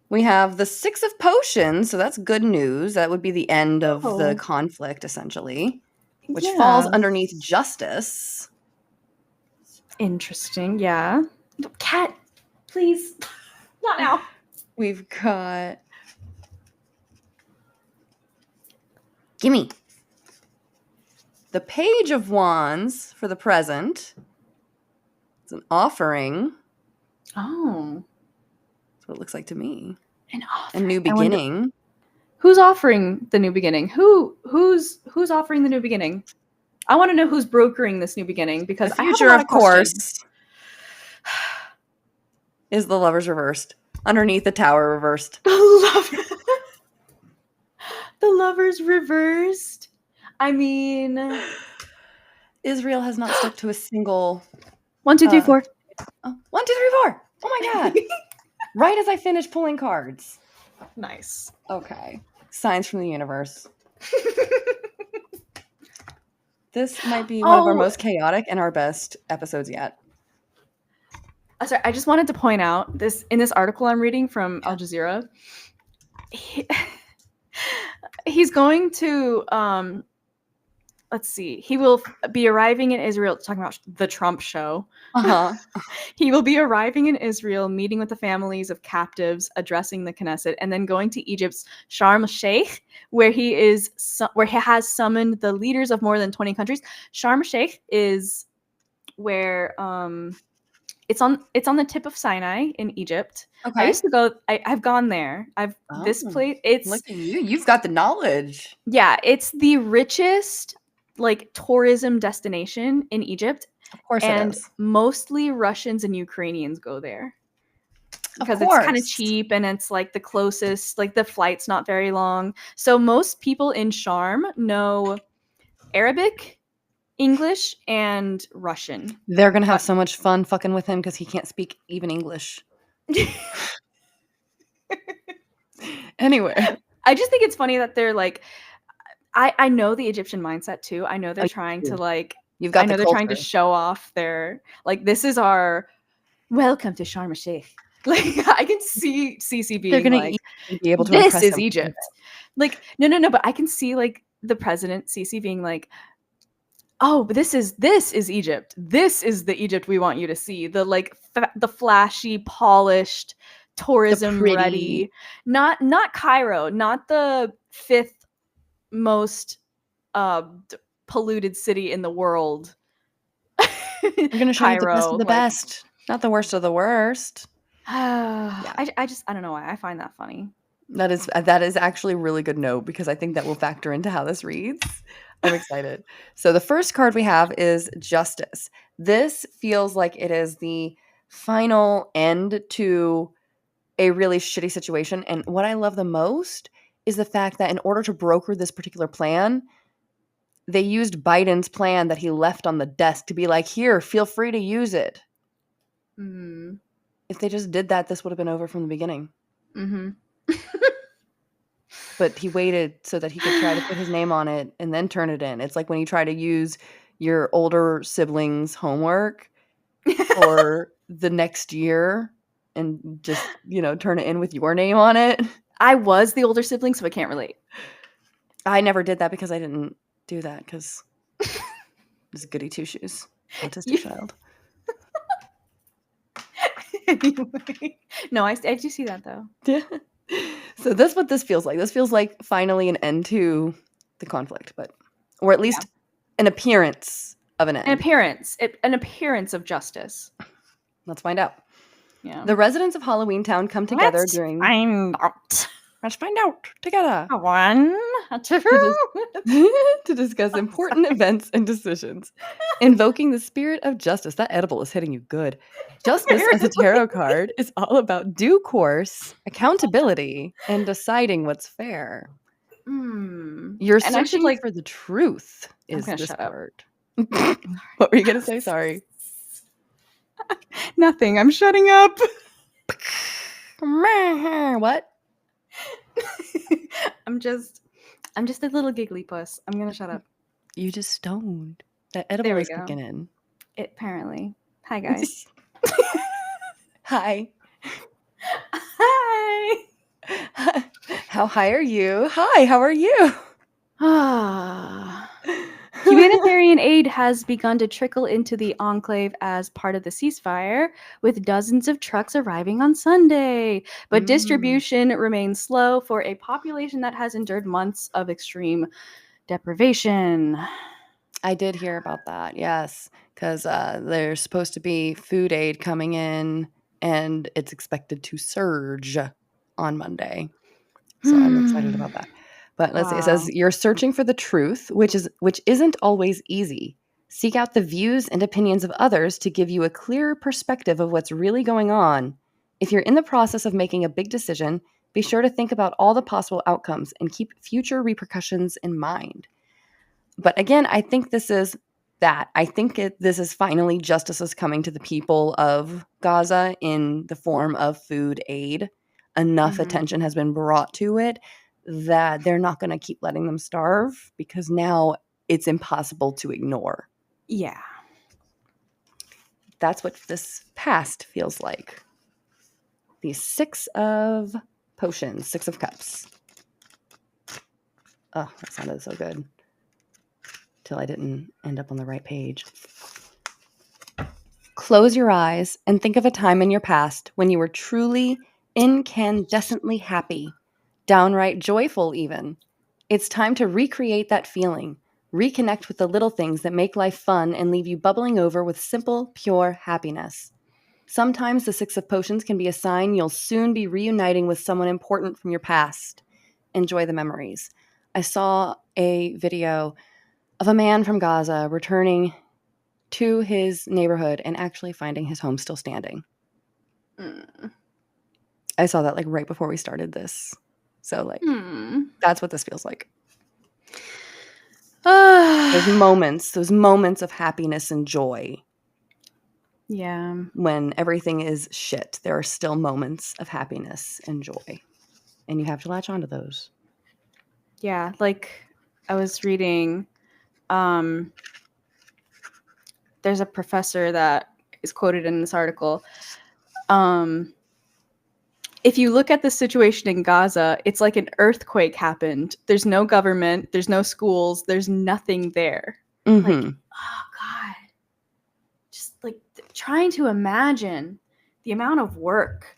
We have the 6 of Potions, so that's good news. That would be the end of the conflict, essentially, which falls underneath Justice. Interesting, yeah. Cat, please. Not now. We've got... Gimme. The Page of Wands for the present. It's an offering. Oh. That's what it looks like to me. An offering. A new beginning. Who's offering the new beginning? Who's offering the new beginning? I want to know who's brokering this new beginning because the future, of course, is the Lovers reversed. Underneath the Tower reversed. The Lovers reversed. I mean, Israel has not stuck to a single 1, 2, 3, 4. 1, 2, 3, 4. Oh my god! Right as I finished pulling cards. Nice. Okay. Signs from the universe. This might be one of our most chaotic and our best episodes yet. Sorry, I just wanted to point out this in this article I'm reading from Al Jazeera. He's going to let's see. He will be arriving in Israel, talking about the Trump show. Uh-huh. He will be arriving in Israel, meeting with the families of captives, addressing the Knesset, and then going to Egypt's Sharm el-Sheikh, where he has summoned the leaders of more than 20 countries. Sharm el-Sheikh is where it's on the tip of Sinai in Egypt. I Okay. used to go. I've gone there. This Oh, place. It's look at you. You've got the knowledge. yeah. It's the richest like tourism destination in Egypt, Of course it and is. mostly Russians and Ukrainians go there Of because it's kind of course. cheap and it's like the closest. Like the flight's not very long, so most people in Sharm know Arabic, English, and Russian. They're going to have so much fun fucking with him because he can't speak even English. Anyway. I just think it's funny that they're like, I know the Egyptian mindset too. I know they're you trying do. to like, You've I got know the they're trying to culture. show off their like, this is our welcome to Sharm el-Sheikh. Like I can see Cece They're being going like, to be able to this impress is him. Egypt. Like no, but I can see like the president Cece being like, oh, but this is Egypt. This is the Egypt we want you to see. The like the flashy, polished, tourism pretty. ready. Not Cairo, not the fifth most polluted city in the world. We're going to show you the best Cairo, of the like, best, not the worst of the worst. I don't know why I find that funny. That is actually a really good note because I think that will factor into how this reads. I'm excited. So the first card we have is Justice. This feels like it is the final end to a really shitty situation. And what I love the most is the fact that in order to broker this particular plan, they used Biden's plan that he left on the desk to be like, here, feel free to use it. Mm. If they just did that, this would have been over from the beginning. Mm-hmm. But he waited so that he could try to put his name on it and then turn it in. It's like when you try to use your older siblings' homework for the next year and just, turn it in with your name on it. I was the older sibling, so I can't relate. I never did that because I didn't do that because I was goody two-shoes, autistic child. Anyway, no, I do see that though. Yeah. So that's what this feels like. This feels like finally an end to the conflict, or at least an appearance of an end. An appearance of justice. Let's find out. Yeah. The residents of Halloween Town come together during. Let's find out together. One, two. To discuss important events and decisions. Invoking the spirit of justice. That edible is hitting you good. Justice as a tarot card is all about due course, accountability, and deciding what's fair. You're searching for the truth is this card. What were you going to say? Sorry. Nothing. I'm shutting up. What? I'm just a little giggly puss. I'm gonna shut up. You just stoned. That edible is kicking in. Apparently. Hi guys. Hi. Hi. How high are you? Hi, how are you? Humanitarian aid has begun to trickle into the enclave as part of the ceasefire, with dozens of trucks arriving on Sunday. But distribution remains slow for a population that has endured months of extreme deprivation. I did hear about that, yes, because there's supposed to be food aid coming in, and it's expected to surge on Monday. So I'm excited about that. But let's see. It says you're searching for the truth, which isn't always easy. Seek out the views and opinions of others to give you a clearer perspective of what's really going on. If you're in the process of making a big decision, be sure to think about all the possible outcomes and keep future repercussions in mind. But again, I think this is that. I think this is finally justice is coming to the people of Gaza in the form of food aid. Enough attention has been brought to it that they're not going to keep letting them starve because now it's impossible to ignore. Yeah. That's what this past feels like. The 6 of potions, 6 of cups. Oh, that sounded so good. till I didn't end up on the right page. Close your eyes and think of a time in your past when you were truly incandescently happy, downright joyful even. It's time to recreate that feeling. Reconnect with the little things that make life fun and leave you bubbling over with simple, pure happiness. Sometimes the Six of Potions can be a sign you'll soon be reuniting with someone important from your past. Enjoy the memories. I saw a video of a man from Gaza returning to his neighborhood and actually finding his home still standing. I saw that like right before we started this. So like that's what this feels like. Those moments of happiness and joy. Yeah. When everything is shit, there are still moments of happiness and joy. And you have to latch onto those. Yeah, like I was reading, there's a professor that is quoted in this article. If you look at the situation in Gaza, it's like an earthquake happened. There's no government, there's no schools, there's nothing there. Mm-hmm. Like, oh God. Just like trying to imagine the amount of work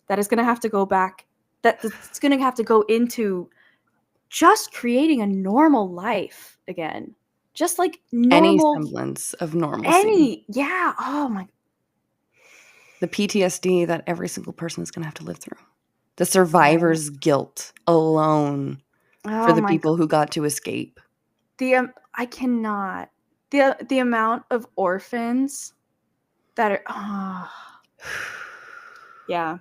that is going to have to go back, that's going to have to go into just creating a normal life again. Just like normal. Any semblance of normalcy. Oh my. The PTSD that every single person is going to have to live through. The survivor's guilt alone for the people who got to escape. I cannot. The amount of orphans that are. Yeah.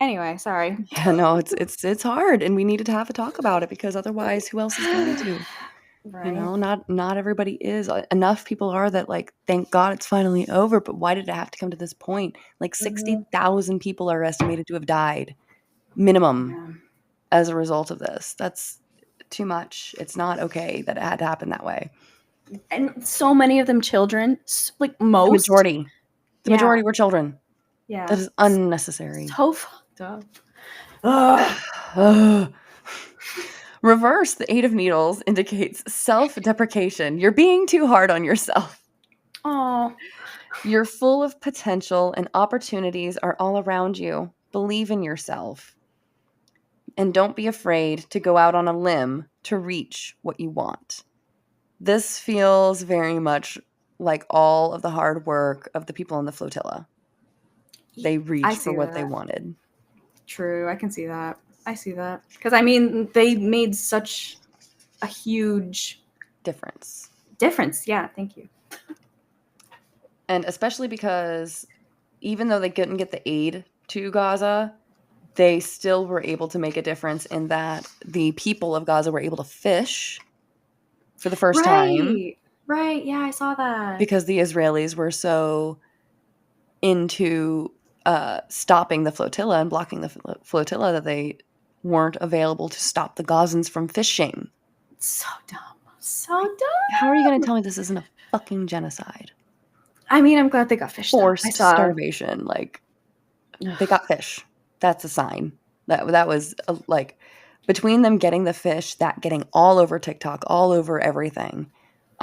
Anyway, sorry. Yeah, no, it's hard, and we needed to have a talk about it because otherwise, who else is going to? Right. You know, not everybody is. Enough people are that like, thank God it's finally over. But why did it have to come to this point? Like 60,000 people are estimated to have died, minimum, as a result of this. That's too much. It's not okay that it had to happen that way. And so many of them children, like most. The majority were children. Yeah, that is unnecessary. So fucked up. Reverse, the Eight of Needles indicates self-deprecation. You're being too hard on yourself. Oh. You're full of potential and opportunities are all around you. Believe in yourself. And don't be afraid to go out on a limb to reach what you want. This feels very much like all of the hard work of the people on the flotilla. They reached for what they wanted. True, I can see that. I see that. Because, I mean, they made such a huge difference. Yeah, thank you. And especially because even though they couldn't get the aid to Gaza, they still were able to make a difference in that the people of Gaza were able to fish for the first time. Right, yeah, I saw that. Because the Israelis were so into stopping the flotilla and blocking the flotilla that they weren't available to stop the Gazans from fishing. So dumb. How are you going to tell me this isn't a fucking genocide? I mean, I'm glad they got fish. Forced starvation. Like, they got fish. That's a sign. That was like, between them getting the fish, that getting all over TikTok, all over everything.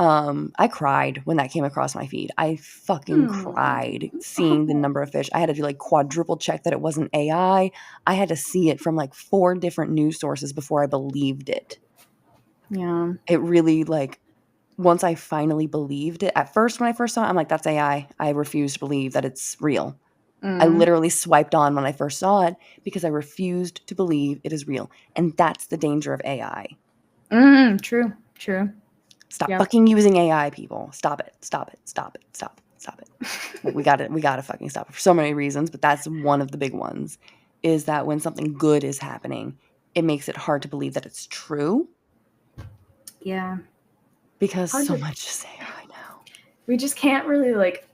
I cried when that came across my feed. I fucking cried seeing the number of fish. I had to do like quadruple check that it wasn't AI. I had to see it from like 4 different news sources before I believed it. Yeah. It really like, once I finally believed it, at first when I first saw it, I'm like, that's AI. I refuse to believe that it's real. I literally swiped on when I first saw it because I refused to believe it is real. And that's the danger of AI. True. Stop fucking using AI, people. Stop it. We gotta fucking stop it for so many reasons, but that's one of the big ones, is that when something good is happening, it makes it hard to believe that it's true. Yeah. Because so much is AI now. We just can't really like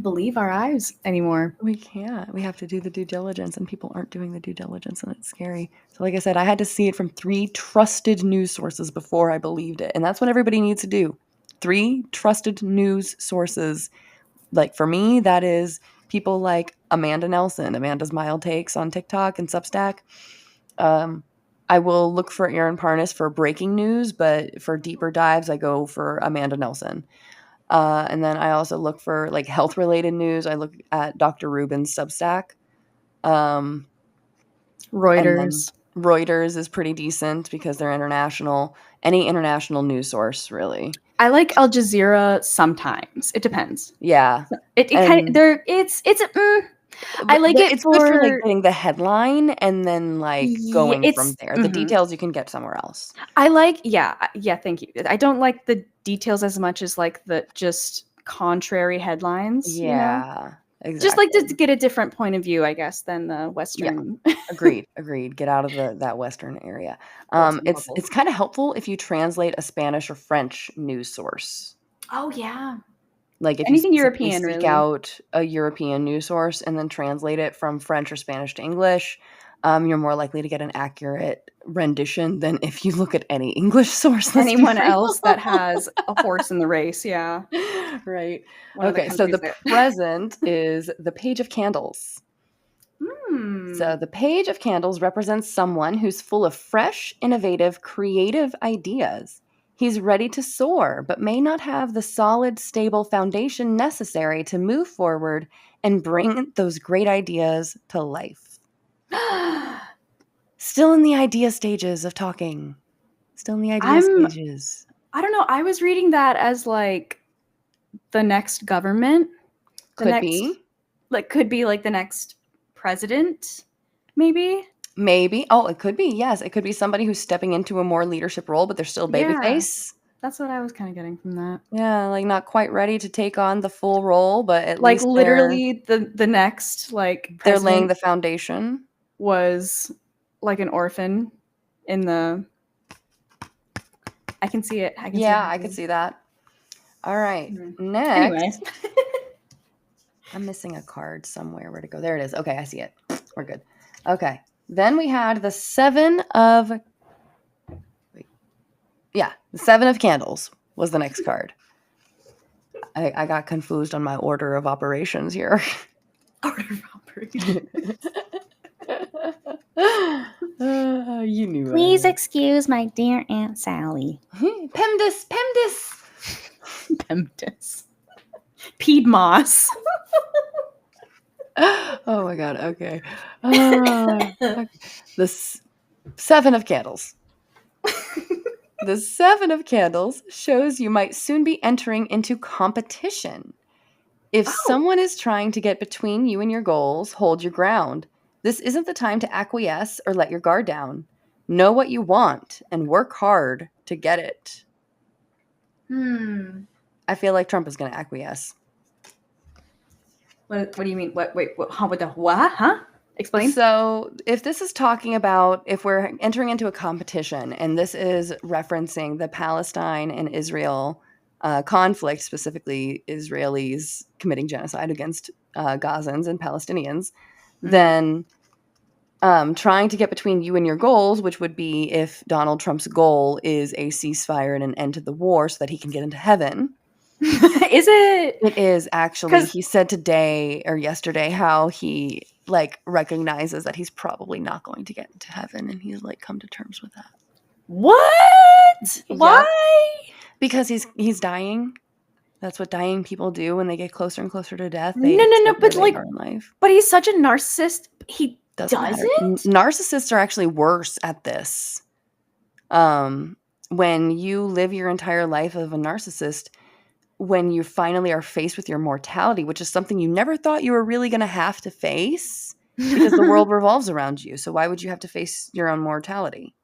believe our eyes anymore. We can't. We have to do the due diligence, and people aren't doing the due diligence, and it's scary. So like I said, I had to see it from 3 trusted news sources before I believed it. And that's what everybody needs to do. 3 trusted news sources. Like for me, that is people like Amanda Nelson, Amanda's Mild Takes on TikTok and Substack. I will look for Aaron Parnas for breaking news, but for deeper dives, I go for Amanda Nelson. And then I also look for like health related news. I look at Dr. Rubin's Substack. And then Reuters. Reuters is pretty decent because they're international. Any international news source, really. I like Al Jazeera sometimes. It depends. Yeah. It kind of And there. I like it it's good for like for getting the headline and then like yeah. going from It's there. The details you can get somewhere else. I like yeah. Thank you. I don't like the details as much as like the just contrary headlines. You know, Yeah, exactly. just like to get a different point of view, I guess, than the Yeah. Western. Agreed. Get out of that Western area. Western It's bubble. kind of helpful if you translate a Spanish or French news source. Oh yeah. Like if you Anything specifically European, seek really. out a European news source and then translate it from French or Spanish to English, you're more likely to get an accurate rendition than if you look at any English source. Let's be Anyone real. else that has a horse in the race, yeah. Right. One of the Okay, so the countries present is the Page of Candles. Hmm. So the Page of Candles represents someone who's full of fresh, innovative, creative ideas. He's ready to soar, but may not have the solid, stable foundation necessary to move forward and bring those great ideas to life. Still in the idea stages of talking. Still in the idea stages. I don't know. I was reading that as like the next government. Could be. Like could be like the next president, maybe. Maybe. Oh, it could be. Yes, it could be somebody who's stepping into a more leadership role, but they're still babyface. That's what I was kind of getting from that. Yeah, like not quite ready to take on the full role, but at Like least literally the next like they're laying president the foundation. was like an orphan in the I can see it. I could see that. All right. Mhm. Next. Anyway. I'm missing a card somewhere. Where'd it go? There it is. Okay, I see it. We're good. Okay. Then we had the Seven of Candles was the next card. I got confused on my order of operations here. Order of operations. You knew. Please excuse my dear Aunt Sally. PEMDAS. Pemptis. Piedmos. Oh my god. Okay. The Seven of Candles. The Seven of Candles shows you might soon be entering into competition. If someone is trying to get between you and your goals, hold your ground. This isn't the time to acquiesce or let your guard down. Know what you want and work hard to get it. I feel like Trump is going to acquiesce. What do you mean? What what? Huh? Explain. So if this is talking about if we're entering into a competition, and this is referencing the Palestine and Israel conflict, specifically Israelis committing genocide against Gazans and Palestinians, then trying to get between you and your goals, which would be if Donald Trump's goal is a ceasefire and an end to the war so that he can get into heaven. Is it? It is actually. He said today or yesterday how he like recognizes that he's probably not going to get into heaven, and he's like come to terms with that. What? Yep. Why? Because he's dying. That's what dying people do when they get closer and closer to death. No, but like, in life. But he's such a narcissist. He doesn't does matter. it. Narcissists are actually worse at this. When you live your entire life of a narcissist, when you finally are faced with your mortality, which is something you never thought you were really going to have to face because the world revolves around you. So why would you have to face your own mortality?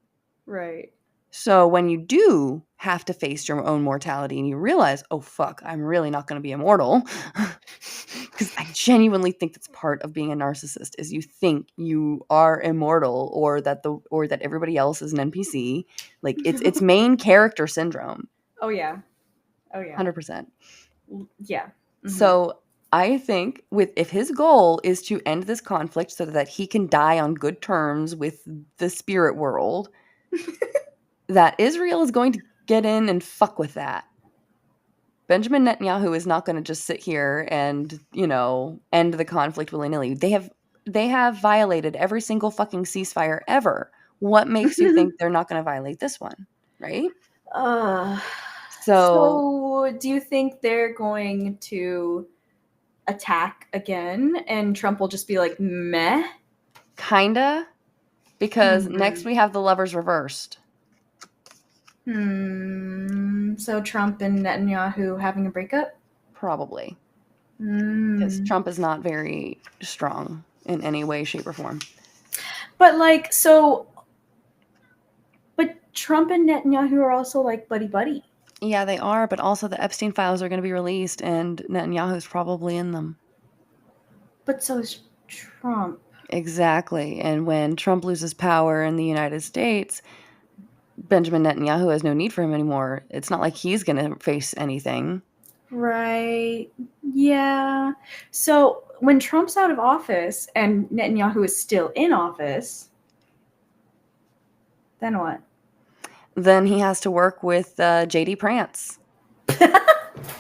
Right. So when you do have to face your own mortality and you realize, oh, fuck, I'm really not going to be immortal. Because I genuinely think that's part of being a narcissist is you think you are immortal or that everybody else is an NPC. Like it's main character syndrome. Oh, yeah. 100%. Yeah. Mm-hmm. So I think if his goal is to end this conflict so that he can die on good terms with the spirit world, that Israel is going to get in and fuck with that. Benjamin Netanyahu is not going to just sit here and, end the conflict willy-nilly. They have violated every single fucking ceasefire ever What makes you think they're not going to violate this one, right? Uh, So so do you think they're going to attack again and Trump will just be like, meh? kinda, because next we have the lovers reversed. So Trump and Netanyahu having a breakup? Probably. Because Trump is not very strong in any way, shape, or form. But but Trump and Netanyahu are also like buddy. Yeah, they are, but also the Epstein files are going to be released, and Netanyahu's probably in them. But so is Trump. Exactly. And when Trump loses power in the United States, Benjamin Netanyahu has no need for him anymore. It's not like he's going to face anything. Right. Yeah. So when Trump's out of office and Netanyahu is still in office, then what? Then he has to work with J.D. Prance.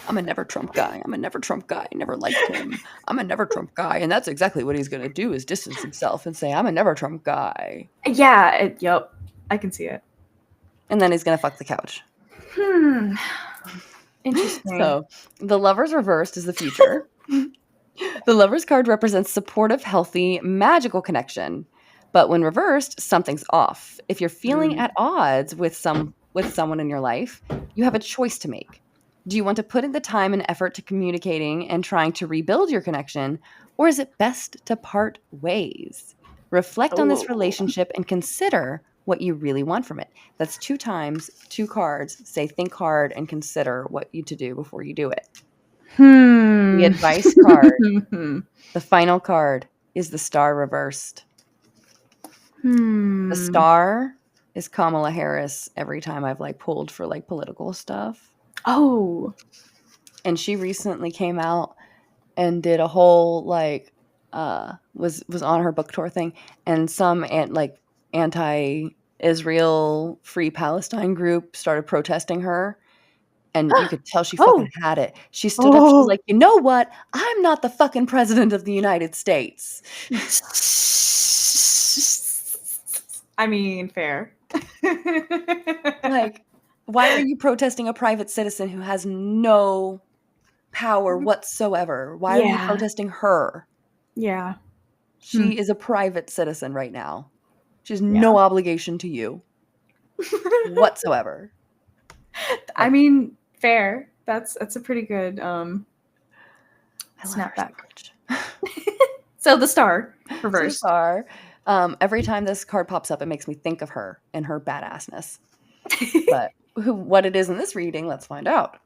I'm a never Trump guy. I'm a never Trump guy. I never liked him. I'm a never Trump guy. And that's exactly what he's going to do, is distance himself and say, I'm a never Trump guy. Yeah. Yep. I can see it. And then he's going to fuck the couch. Interesting. So the Lovers reversed is the future. The Lovers card represents supportive, healthy, magical connection. But when reversed, something's off. If you're feeling at odds with someone in your life, you have a choice to make. Do you want to put in the time and effort to communicating and trying to rebuild your connection, or is it best to part ways? Reflect on this relationship and consider what you really want from it. That's 2 times, 2 cards. Say think hard and consider what you to do before you do it. The advice card, the final card, is the Star reversed. The Star is Kamala Harris every time I've pulled for political stuff. Oh. And she recently came out and did a whole was on her book tour thing, and some anti-Israel Free Palestine group started protesting her, and you could tell she fucking had it. She stood up, she was like, you know what? I'm not the fucking president of the United States. I mean, fair. Why are you protesting a private citizen who has no power whatsoever? Why are you protesting her? Yeah. She is a private citizen right now. She has no obligation to you whatsoever. I mean, fair. That's a pretty good snapback. So the Star reversed. So Star. Every time this card pops up, it makes me think of her and her badassness. But what it is in this reading, let's find out.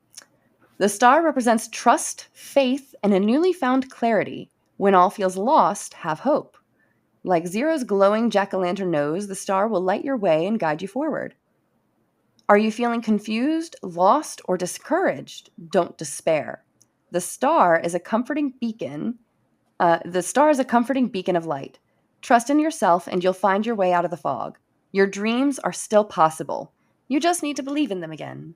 The Star represents trust, faith, and a newly found clarity. When all feels lost, have hope. Like Zero's glowing jack-o'-lantern nose, the Star will light your way and guide you forward. Are you feeling confused, lost, or discouraged? Don't despair. The Star is a comforting beacon. The Star is a comforting beacon of light. Trust in yourself and you'll find your way out of the fog. Your dreams are still possible. You just need to believe in them again.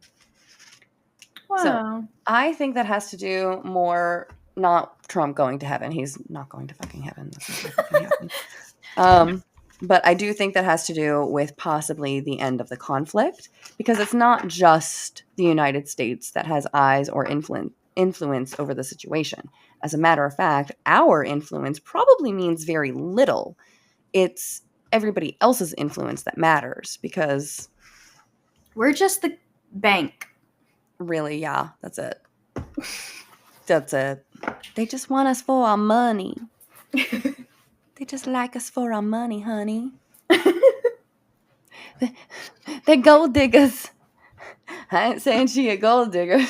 Wow. So I think that has to do more, not Trump going to heaven. He's not going to fucking heaven. That's not gonna fucking happen. But I do think that has to do with possibly the end of the conflict, because it's not just the United States that has eyes or influence over the situation. As a matter of fact, our influence probably means very little. It's everybody else's influence that matters, because we're just the bank. Really, yeah, that's it. That's it. They just want us for our money. They just like us for our money, honey. They're gold diggers. I ain't saying she a gold digger.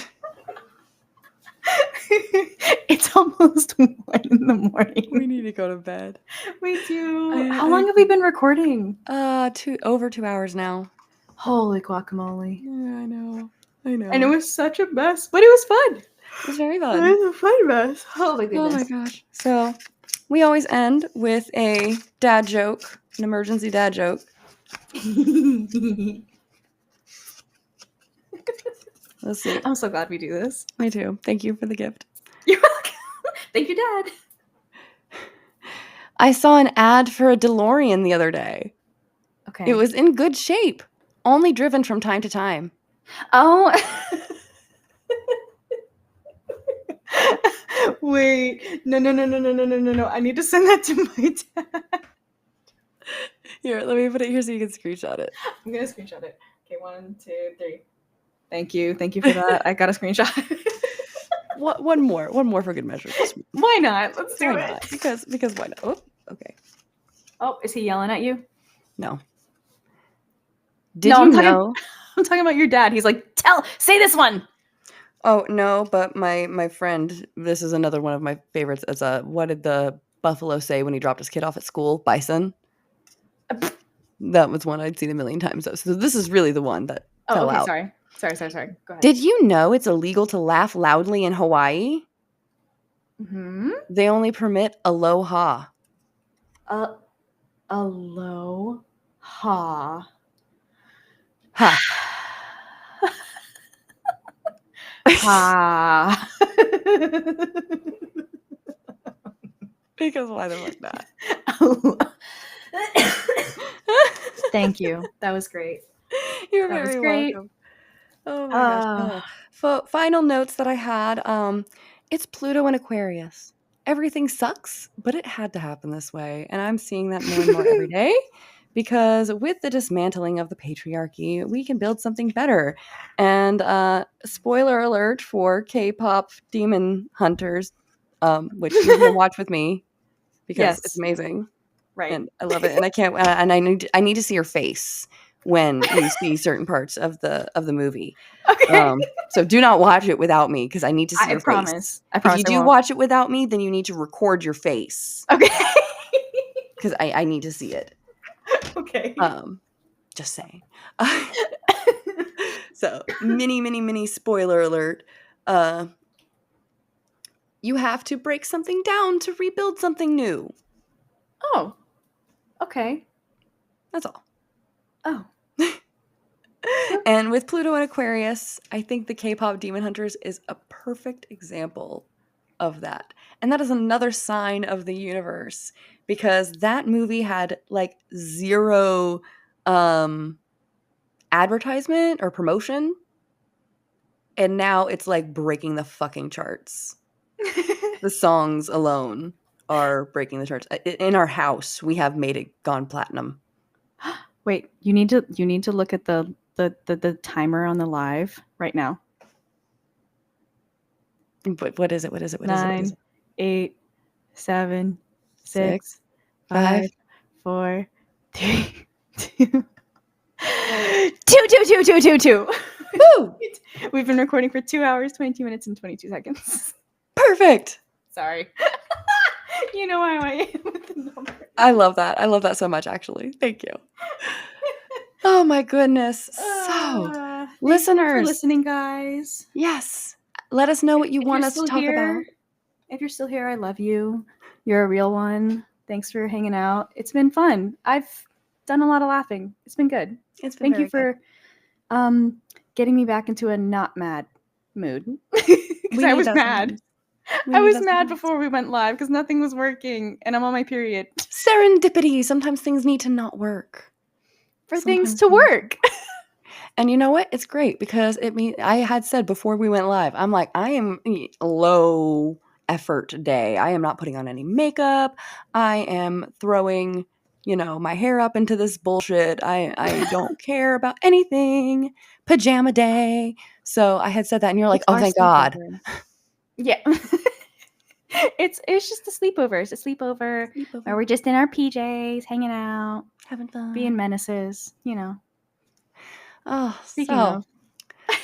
It's almost 1 a.m. We need to go to bed. We do. How long have we been recording? Over 2 hours now. Holy guacamole. Yeah, I know. And it was such a mess, but it was fun. It was very fun. It was a fun mess. Oh my goodness. Oh my gosh. So we always end with a dad joke, an emergency dad joke. Let's see. I'm so glad we do this. Me too. Thank you for the gift. You're welcome. Thank you, Dad. I saw an ad for a DeLorean the other day. Okay. It was in good shape, only driven from time to time. Oh. Wait. No. I need to send that to my dad. Here, let me put it here so you can screenshot it. I'm going to screenshot it. Okay, 1, 2, 3. Thank you for that. I got a screenshot. One more for good measure. Why not? Let's do Why it. not? Because why not? Oh, okay. Oh, is he yelling at you? No. I'm talking about your dad. He's like, say this one. Oh no, but my friend, this is another one of my favorites. It's what did the buffalo say when he dropped his kid off at school? Bison. That was one I'd seen a million times though. So this is really the one that fell out. Sorry. Go ahead. Did you know it's illegal to laugh loudly in Hawaii? Mm-hmm. They only permit aloha. Aloha. Ha. Ha. Because why the fuck not? Thank you. That was great. You're That was very great. welcome. Oh my gosh. Final notes that I had. It's Pluto and Aquarius. Everything sucks, but it had to happen this way. And I'm seeing that more and more every day. Because with the dismantling of the patriarchy, we can build something better. And spoiler alert for K-pop Demon Hunters, which you can watch with me because it's amazing, Right? And I love it. And I can't. And I need to see your face when you see certain parts of the movie. Okay. So do not watch it without me because I need to see your promise. face. I promise. If you do watch it without me, then you need to record your face. Okay. Because I need to see it. Okay. Just saying. So mini spoiler alert. You have to break something down to rebuild something new. Oh. Okay. That's all. Oh. And with Pluto and Aquarius, I think the K-pop Demon Hunters is a perfect example of that. And that is another sign of the universe because that movie had like zero advertisement or promotion. And now it's like breaking the fucking charts. The songs alone are breaking the charts. In our house, we have made it gone platinum. Wait, you need to look at the timer on the live right now. But what is it? 9, 8, 7, 6, 5, 5, 4, 3, 2, 2. Woo! We've been recording for 2 hours, 22 minutes, and 22 seconds. Perfect. Sorry. You know how I am with the numbers. I love that. I love that so much, actually. Thank you. Oh my goodness. So, listeners, for listening, guys. Yes. Let us know what you want us to talk about. If you're still here, I love you. You're a real one. Thanks for hanging out. It's been fun. I've done a lot of laughing. It's been good. Thank you for getting me back into a not mad mood. Because I was mad. I was mad before we went live because nothing was working and I'm on my period. Serendipity. Sometimes things need to not work. For things to work. And you know what? It's great because I had said before we went live, I'm like, I am low effort day. I am not putting on any makeup. I am throwing, my hair up into this bullshit. I don't care about anything. Pajama day. So I had said that and you're like, oh, thank God. Yeah. It's just a sleepover. It's a sleepover where we're just in our PJs, hanging out, having fun, being menaces, Oh, Speaking of.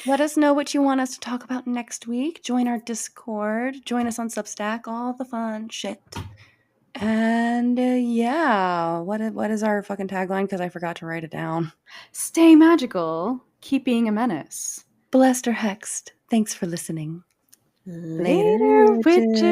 Let us know what you want us to talk about next week. Join our Discord. Join us on Substack. All the fun shit. And what is our fucking tagline? Because I forgot to write it down. Stay magical. Keep being a menace. Blessed or hexed. Thanks for listening. Later, witches.